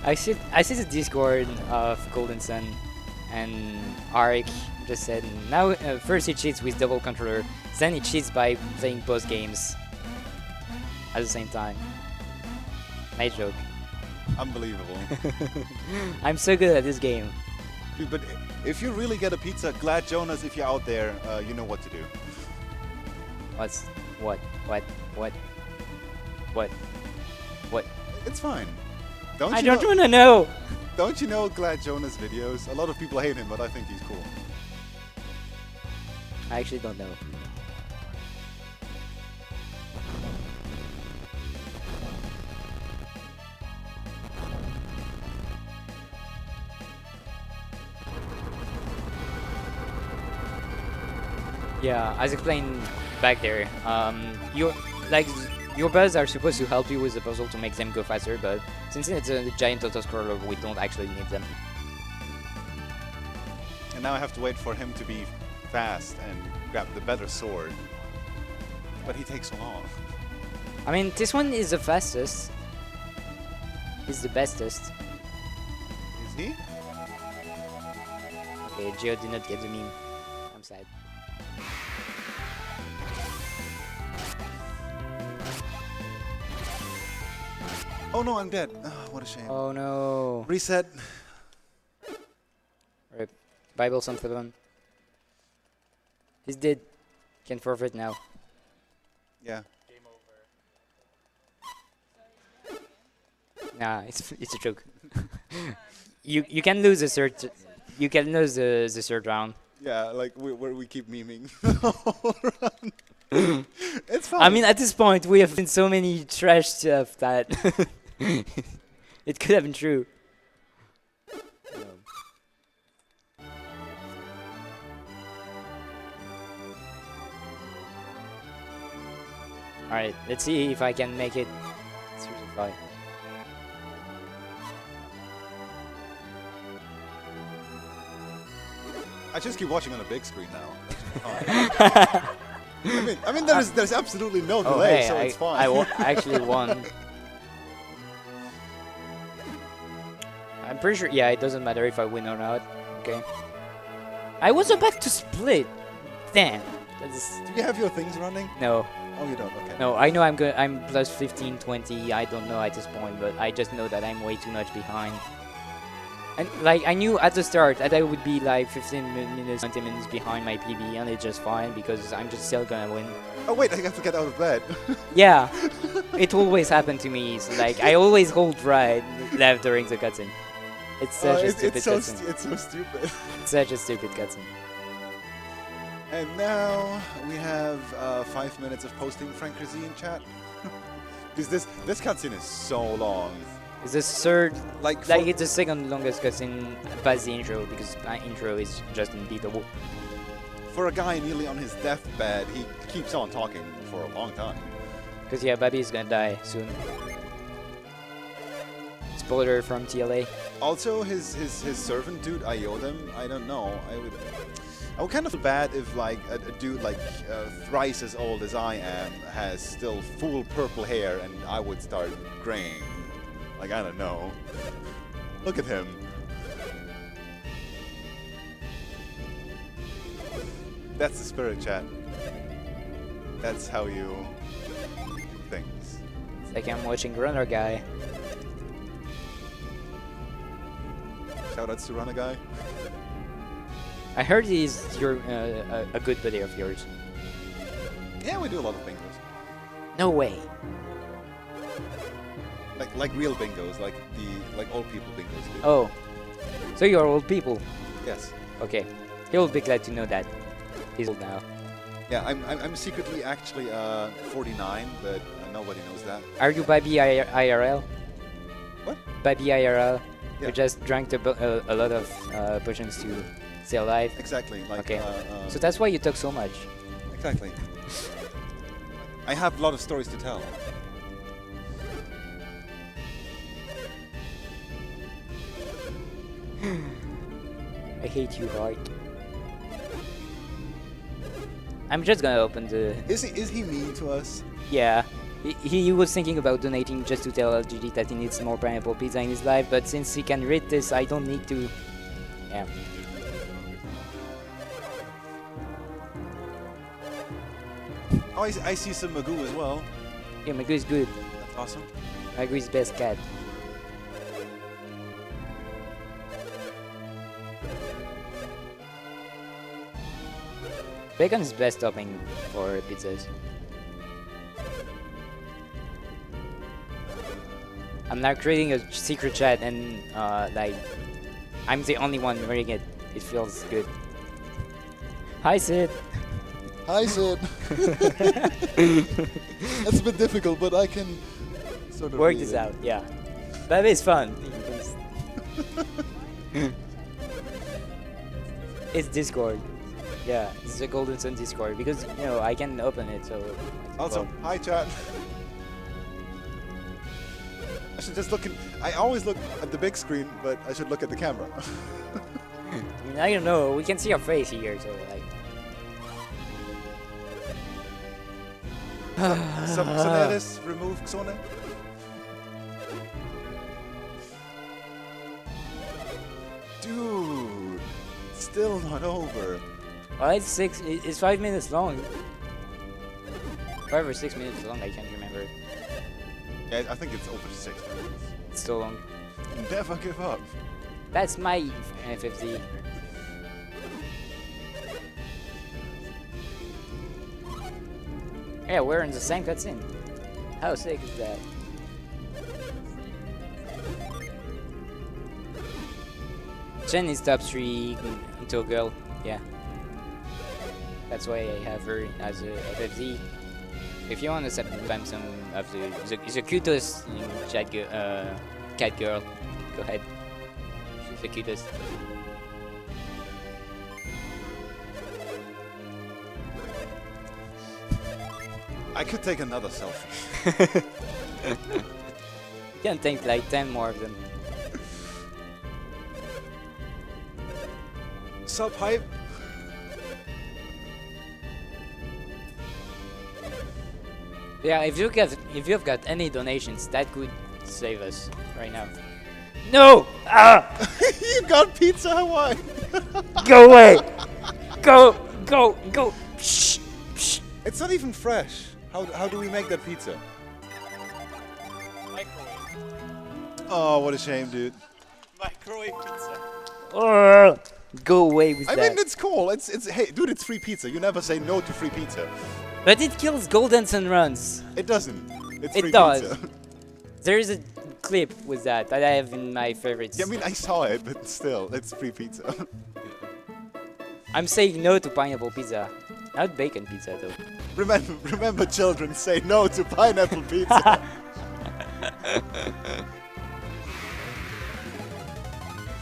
I see the Discord of Golden Sun and Arik just said now first he cheats with double controller, then he cheats by playing both games at the same time. Nice joke. Unbelievable. I'm so good at this game. Dude, but if you really get a pizza, glad Jonas, if you're out there, you know what to do. What's what? It's fine. Don't I you don't know, wanna know. Don't you know Glad Jonas videos? A lot of people hate him, but I think he's cool. I actually don't know. Yeah, as explained back there, your buds are supposed to help you with the puzzle to make them go faster, but since it's a giant auto-scroller, we don't actually need them. And now I have to wait for him to be fast and grab the better sword. But he takes so long. I mean, this one is the fastest. He's the bestest. Is he? Okay, Geo did not get the meme. I'm sad. Oh no, I'm dead. Oh, what a shame. Oh no. Reset. Rip. Bible on 7. He's dead. Can forfeit now. Yeah. Nah, it's a joke. you can lose the third round. Yeah, like where we keep memeing. It's fine. I mean, at this point, we have been so many trash stuff that it could have been true. Alright, let's see if I can make it. Seriously, fight. I just keep watching on a big screen now. I mean, there's absolutely no Oh, delay, hey, so it's fine. I actually won. I'm pretty sure. Yeah, it doesn't matter if I win or not. Okay. I was about to split. Damn. That's Do you have your things running? no. Oh, you don't. Okay. No, I know I'm good. I'm plus 15, 20. I don't know at this point, but I just know that I'm way too much behind. And like I knew at the start that I would be like 15 minutes, 20 minutes behind my PB, and it's just fine because I'm just still gonna win. Oh wait, I have to get out of bed. Yeah, it always happened to me. So like I always hold right, left during the cutscene. It's such a stupid cutscene. It's so stupid. It's such a stupid cutscene. And now we have 5 minutes of posting Frank Rizzi in chat. Because this cutscene is so long. It's the third, Like it's the second longest cutscene past the intro because my intro is just unbeatable. for a guy nearly on his deathbed, he keeps on talking for a long time. Because yeah, Babi is gonna die soon. Spoiler from TLA. Also, his servant dude, Iodem, I don't know. I would kind of feel bad if like a dude like thrice as old as I am has still full purple hair and I would start graying. Like, I don't know. Look at him. That's the spirit, chat. That's how you do things. It's like I'm watching Runner Guy. Shoutouts to Runner Guy. I heard he's a good buddy of yours. Yeah, we do a lot of bingos. No way. Like real bingos, like old people bingos do. Oh. So you're old people. Yes. Okay. He'll be glad to know that. He's old now. Yeah, I'm secretly actually 49, but nobody knows that. Are you Babi IRL? What? Babi IRL. Yeah. You just drank a lot of potions to stay alive. Exactly. Like. Okay. So that's why you talk so much. Exactly. I have a lot of stories to tell. I hate you, Heart. I'm just gonna open the... Is he mean to us? Yeah. He was thinking about donating just to tell LGD that he needs more pineapple pizza in his life, but since he can read this, I don't need to... Yeah. Oh, I see some Magoo as well. Yeah, Magoo is good. That's awesome. Magoo is best cat. Bacon is best topping for pizzas. I'm now creating a secret chat and like I'm the only one reading it. It feels good. Hi Sid. Hi, Sid. That's a bit difficult, but I can sort of Work read this it. out. Yeah, that is fun. It's Discord. Yeah, it's a Golden Sun Discord because you know I can open it. So Also, hi, chat. I should just look in. I always look at the big screen, but I should look at the camera. I mean, I don't know. We can see your face here, so like. Soneris, remove Xone. Dude, still not over. Well, it's 5 minutes long. 5 or 6 minutes long. I can't remember. Yeah, I think it's over 6 minutes. It's so long. Never give up. That's my 50. Yeah, we're in the same cutscene. How sick is that? Chen is top 3 until girl, yeah. That's why I have her as a FFZ. If you want to spam some of the cutest cat girl, go ahead. She's the cutest. I could take another selfie. You can take like 10 more of them. Sup, hype? Yeah, if you've got any donations, that could save us right now. No! Ah! You got Pizza Hawaii! Go away! Go! Shh! Shh! It's not even fresh. How do we make that pizza? Microwave. Oh, what a shame, dude. Croy pizza. Urgh. Go away with I that. mean, it's cool. It's hey, dude, it's free pizza. You never say no to free pizza. But it kills golden sun runs. It doesn't. It's It free does. pizza. There is a clip with that I have in my favorites. Yeah, I mean, I saw it, but still, it's free pizza. I'm saying no to pineapple pizza. Not bacon pizza though. remember, children, say no to pineapple pizza.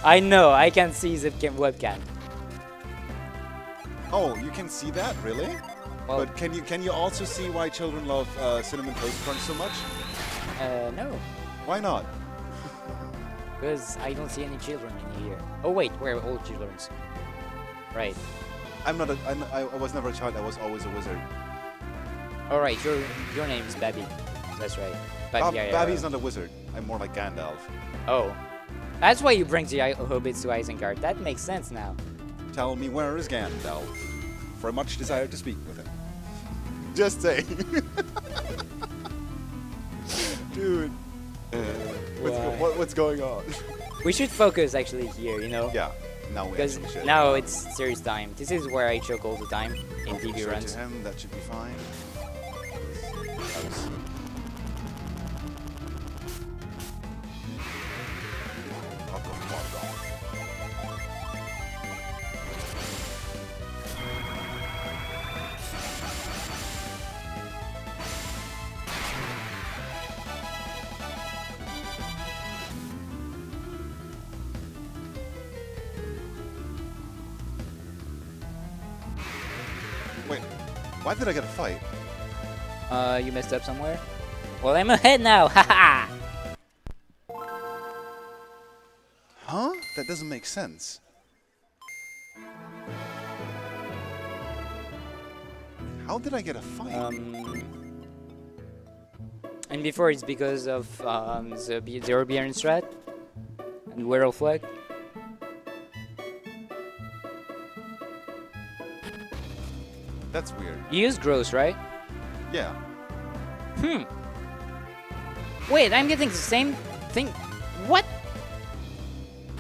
I know, I can see the webcam. Oh, you can see that, really? Well, But can you also see why children love cinnamon toast crunch so much? no. Why not? Because I don't see any children in here. Oh wait, we're all children. Right. I was never a child. I was always a wizard. Alright, your name is Babby. That's right. Babby, Babby's not a wizard. I'm more like Gandalf. Oh. That's why you bring the hobbits to Isengard. That makes sense now. Tell me, where is Gandalf? For I much desire to speak with him. Just saying. Dude. What's going on? We should focus actually here, you know? Yeah. Now we Because actually should. now it's serious time. This is where I choke all the time in Okay, TV show it runs. to him, that should be fine. That's- Wait, why did I get a fight? You messed up somewhere? Well, I'm ahead now. Haha. Huh? That doesn't make sense. How did I get a fight? And before it's because of the European strat and Whirl flag. That's weird. You use gross, right? Yeah. Wait, I'm getting the same thing. What?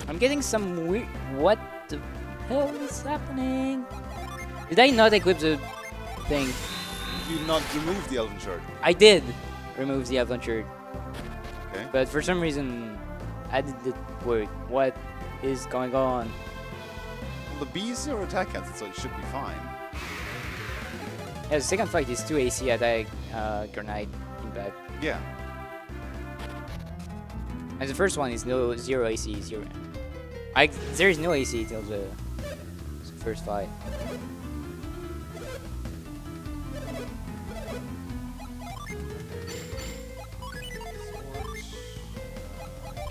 I'm getting some weird. What the hell is happening? Did I not equip the thing? You not remove the elven shard. I did remove the adventure, Okay. but for some reason, I didn't work. What is going on? Well, the B is 0 attack cancel, so it should be fine. Yeah, the second fight is 2 AC attack, grenade impact. Yeah. And the first one is 0 AC, 0. There is no AC till the first fight.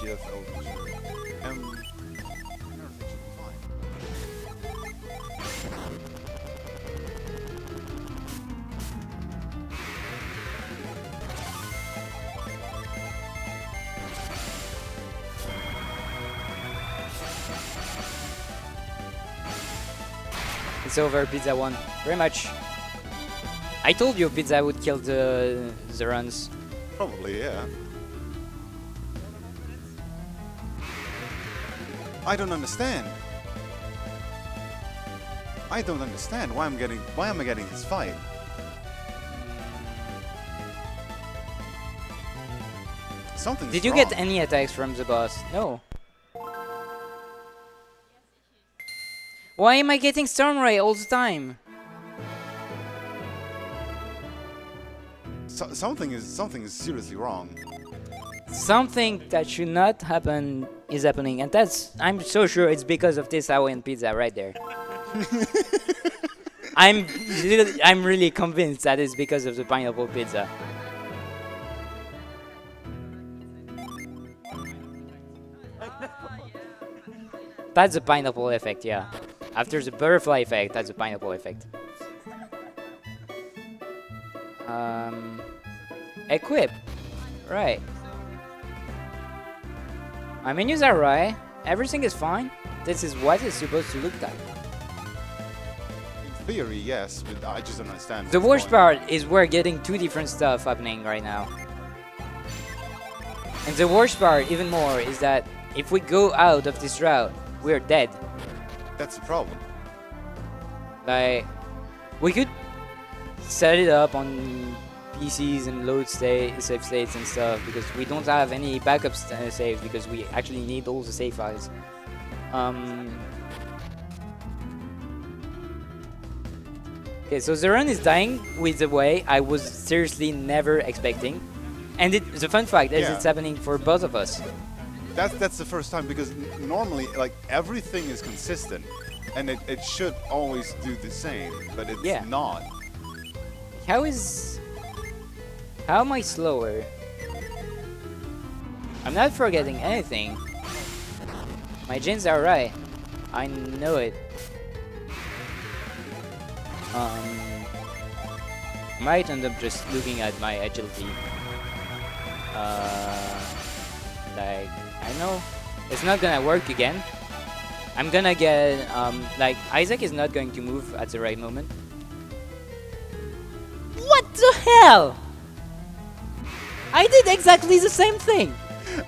Give elven shard. Everything should be fine. It's over, Pizza won. Very much. I told you Pizza would kill the runs. Probably, yeah. I don't understand. I don't understand why am I getting this fight? Something's Did you wrong. get any attacks from the boss? No. Why am I getting Stormray all the time? Something is seriously wrong. Something that should not happen is happening, and I'm so sure it's because of this Hawaiian pizza right there. I'm really convinced that it's because of the pineapple pizza. That's the pineapple effect, yeah. After the butterfly effect, that's the pineapple effect. Equip. Right. My menus are right. Everything is fine. This is what it's supposed to look like. In theory, yes, but I just don't understand. The what's worst going part is we're getting two different stuff happening right now. And the worst part, even more, is that if we go out of this route, we're dead. That's the problem. Like, we could set it up on PCs and load save states and stuff because we don't have any backup saves because we actually need all the save files. Okay, so the run is dying with the way I was seriously never expecting, and the fun fact is it's happening for both of us. That's the first time because normally like everything is consistent, and it should always do the same, but it's not. How am I slower? I'm not forgetting anything. My gens are right. I know it. Might end up just looking at my agility. Like, I know it's not gonna work again. I'm gonna get, like, Isaac is not going to move at the right moment. What the hell? I did exactly the same thing.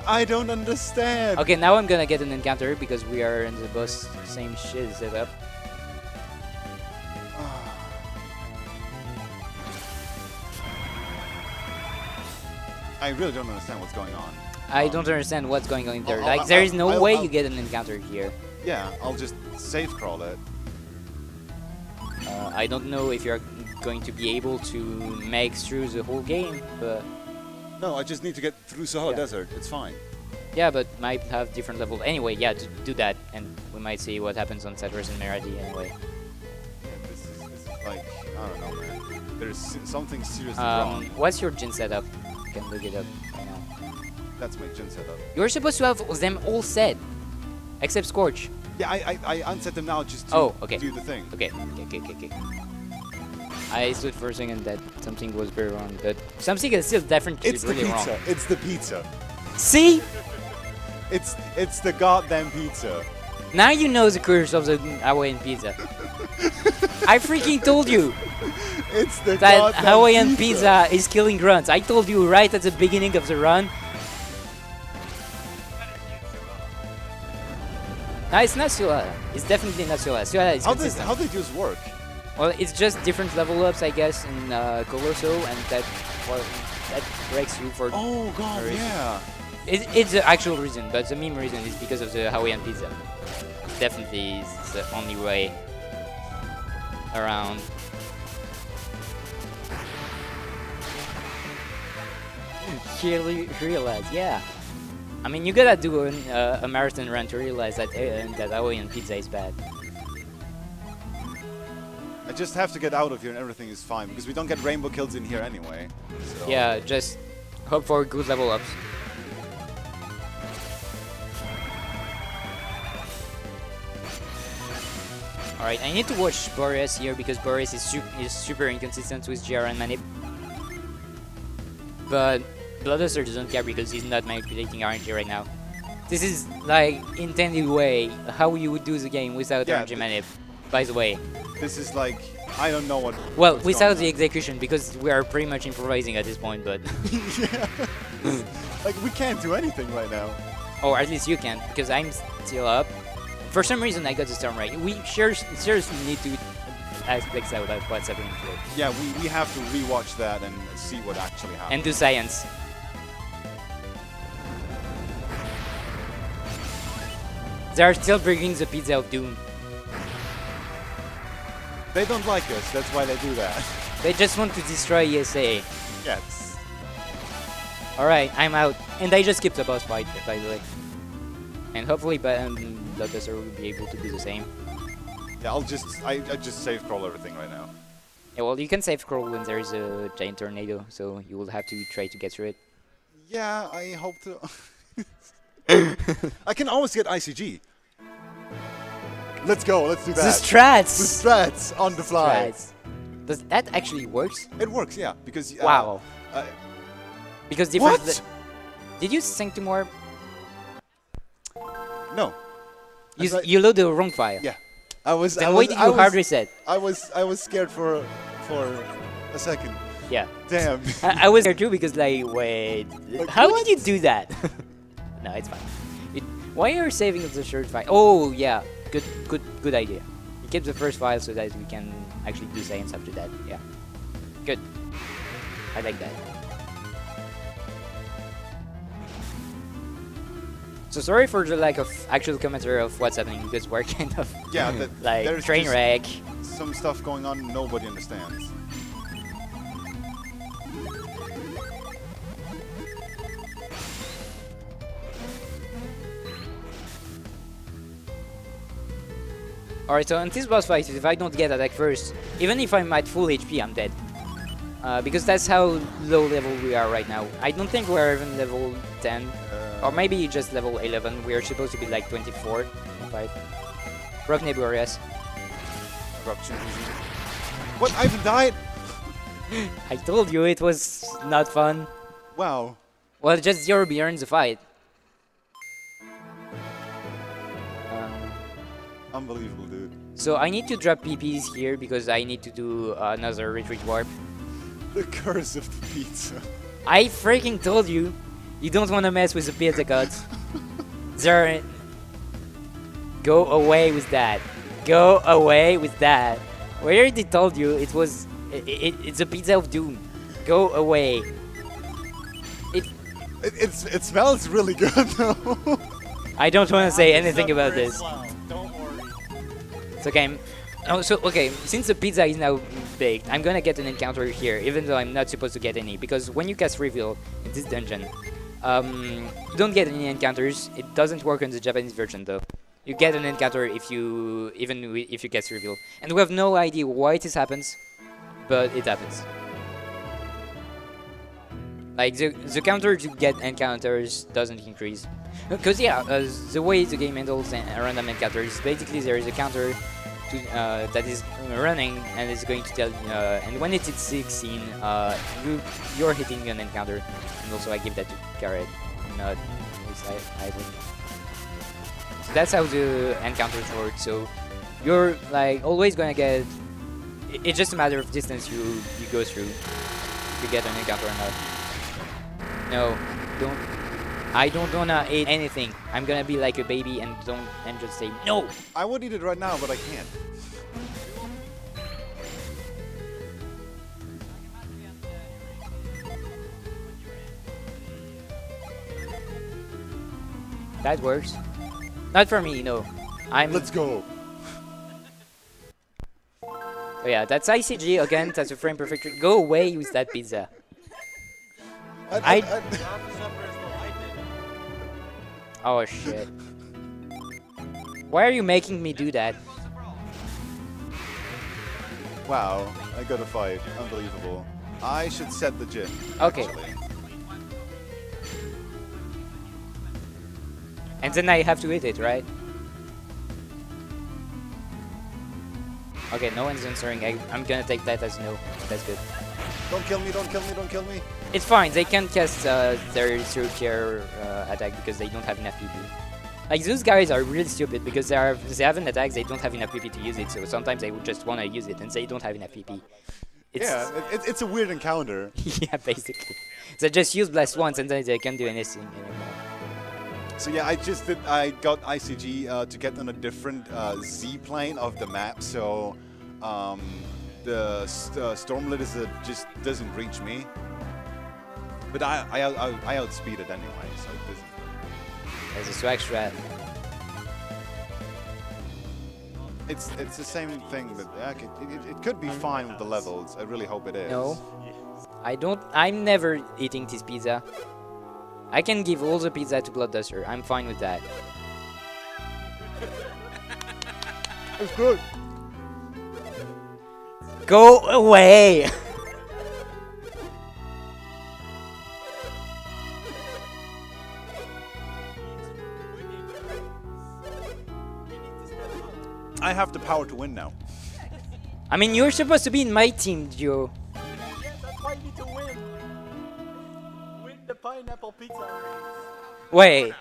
I don't understand. Okay, now I'm gonna get an encounter because we are in the boss same shit setup. I really don't understand what's going on. I don't understand what's going on there. Like, there is no way you get an encounter here. Yeah, I'll just save crawl it. I don't know if you're going to be able to make through the whole game, but No, I just need to get through Sahara Yeah. Desert. It's fine. yeah, but might have different level. Anyway, yeah, do that, and we might see what happens on Settlers and Meradi anyway. Yeah, this is like, I don't know, man. There's something seriously wrong. What's your gen setup? You can look it up right now. That's my gen setup. You're supposed to have them all set, except Scorch. Yeah, I unset them now just to okay. do the thing. Okay. I stood for a second that something was very wrong, but something is still definitely It's really the wrong. pizza. It's the pizza. See? It's the goddamn pizza. Now you know the curse of the Hawaiian pizza. I freaking told you It's the that goddamn Hawaiian pizza is killing grunts. I told you right at the beginning of the run. No, it's not Suala. It's definitely not Suala. Suala is consistent. How they just work? Well, it's just different level ups, I guess, in Colosso, and that breaks you for. Oh god, reason. yeah. It's the actual reason, but the meme reason is because of the Hawaiian pizza. Definitely is the only way around. Clearly realize, yeah. I mean, you gotta do a marathon run to realize that that Hawaiian pizza is bad. I just have to get out of here and everything is fine because we don't get rainbow kills in here anyway. So. Yeah, just hope for good level ups. Alright, I need to watch Boreas here because Boreas is super inconsistent with GR and Manip. But Bloodduster doesn't care because he's not manipulating RNG right now. This is like intended way how you would do the game without RNG Manip, by the way. This is like, I don't know what. Well, without the execution because we are pretty much improvising at this point, but. Yeah. Like, we can't do anything right now. Or at least you can, because I'm still up. For some reason, I got the storm right. We seriously need to aspects out of what's happening here. Yeah, we have to rewatch that and see what actually happened. And do science. They are still bringing the pizza of doom. They don't like us, that's why they do that. They just want to destroy ESA. Yes. Alright, I'm out. And I just skipped the boss fight, by the way. And hopefully Bloodduster will be able to do the same. Yeah, I just save crawl everything right now. Yeah, well, you can save crawl when there is a giant tornado, so you will have to try to get through it. Yeah, I hope to. I can always get ICG. Let's go, let's do that. The strats! The strats on the fly. Strats. Does that actually works? It works, yeah, because. Wow. Because different. What? Did you sync to more? No. You load the wrong file. Yeah. Then why did you hard reset? I was scared for a second. Yeah. Damn. I was scared too because like, wait, Like, how what? did you do that? No, it's fine. Why are you saving the third file? Oh yeah, good idea. You keep the first file so that we can actually do science after that. Yeah, good. I like that. So sorry for the lack of actual commentary of what's happening because we're kind of Yeah, like there's train just wreck. some stuff going on nobody understands. Alright, so on this boss fight, if I don't get attacked first, even if I'm at full HP, I'm dead. Because that's how low level we are right now. I don't think we're even level 10. Or maybe just level 11. We're supposed to be like 24, 25. Rock Nebulous. Eruption. What? I even died? I told you it was not fun. Wow. Well, just 0 beyond the fight. Unbelievable, dude. So I need to drop PPs here because I need to do another retreat warp. The curse of the pizza. I freaking told you, you don't want to mess with the pizza gods. There. Go away with that. Go away with that. We already told you it was. It's a pizza of doom. Go away. It smells really good though. I don't want to say anything about this. Don't worry. It's okay. Oh, so okay. Since the pizza is now baked, I'm gonna get an encounter here, even though I'm not supposed to get any. Because when you cast reveal in this dungeon, you don't get any encounters. It doesn't work on the Japanese version though. You get an encounter if you if you cast reveal, and we have no idea why this happens, but it happens. Like the counter to get encounters doesn't increase. Because yeah, the way the game handles random encounters, basically there is a counter to, that is running and it's going to tell and when it hits 16, you're hitting an encounter. And also I give that to Carrot, not Isaac. So that's how the encounters work. So you're like always gonna get. It's just a matter of distance you go through to get an encounter or not. No, don't. I don't wanna eat anything. I'm gonna be like a baby and just say no. I would eat it right now, but I can't. That works. Not for me, no. Let's go. Oh yeah, that's ICG again. That's a frame perfect. Go away with that pizza. Oh shit. Why are you making me do that? Wow, I got a fight. Unbelievable. I should set the gym. Okay. Actually. And then I have to eat it, right? Okay, no one's answering. I'm gonna take that as no. That's good. Don't kill me, don't kill me, don't kill me. It's fine. They can't cast their through tier attack because they don't have enough PP. Like those guys are really stupid because they have an attack, they don't have enough PP to use it. So sometimes they would just want to use it and they don't have enough PP. Yeah, it's a weird encounter. Yeah, basically. They just use blast once and then they can't do anything anymore. So yeah, I got ICG to get on a different Z plane of the map. So the Stormlit just doesn't reach me. But I outspeed it anyway, so it doesn't. As a swag strat. It's the same thing, but it could be fine with the levels. I really hope it is. No. I don't. I'm never eating this pizza. I can give all the pizza to Bloodduster. I'm fine with that. It's good. Go away! I have the power to win now. I mean, you're supposed to be in my team, Joe. Yeah, that's why you need to win. Win the pineapple pizza race. Wait.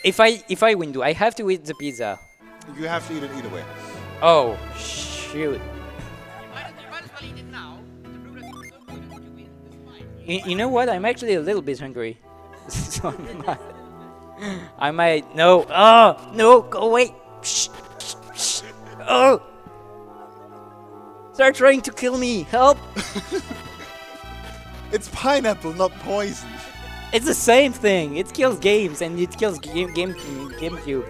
If I win, do I have to eat the pizza? You have to eat it either way. Oh, shoot. You know what? I'm actually a little bit hungry. So I'm not. I might. No. Oh, no. Go away. Shh. Shh. Oh. They're trying to kill me. Help. It's pineapple, not poison. It's the same thing. It kills games and it kills GameCube.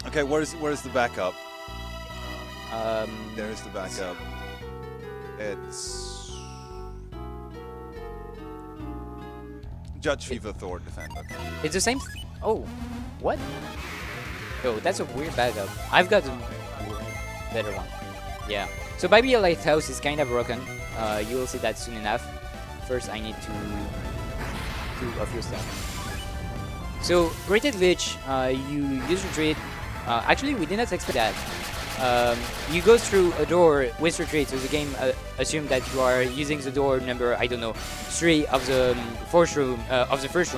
Okay, where's the backup? Um, There's the backup. It's Judge Fever Thor Defender. it's the same. Oh, what? Oh, that's a weird backup. I've got a better one. Yeah. So Baby Lighthouse is kind of broken. You will see that soon enough. First, I need to do a few stuff. So rated glitch, you use retreat. Actually, we did not expect that. You go through a door with retreat, so the game assumes that you are using the door number, I don't know, 3 of the first room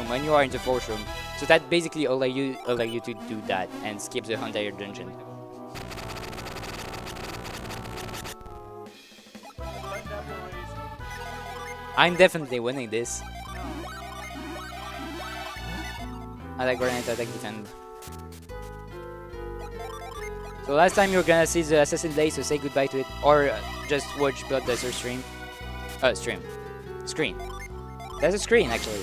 when you are in the fourth room. So that basically allow you to do that and skip the entire dungeon. I'm definitely winning this. Attack grenade, attack defend. So last time you're gonna see the Assassin Day, so say goodbye to it, or just watch Blood Desert stream. Screen. That's a screen actually.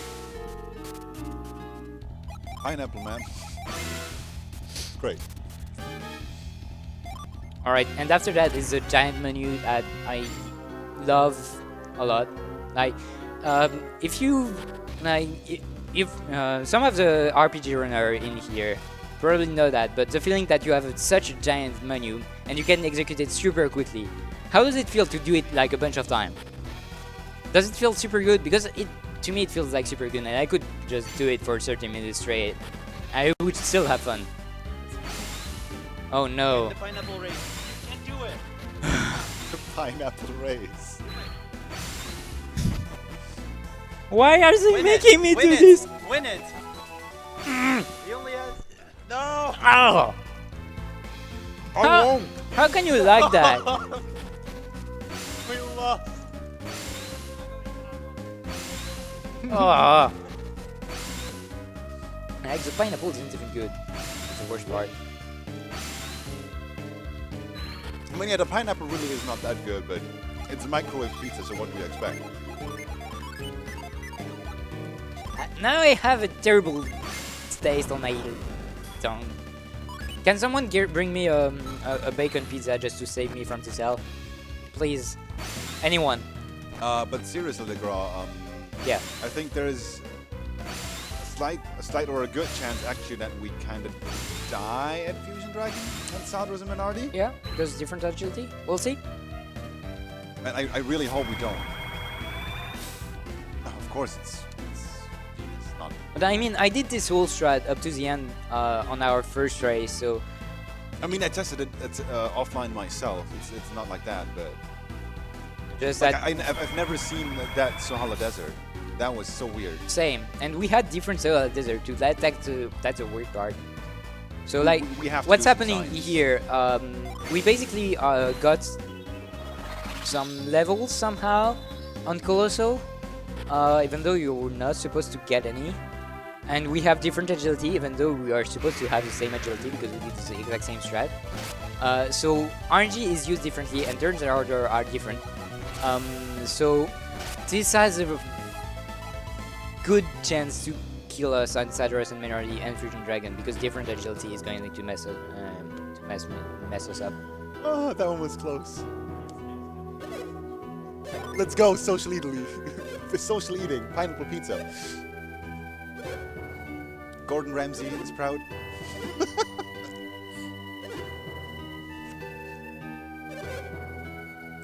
Pineapple, man. Great. Alright, and after that is a giant menu that I love a lot. Like, if you like, if some of the RPG runner in here probably know that, but the feeling that you have such a giant menu and you can execute it super quickly, how does it feel to do it like a bunch of time? Does it feel super good? Because to me it feels like super good, and I could just do it for 30 minutes straight. I would still have fun. Oh no. The pineapple race. You can't do it. The pineapple race. Why are they Win making it. me Win do it. this? Win it. He only has. No. Oh! How can you like that? We lost. Oh. Like, the pineapple isn't even good. It's the worst part. I mean, yeah, the pineapple really is not that good, but it's a microwave pizza, so what do you expect? Now I have a terrible taste on my tongue. Can someone bring me a bacon pizza just to save me from this hell? Please. Anyone. But seriously, Legrand, Yeah. I think there is a slight or a good chance actually that we kind of die at Fusion Dragon and Sadro's a minority. Yeah, there's different agility. We'll see. And I really hope we don't. Of course, it's not. But I mean, I did this whole strat up to the end on our first race, so I mean, I tested it offline myself. It's not like that, but just like, that I've never seen that Sohala Desert. That was so weird. same. And we had different desert too. That's a weird part. So like, We have to what's do some happening science. here? We basically got some levels somehow on Colosso, even though you were not supposed to get any. And we have different agility, even though we are supposed to have the same agility because we did the exact same strat. So RNG is used differently, and turns in order are different. So this has a good chance to kill us on Sadras and Minority and Fusion Dragon because different agility is going to mess us up. Oh, that one was close. Let's go, social eating. Social eating, pineapple pizza. Gordon Ramsay is proud.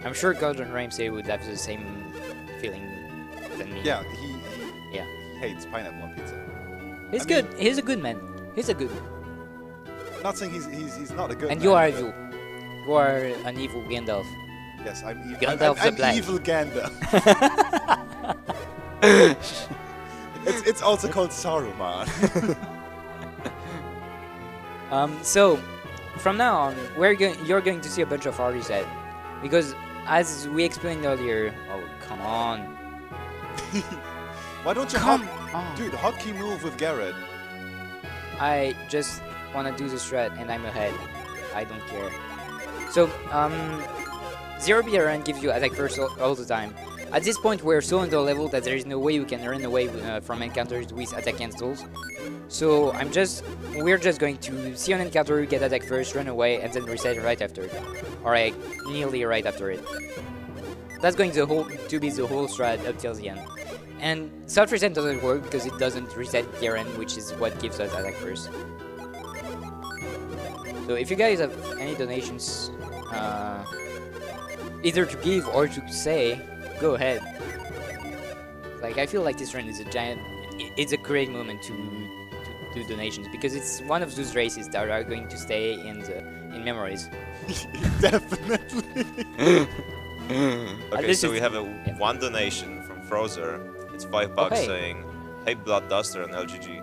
I'm sure Gordon Ramsay would have the same feeling than me. Yeah, Yeah. he hates pineapple on pizza. He's I good. mean- He's a good man. He's a good. Not saying he's not a good And man, you are but- evil. You are an evil Gandalf. Yes, I'm evil. Gandalf the I'm Black. evil Gandalf. It's also called Saruman. So from now on, you're going to see a bunch of artists set because as we explained earlier. Oh come on! Why don't you Come dude, hotkey move with Garrett. I just wanna do the strat and I'm ahead. I don't care. So, 0 BRN gives you attack first all the time. At this point, we're so underleveled that there is no way we can run away from encounters with attack cancels. So we're just going to see an encounter, get attack first, run away, and then reset right after. Or like, nearly right after it. That's going to be the whole strat up till the end. And soft reset doesn't work because it doesn't reset DRN, which is what gives us attack first. So if you guys have any donations, either to give or to say, go ahead. Like, I feel like this run is it's a great moment to do donations because it's one of those races that are going to stay in memories. Definitely. Okay, so we have one donation from Frozer. It's $5 hey. saying, "Hey Bloodduster and LGG."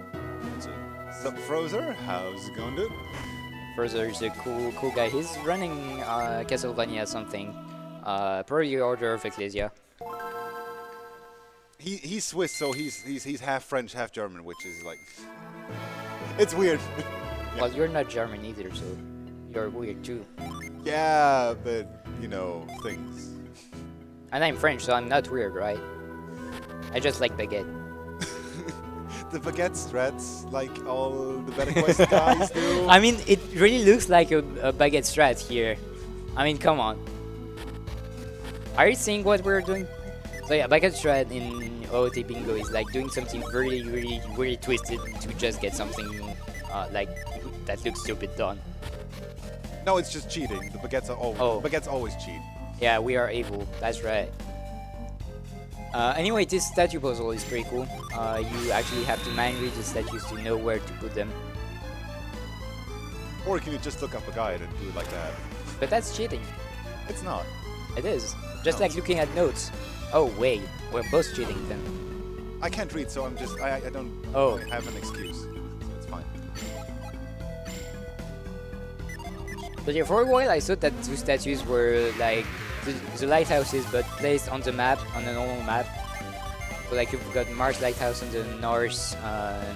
So, Sup, Frozer? How's it going, dude? Further is a cool guy. He's running Castlevania something. Probably Order of Ecclesia. He's Swiss, so he's half French, half German, which is like, it's weird. Well, you're not German either, so you're weird too. Yeah, but you know things. And I'm French, so I'm not weird, right? I just like baguette. The baguette strats, like all the Better Quest guys do. I mean, it really looks like a baguette strat here. I mean, come on. Are you seeing what we're doing? So yeah, baguette strat in OOT Bingo is like doing something really twisted to just get something like that looks stupid done. No, it's just cheating. The baguettes always cheat. Yeah, we are able. That's right. Anyway, this statue puzzle is pretty cool. You actually have to mind read the statues to know where to put them. Or can you just look up a guide and do it like that? But that's cheating. It's not. It is. Just No. like looking at notes. Oh wait, we're both cheating then. I can't read, so I don't Oh. have an excuse. So it's fine. But yeah, for a while I thought that two statues were like the lighthouses, but placed on the map, on a normal map. So like you've got Mars Lighthouse in the north,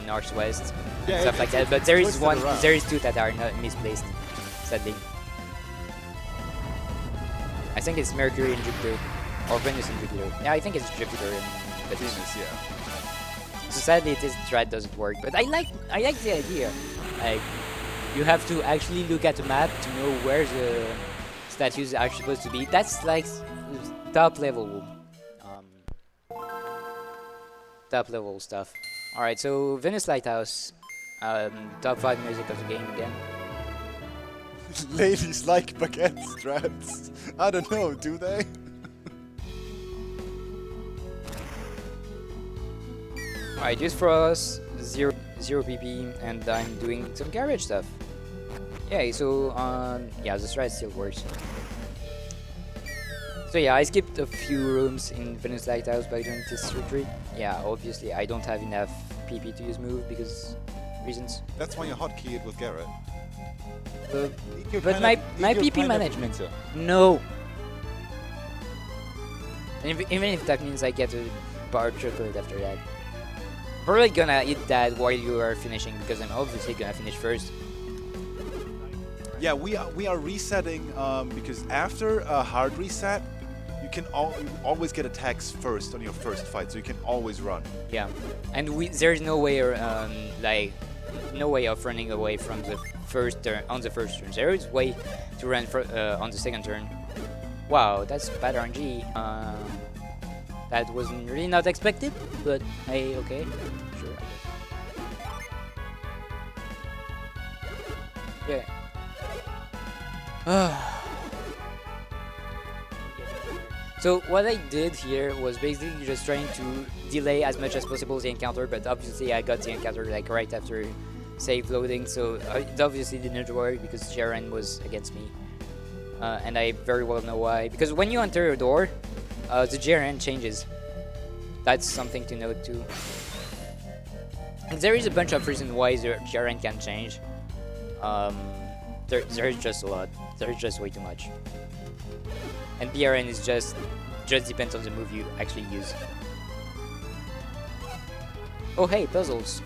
northwest, Yeah, and stuff it- like that. it's But there is twisted around. there is two that are not misplaced, sadly. I think it's Mercury and Jupiter, or Venus and Jupiter. Yeah, I think it's Jupiter and Venus. Venus, yeah. So sadly, this strat doesn't work. But I like the idea. Like, you have to actually look at the map to know where the statues are supposed to be. That's like top level stuff. All right, so Venus Lighthouse, top 5 music of the game again. Ladies like baguette strats. I don't know, do they? Alright, just for us, 0 PP, and I'm doing some garage stuff. Yeah, so, yeah, the strat still works. So yeah, I skipped a few rooms in Venus Lighthouse by doing this retreat. Yeah, obviously I don't have enough PP to use move because reasons. That's why you hotkey it with Garrett. But my PP management, no. And even if that means I get a bar chocolate after that. Probably gonna eat that while you are finishing because I'm obviously gonna finish first. Yeah, we are resetting because after a hard reset, you can always get attacks first on your first fight, so you can always run. Yeah, and there's no way like no way of running away from the first turn on the first turn. There is way to run on the second turn. Wow, that's bad RNG. That was really not expected, but hey, okay, sure. Yeah. So what I did here was basically just trying to delay as much as possible the encounter, but obviously I got the encounter like right after save loading, so it obviously didn't work because Jaren was against me. And I very well know why. Because when you enter a door, the Jaren changes. That's something to note too. And there is a bunch of reasons why the Jaren can change. There's just a lot. There's just way too much. And BRN is just depends on the move you actually use. Oh hey, puzzles.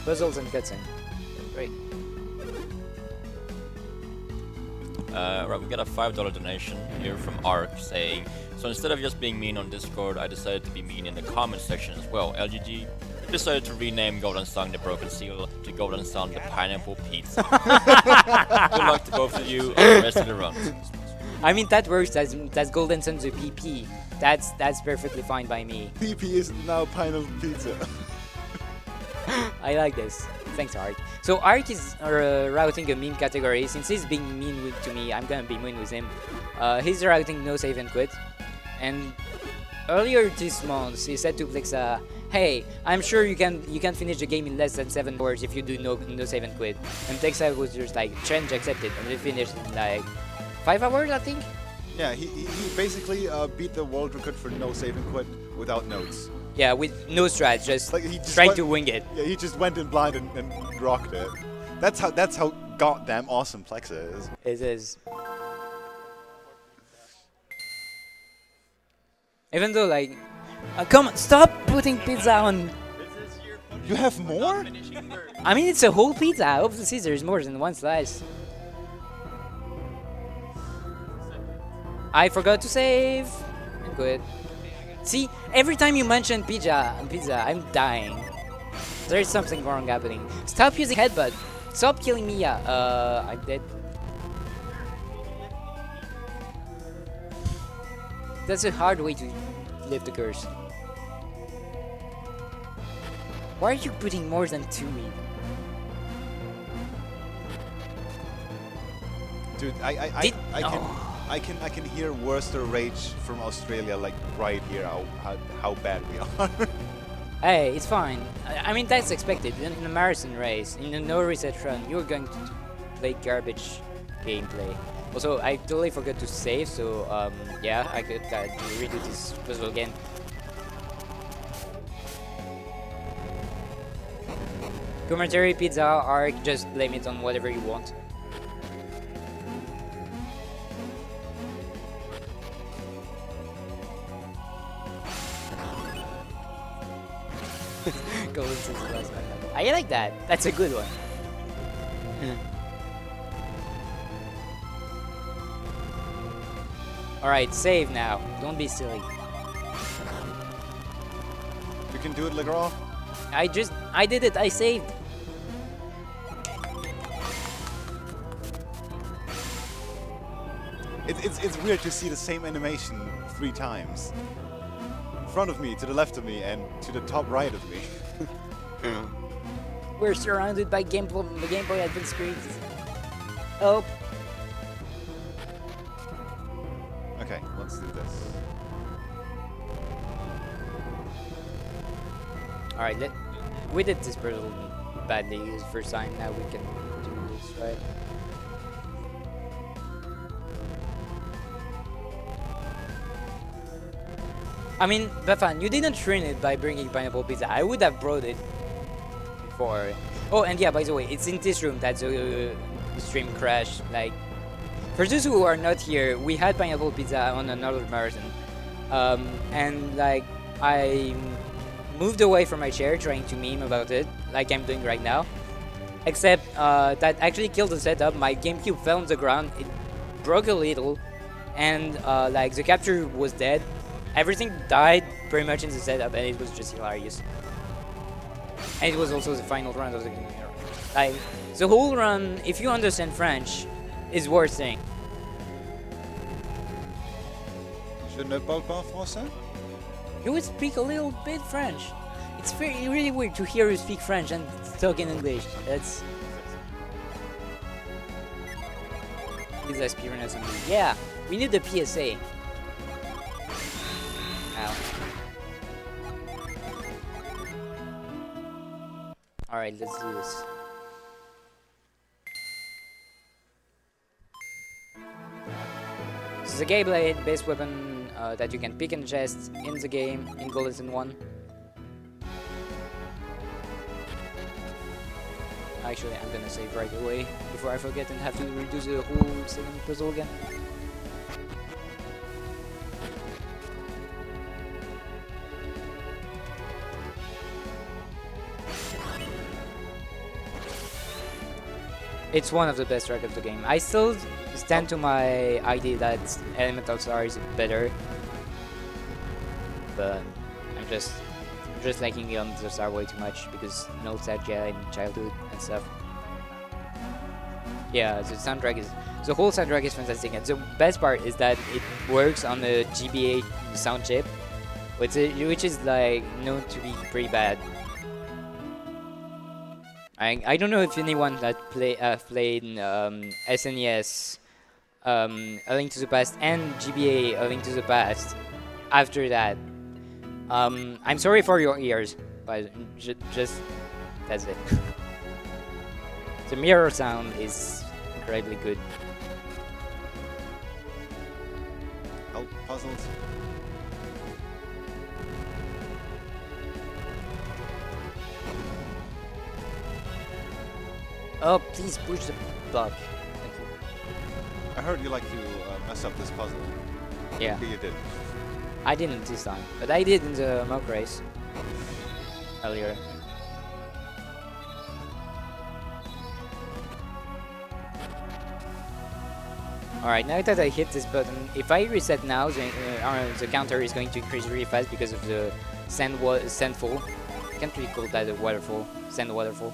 puzzles and cutscene. Great. Right, we got a $5 donation here from Ark saying, so instead of just being mean on Discord, I decided to be mean in the comment section as well. LGG decided to rename Golden Sun the Broken Seal to Golden Sun the Pineapple Pizza. Good luck to both of you on the rest of the run. I mean, that works. That's Golden Sun the PP. That's perfectly fine by me. PP is now pineapple pizza. I like this. Thanks, Ark. So Ark is routing a meme category. Since he's being mean to me, I'm gonna be mean with him. He's routing no save and quit. And earlier this month, he said to Plexa, "Hey, I'm sure you can finish the game in less than 7 hours if you do no save and quit." And Plexa was just like, "Challenge accepted," and we finished in like 5 hours, I think. Yeah, he basically beat the world record for no save and quit without notes. Yeah, with no strats, just Like he just tried went, to wing it. Yeah, he just went in blind and rocked it. That's how goddamn awesome Plexa is. It is. Even though, like, come on, stop putting pizza on. You have more? I mean, it's a whole pizza. Obviously, there's more than one slice. I forgot to save. Good. See, every time you mention pizza, I'm dying. There is something wrong happening. Stop using headbutt. Stop killing me. I'm dead. That's a hard way to lift the curse. Why are you putting more than 2 in? Dude, I can hear Worcester rage from Australia like right here how bad we are. Hey, it's fine. I mean, that's expected. In a marathon race, in a no reset run, you're going to play garbage gameplay. Also, I totally forgot to save, so yeah, I could redo this puzzle again. Commentary, pizza, Arc, just blame it on whatever you want. Golden Six Plus. I like that. That's a good one. Alright, save now. Don't be silly. You can do it, Legrand. I did it. I saved. It's weird to see the same animation 3 times. In front of me, to the left of me, and to the top right of me. We're surrounded by Game Boy Advance screens. Oh. Okay, let's do this. Alright, we did this puzzle badly the first time. Now we can do this, right? I mean, Befan, you didn't ruin it by bringing pineapple pizza. I would have brought it before. Oh, and yeah, by the way, it's in this room that the stream crashed. Like, for those who are not here, we had pineapple pizza on another marathon, and like I moved away from my chair trying to meme about it, like I'm doing right now. Except that actually killed the setup. My GameCube fell on the ground. It broke a little, and like the capture was dead. Everything died pretty much in the setup, and it was just hilarious. And it was also the final run of the game. Like, the whole run, if you understand French, is worth saying. Je ne parle pas français? You would speak a little bit French. It's really weird to hear you speak French and talk in English. That's... Is experience. Yeah, we need the PSA. Ow. Alright, let's do this. This is a Gay Blade, base weapon that you can pick and chest in the game in Golden Sun 1. Actually, I'm gonna save right away before I forget and have to redo the whole second puzzle again. It's one of the best track of the game. I still stand to my idea that Elemental Star is better, but I'm just liking Elemental Star way too much because nostalgia and childhood and stuff. Yeah, the whole soundtrack is fantastic, and the best part is that it works on the GBA sound chip, which is like known to be pretty bad. I don't know if anyone that played SNES, A Link to the Past, and GBA A Link to the Past after that. I'm sorry for your ears, but just that's it. The mirror sound is incredibly good. Oh, puzzles. Oh, please push the block. Thank you. I heard you like to mess up this puzzle. Yeah, Maybe you did. I didn't this time, but I did in the mock race earlier. Alright, now that I hit this button, if I reset now, the counter is going to increase really fast because of the sandfall. I can't really call that a waterfall, sand waterfall.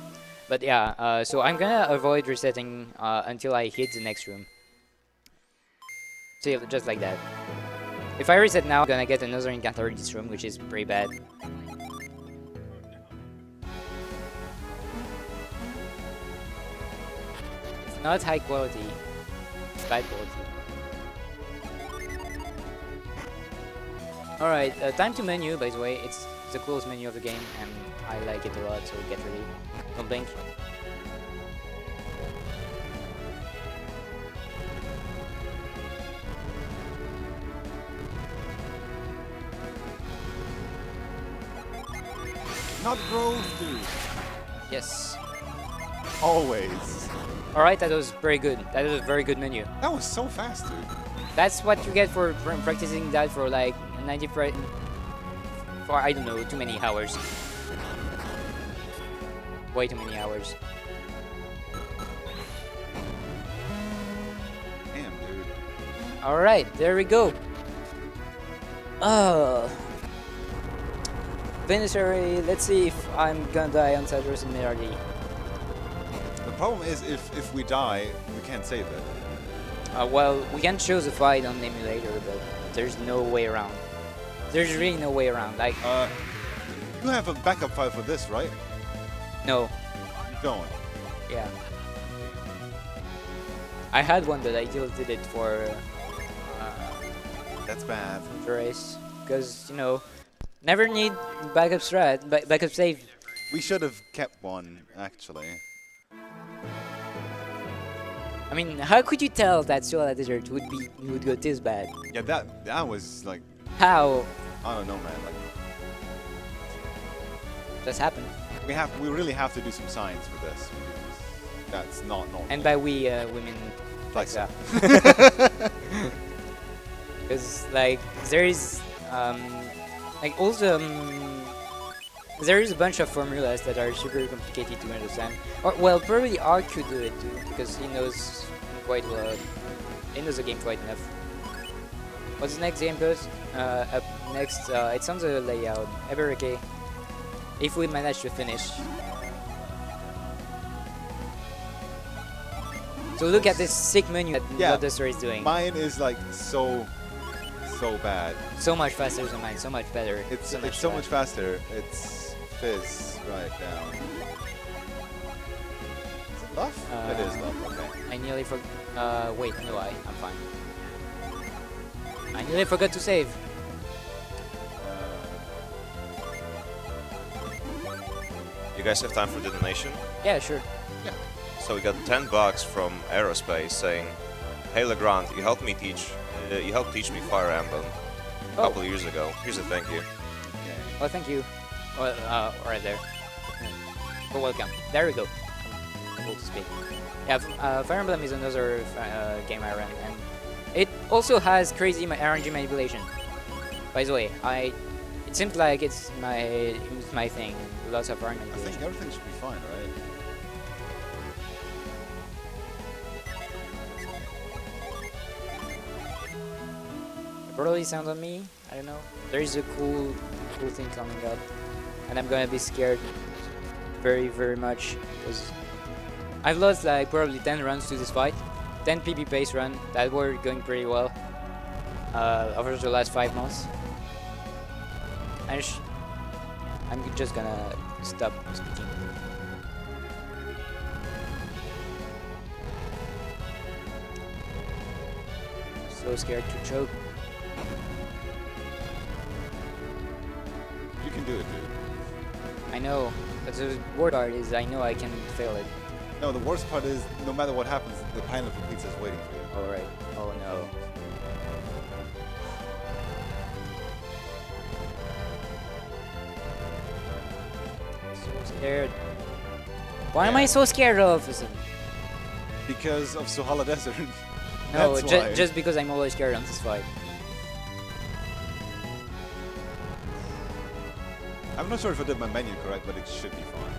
But yeah, so I'm gonna avoid resetting until I hit the next room. So yeah, just like that. If I reset now, I'm gonna get another encounter in this room, which is pretty bad. It's not high quality. It's bad quality. Alright, time to menu, by the way. It's the close menu of the game, and I like it a lot, so get ready. Don't blink. Not growth, dude. Yes. Always. Alright, that was very good. That was a very good menu. That was so fast, dude. That's what you get for practicing that for like 90 for I don't know, too many hours. Way too many hours. Damn, dude. Alright, there we go. Venusaray, let's see if I'm gonna die on Cedrus and Mirardi. The problem is if we die, we can't save it. Well, we can choose a fight on the emulator, but there's no way around. There's really no way around. Like, You have a backup file for this, right? no, You don't. yeah. I had one, but I deleted it for That's bad. the race. Because, you know, never need backup backup save. We should have kept one, actually. I mean, how could you tell that Solar Desert would go this bad? Yeah, that was like, How? I don't know, man. Like, Just happened. we really have to do some science for this. Because that's not normal. And by we mean like Flexa. Because like there is like also there is a bunch of formulas that are super complicated to understand. Or well, probably Art could do it too because he knows quite well. He knows the game quite enough. What's the next game post? Up next, it's on the layout. Ebereke. If we manage to finish. So look at this sick menu that Yeah, Bloodduster is doing. Mine is like so bad. So much faster than mine, so much better. It's so much faster. It's fizz right now. Is it buff? It is buff. Okay. I nearly wait, no, I'm fine. I nearly forgot to save. You guys have time for the donation? Yeah, sure. So we got $10 from Aerospace saying, "Hey Legrand, you helped teach me Fire Emblem a Oh. couple of years ago. Here's a thank you." Well, thank you. Well, right there. You're welcome. There we go. I'm able to speak. Yeah, Fire Emblem is another game I run, and it also has crazy RNG manipulation. By the way, it seems like it's my thing. Lots of RNG I think manipulation. everything should be fine, right? probably sound on me. I don't know. There is a cool thing coming up, and I'm gonna be scared very much because I've lost like probably 10 runs to this fight, 10 PP pace run that were going pretty well over the last 5 months. I'm just gonna stop speaking. So scared to choke. You can do it, dude. I know, but the word art is I know I can fail it. No, the worst part is no matter what happens, the pineapple pizza is waiting for you. Alright. Oh no. So scared. Why am I so scared of this? Because of Sohala Desert. No, That's why. just because I'm always scared on this fight. I'm not sure if I did my menu correct, but it should be fine.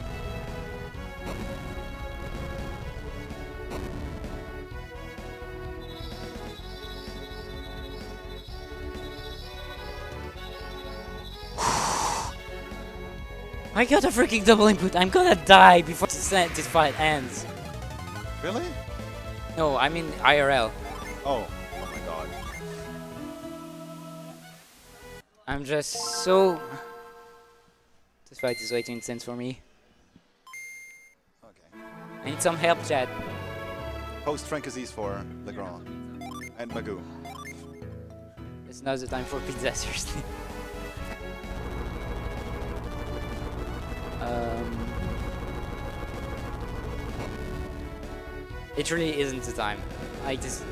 I got a freaking double input. I'm gonna die before this fight ends. Really? No, I mean IRL. Oh my god. I'm just so... This fight is way too intense for me. Okay. I need some help, chat. Post Francaise for Legrand and Magoo. It's not the time for pizza, seriously. It really isn't the time. I just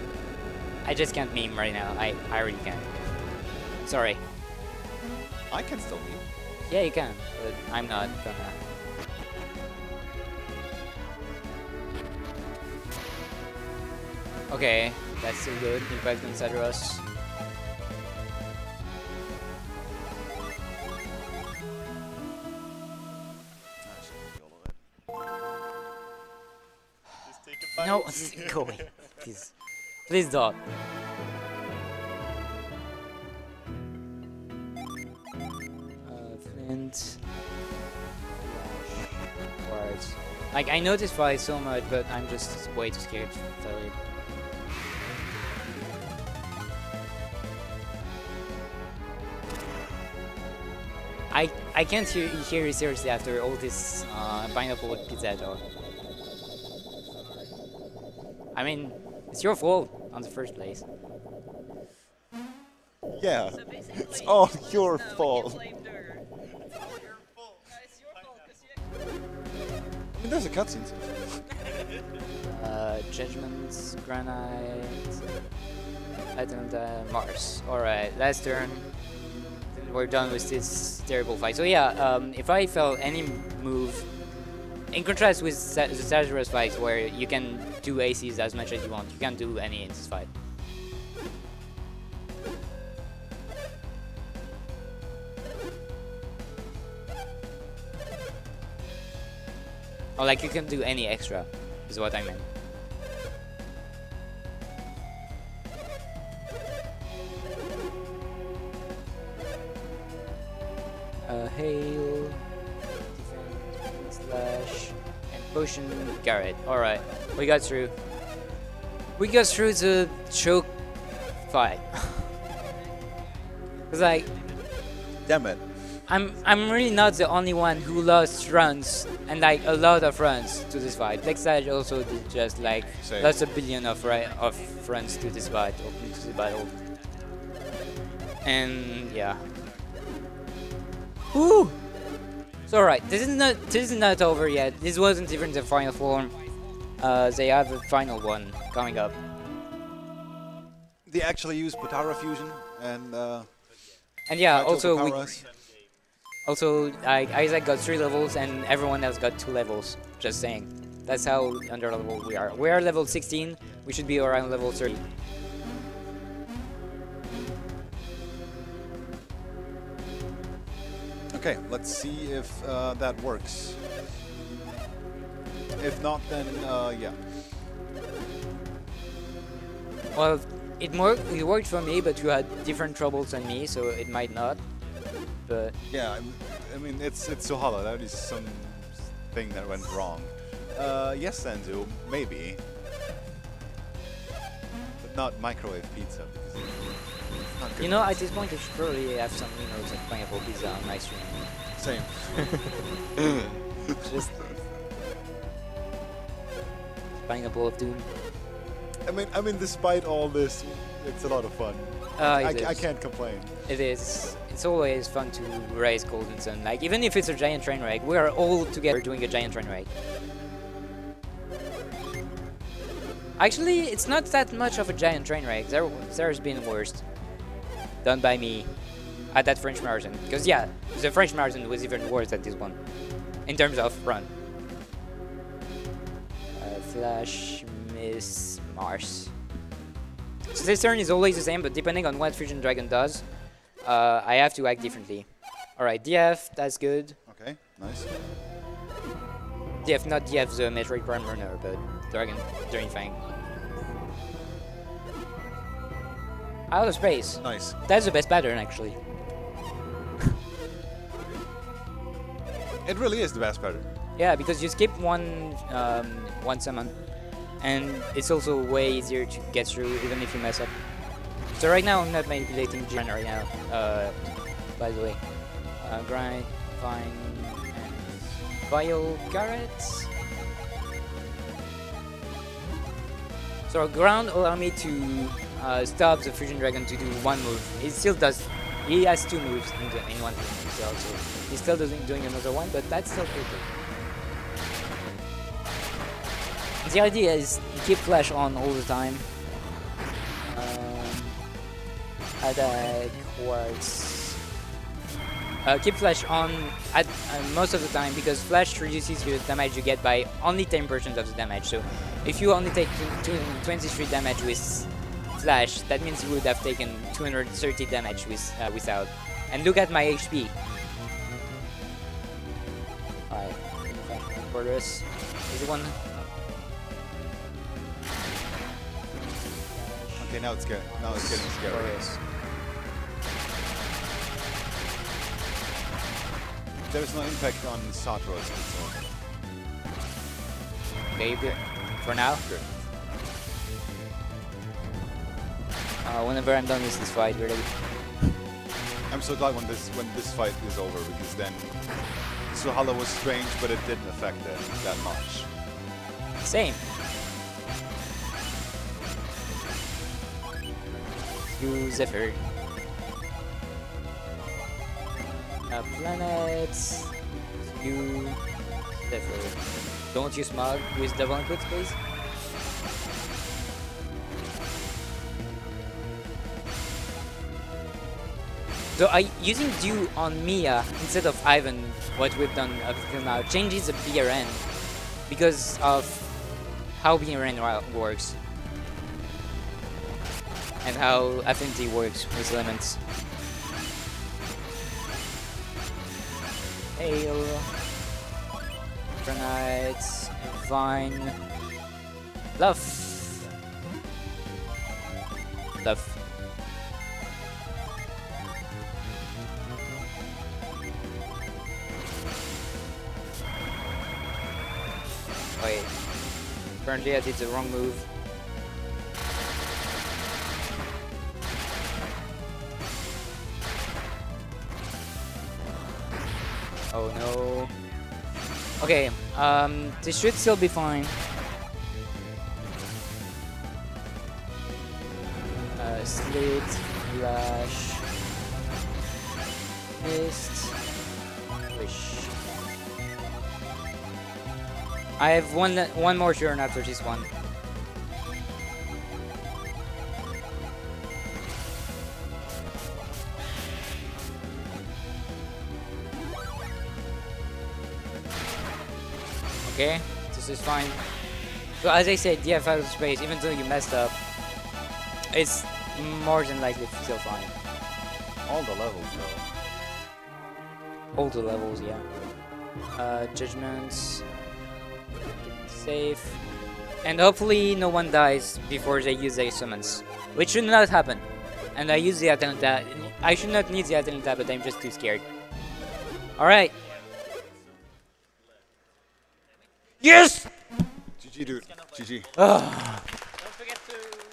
can't meme right now. I really can't. Sorry. I can still meme. Yeah, you can, but I'm not gonna. Okay, that's still good. Impact inside us. No, go away, please. Please don't. Flint. Quartz. Like, I know this fight so much, but I'm just way too scared to tell it. I can't hear you seriously after all this pineapple pizza though. I mean, it's your fault on the first place. Yeah, it's all your fault. I mean, there's a cutscene. Judgments, Granite, and Mars. Alright, last turn. Then we're done with this terrible fight. So yeah, if I fail any move, in contrast with the Sagittarius fight where you can do ACs as much as you want, you can't do any in this fight. Or like you can do any extra, is what I meant. Hail, defense, slash, and potion Garrett. Alright, we got through. We got through the choke fight. Cause like, Damn it. I'm really not the only one who lost runs and like a lot of runs to this fight. Lexage also did just like Same. lost a billion of runs to this fight or to the battle. And yeah. Woo! It's alright. This is not over yet. This wasn't even the final form. They have a final one coming up. They actually use Potara fusion and yeah, Nitro also Potaras. Also, Isaac got 3 levels and everyone else got 2 levels. Just saying. That's how under level we are. We are level 16. We should be around level 30. Okay, let's see if that works. If not, then yeah. Well, it worked for me, but you had different troubles than me, so it might not. But Yeah, I mean, it's Suhala. That is some thing that went wrong. Yes, Senzu, maybe. But not microwave pizza. Because it's not good you know, at pizza. this point, I should probably have some winners like pineapple pizza on my stream. Same. Just pineapple of doom. I mean, despite all this, it's a lot of fun. I It can't complain. is. It's always fun to race Golden Sun. Like even if it's a giant train wreck, we are all together doing a giant train wreck. Actually, it's not that much of a giant train wreck. There's been worse done by me at that French marathon. Because yeah, the French marathon was even worse than this one in terms of run. Flash, Miss, Mars. So this turn is always the same, but depending on what Fusion Dragon does, I have to act differently. Alright, DF, that's good. Okay, nice. DF, not DF the Metroid Prime Runner, but Dragon Fang. Outer space. Nice. That's the best pattern, actually. It really is the best pattern. Yeah, because you skip one summon, and it's also way easier to get through, even if you mess up. So right now I'm not manipulating Gen right now. By the way, grind, vine, and vial carrots. So ground allow me to stop the Fusion Dragon to do one move. He still does. He has two moves in one thing, so he's still doing another one, but that's still pretty good. The idea is to keep flash on all the time. Attack, quartz. Keep flash on at most of the time because flash reduces your damage you get by only 10% of the damage. So if you only take 23 damage with flash, that means you would have taken 230 damage without. And look at my HP. Alright, quarters. Is it one? Okay, now it's getting scary. Quarters. There's no impact on Satros. So. Okay, good. For now. Good. Whenever I'm done with this fight, really. I'm so glad when this fight is over because then Suhala was strange, but it didn't affect it that much. Same. You Zephyr. Planets. You Zephyr. Don't you smog with double input space? So using Dew on Mia instead of Ivan, what we've done up till now, changes the BRN because of how BRN works and how affinity works with elements. Hail, Granites, Vine, Love. Love. Wait. Currently I did the wrong move. Oh no. Okay, this should still be fine. Slit, Flash, Mist, Wish. I have one more turn after this one. Okay, this is fine. So as I said, DF out of space, even though you messed up, it's more than likely still fine. All the levels, though. All the levels, yeah. Judgments. Safe. And hopefully no one dies before they use their summons. which should not happen. And I use the Atalanta. I should not need the Atalanta, but I'm just too scared. Alright. Yes! GG, dude. GG.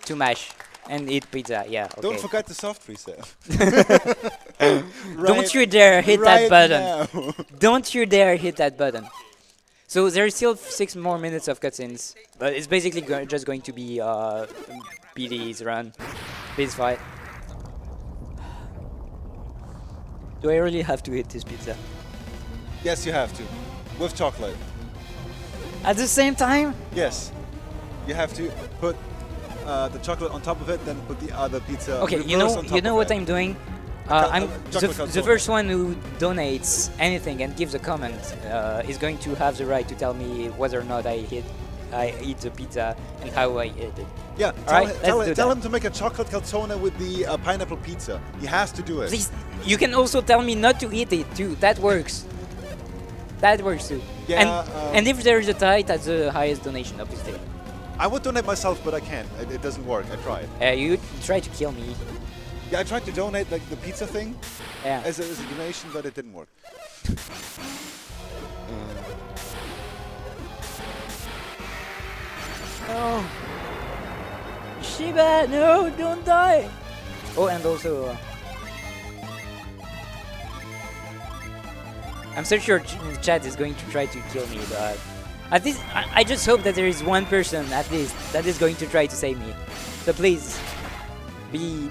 To mash and eat pizza, yeah, okay. Don't forget the soft reset. Don't you dare hit that button. now. Don't you dare hit that button. So there's still 6 more minutes of cutscenes, but it's basically just going to be BD's run, B's fight. Do I really have to eat this pizza? Yes, you have to. With chocolate. At the same time? Yes. You have to put the chocolate on top of it, then put the other pizza. Okay, reverse on top you know of what it. I'm doing? Chocolate The calzone. first one who donates anything and gives a comment is going to have the right to tell me whether or not I eat the pizza and how I eat it. Yeah, Alright, tell let's do tell that. him to make a chocolate calzone with the pineapple pizza. He has to do it. Please, you can also tell me not to eat it too. That works. That works too. Yeah, and if there is a tie, that's the highest donation, obviously. I would donate myself, but I can't. It doesn't work. I tried. You try to kill me. Yeah, I tried to donate like the pizza thing Yeah. as a donation, but it didn't work. No. Shiba, no, don't die. Oh, and also, I'm so sure the chat is going to try to kill me, but at least I just hope that there is one person at least that is going to try to save me. So please, be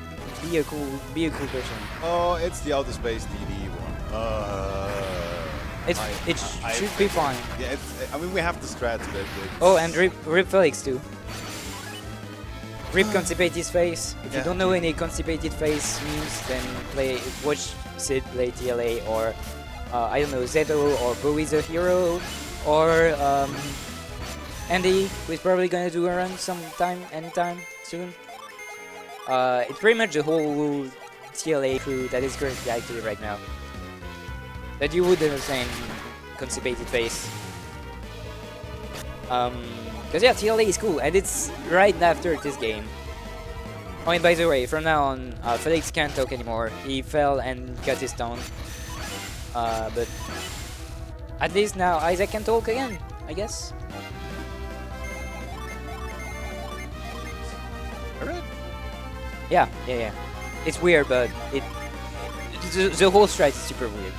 a cool person. Oh, it's the outer space DD one. It should be fine. Yeah, I mean we have the strats, but Oh, and Rip Felix too. Rip Constipated Face. If you Yeah. don't know any Constipated Face memes, then watch Sid play TLA, or I don't know, Zeto or Bo is a Hero, or Andy, who is probably gonna do a run anytime soon. It's pretty much the whole TLA crew that is currently active right now. That you would understand Constipated Face. Because yeah, TLA is cool, and it's right after this game. Oh, and by the way, from now on, Felix can't talk anymore. He fell and cut his tongue. But at least now Isaac can talk again, I guess. alright. Yeah. It's weird, but the whole strat is super weird.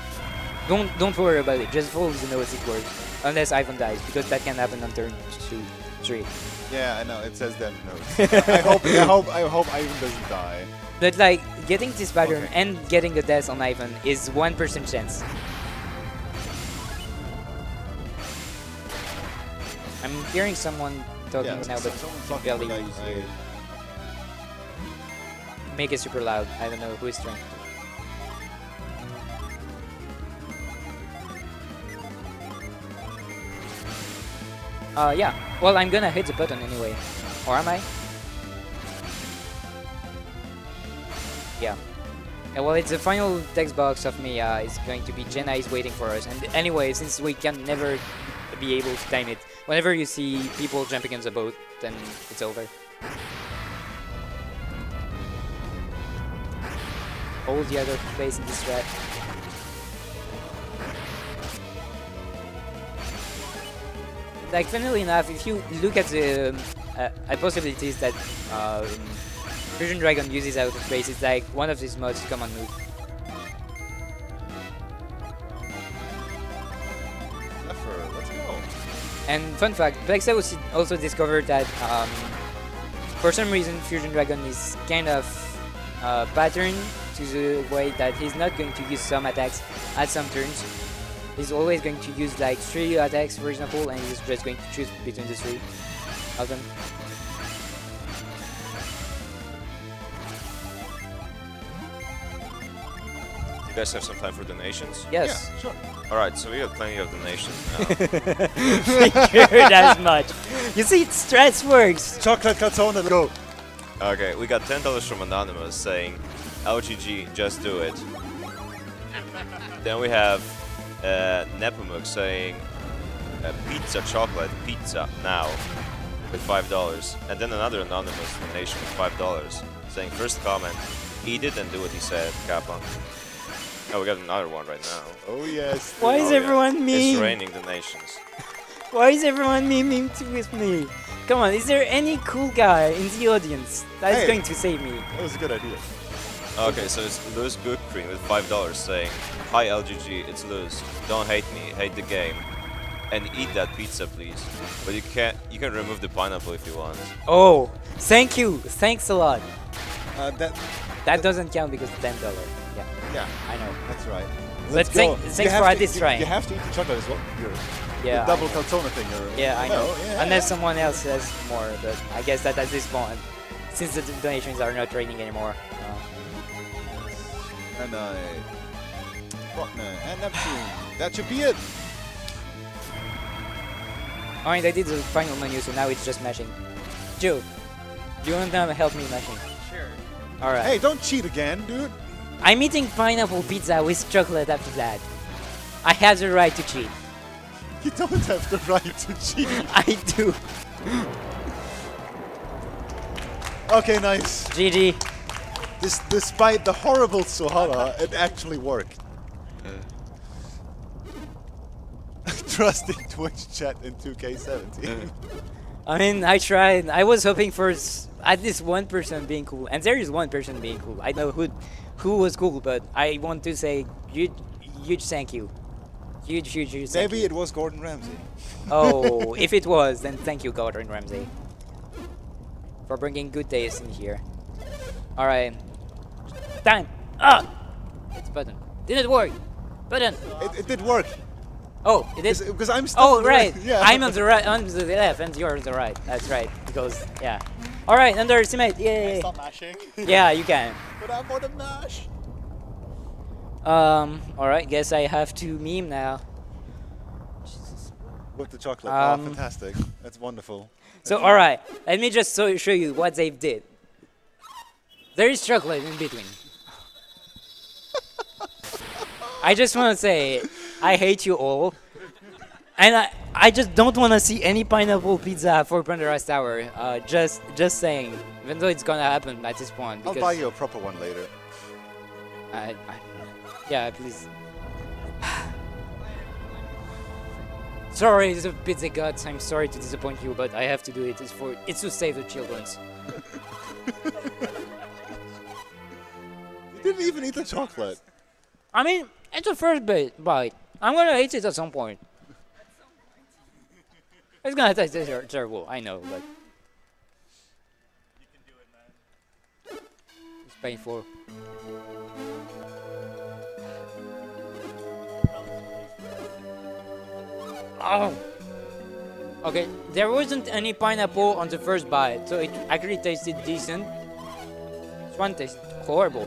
Don't worry about it. Just follow the notes. It works, unless Ivan dies, because that can happen on turn 2, 3. Yeah, I know. It says that in notes. I hope Ivan doesn't die. But like getting this pattern Okay. and getting a death on Ivan is 1% chance. I'm hearing someone talking Yeah, now, but someone's talking, barely but use it. Make it super loud. I don't know who is trying. Yeah. Well, I'm gonna hit the button anyway. Or am I? Yeah. Well, it's the final text box of me. It's going to be Jenna is waiting for us. And anyway, since we can never be able to time it, whenever you see people jumping in the boat, then it's over. All the other place in this strat. Like, funnily enough, if you look at the possibilities that Fusion Dragon uses out of space, it's like one of these mods common move. Let's go. And fun fact, Plexa also discovered that for some reason Fusion Dragon is kind of patterned to the way that he's not going to use some attacks at some turns. He's always going to use like 3 attacks, for example, and he's just going to choose between the 3 of them. You guys have some time for donations? Yes. Yeah, sure. Alright, so we got plenty of donations now. Figured as much. You see, strats works. Chocolate calzone, let's go. Okay, we got $10 from Anonymous saying, LGG, just do it. Then we have Nepomuk saying, pizza chocolate, pizza now. with $5, and then another anonymous donation with $5, saying first comment, eat it and do what he said, Kappa. Oh, we got another one right now. Oh yes. Why is Oh, yeah. everyone It's mean? raining donations. Why is everyone memeing with me? Come on, is there any cool guy in the audience that is Hey. going to save me? That was a good idea. Okay, so it's Luz Good Cream with $5 saying, hi LGG, it's Luz. Don't hate me, hate the game. And eat that pizza, please. But you can remove the pineapple if you want. Oh, thank you. Thanks a lot. That Doesn't count because it's $10. Yeah, yeah, I know. that's right. But Let's thank- go. thanks You have for to- this you- trying. You have to eat the chocolate as well. Yeah, the double I know. calzone thing. Or, Yeah, I know. Oh, yeah. Unless someone else has more, but I guess that at this point, since the donations are not raining anymore. And Rockner and Neptune. That should be it. I mean, they did the final menu, so now it's just mashing. Joe, do you want to help me mashing? Sure. Alright. Hey, don't cheat again, dude. I'm eating pineapple pizza with chocolate after that. I have the right to cheat. You don't have the right to cheat. I do. Okay, nice. GG. Despite the horrible Sohara, it actually worked. Trusting Twitch chat in 2K17. I mean, I tried. I was hoping for at least one person being cool, and there is one person being cool. I know who was cool, but I want to say huge thank you. Huge thank Maybe you. it was Gordon Ramsay. Oh, if it was, then thank you, Gordon Ramsay, for bringing good taste in here. All right, time. Ah, it's button. Didn't work. Button. It did work. Oh, it did. Because I'm still Oh, on the right. Yeah. I'm on the right, on the left, and you're on the right. That's right. Because yeah. All right, underestimate. Yay. Stop mashing. Yeah, you can. But I'm for the mash. All right. Guess I have to meme now. With the chocolate. Um, Fantastic. That's wonderful. So, all right. Let me just show you what they did. There is chocolate in between. I just want to say, I hate you all. And I just don't want to see any pineapple pizza for Pandora's Tower. Just saying. Even though it's gonna happen at this point. I'll Because buy you a proper one later. yeah, please. Sorry, it's a pizza gods. I'm sorry to disappoint you, but I have to do it. It's to save the children's. You didn't even eat the chocolate. I mean, it's the first bite. I'm gonna eat it at some point. It's gonna taste terrible, I know, but it's painful. Oh. Okay, there wasn't any pineapple on the first bite, so it actually tasted decent. This one tastes horrible.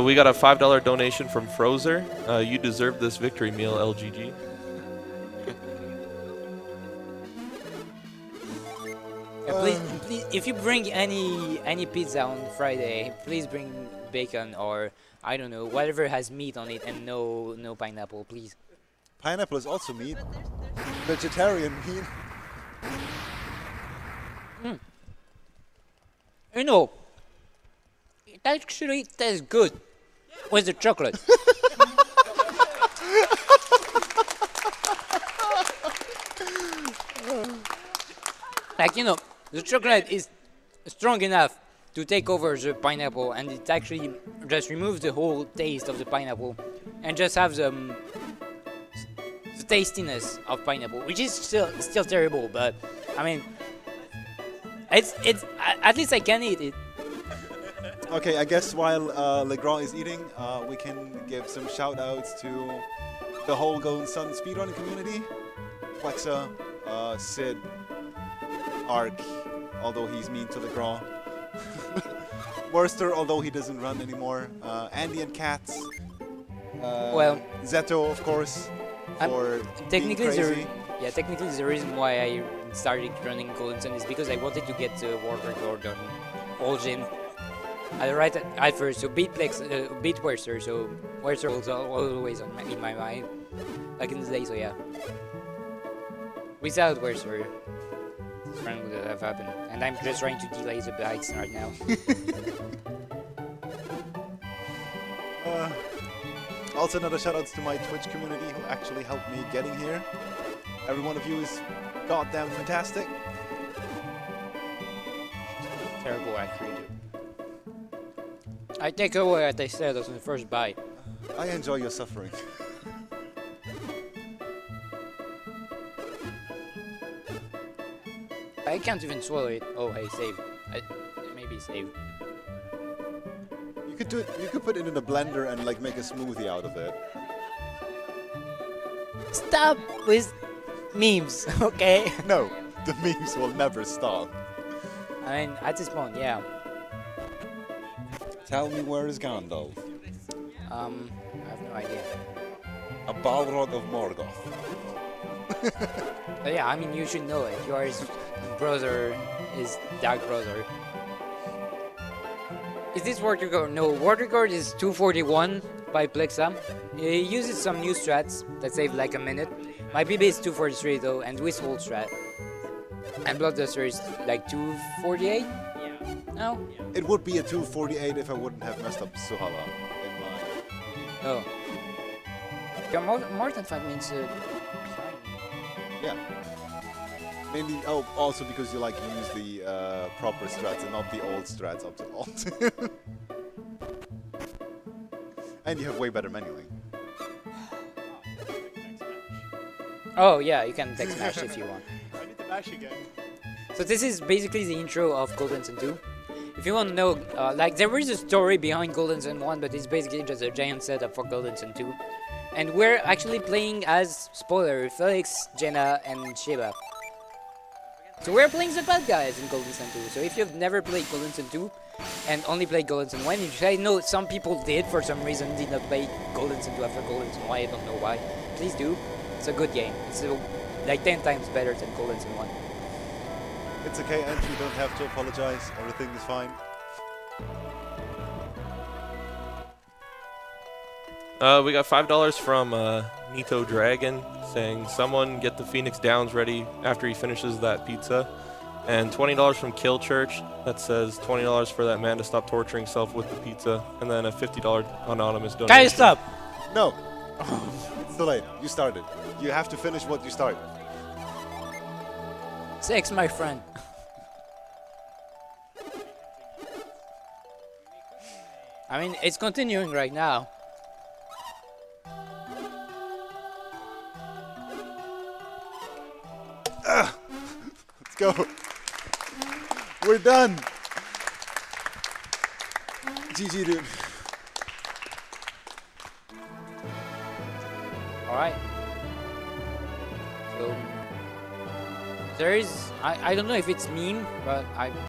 We got a $5 donation from Frozer. You deserve this victory meal, LGG. Yeah, please, if you bring any pizza on Friday, please bring bacon or I don't know, whatever has meat on it and no pineapple, please. Pineapple is also meat. Vegetarian meat. You know, it actually tastes good with the chocolate. Like, you know, the chocolate is strong enough to take over the pineapple, and it actually just removes the whole taste of the pineapple and just have the tastiness of pineapple, which is still terrible, but I mean, it's at least I can eat it. Okay, I guess while Legrand is eating, we can give some shout outs to the whole Golden Sun speedrunning community. Flexa, Sid, Ark, although he's mean to Legrand. Worster, although he doesn't run anymore. Andy and Cats. Well, Zeto, of course, for technically being crazy. technically the reason why I started running Golden Sun is because I wanted to get the world record on all gym. Right at first, so beat Worcester, so Worcester was always in my mind back in the day, so yeah. Without words, or this run would have happened. And I'm just trying to delay the bites right now. Also, another shoutouts to my Twitch community who actually helped me getting here. Every one of you is goddamn fantastic. Terrible actually. I take away what I said as the first bite. I enjoy your suffering. I can't even swallow it. Oh, hey, save. Maybe save. You could do it. You could put it in a blender and like make a smoothie out of it. Stop with memes, okay? No, the memes will never stop. I mean, at this point, yeah. Tell me, where is Gandalf? I have no idea. A Balrog of Morgoth. But yeah, I mean, you should know it. You are his brother, his dark brother. Is this Water Guard? No, Water Guard is 241 by Plexa. He uses some new strats that save like a minute. My PB is 243 though, and with old strat. And Bloodduster is like 248? Yeah. No? It would be a 248 if I wouldn't have messed up Suhala in my... Oh. You're more than 5 minutes behind. Yeah. Mainly, oh, also because you like use the proper strats and not the old strats up to alt. And you have way better menuing. Oh yeah, you can text smash if you want. I need to mash again. So this is basically the intro of Golden Sun 2. If you want to know, like there is a story behind Golden Sun 1, but it's basically just a giant setup for Golden Sun 2. And we're actually playing as, spoiler, Felix, Jenna, and Shiba. So we're playing the bad guys in Golden Sun 2. So if you've never played Golden Sun 2 and only played Golden Sun 1, which I know some people did for some reason, did not play Golden Sun 2 after Golden Sun 1, I don't know why. Please do. It's a good game. It's like 10 times better than Golden Sun 1. It's okay, Andrew, you don't have to apologize. Everything is fine. We got $5 from Nito Dragon saying someone get the Phoenix Downs ready after he finishes that pizza. And $20 from Kill Church that says $20 for that man to stop torturing himself with the pizza. And then a $50 anonymous donation. Guys, stop! No! It's too late. You started. You have to finish what you started. Sex, my friend. I mean, it's continuing right now. Let's go. We're done. GG, dude. Alright. So, there is, I don't know if it's meme, but I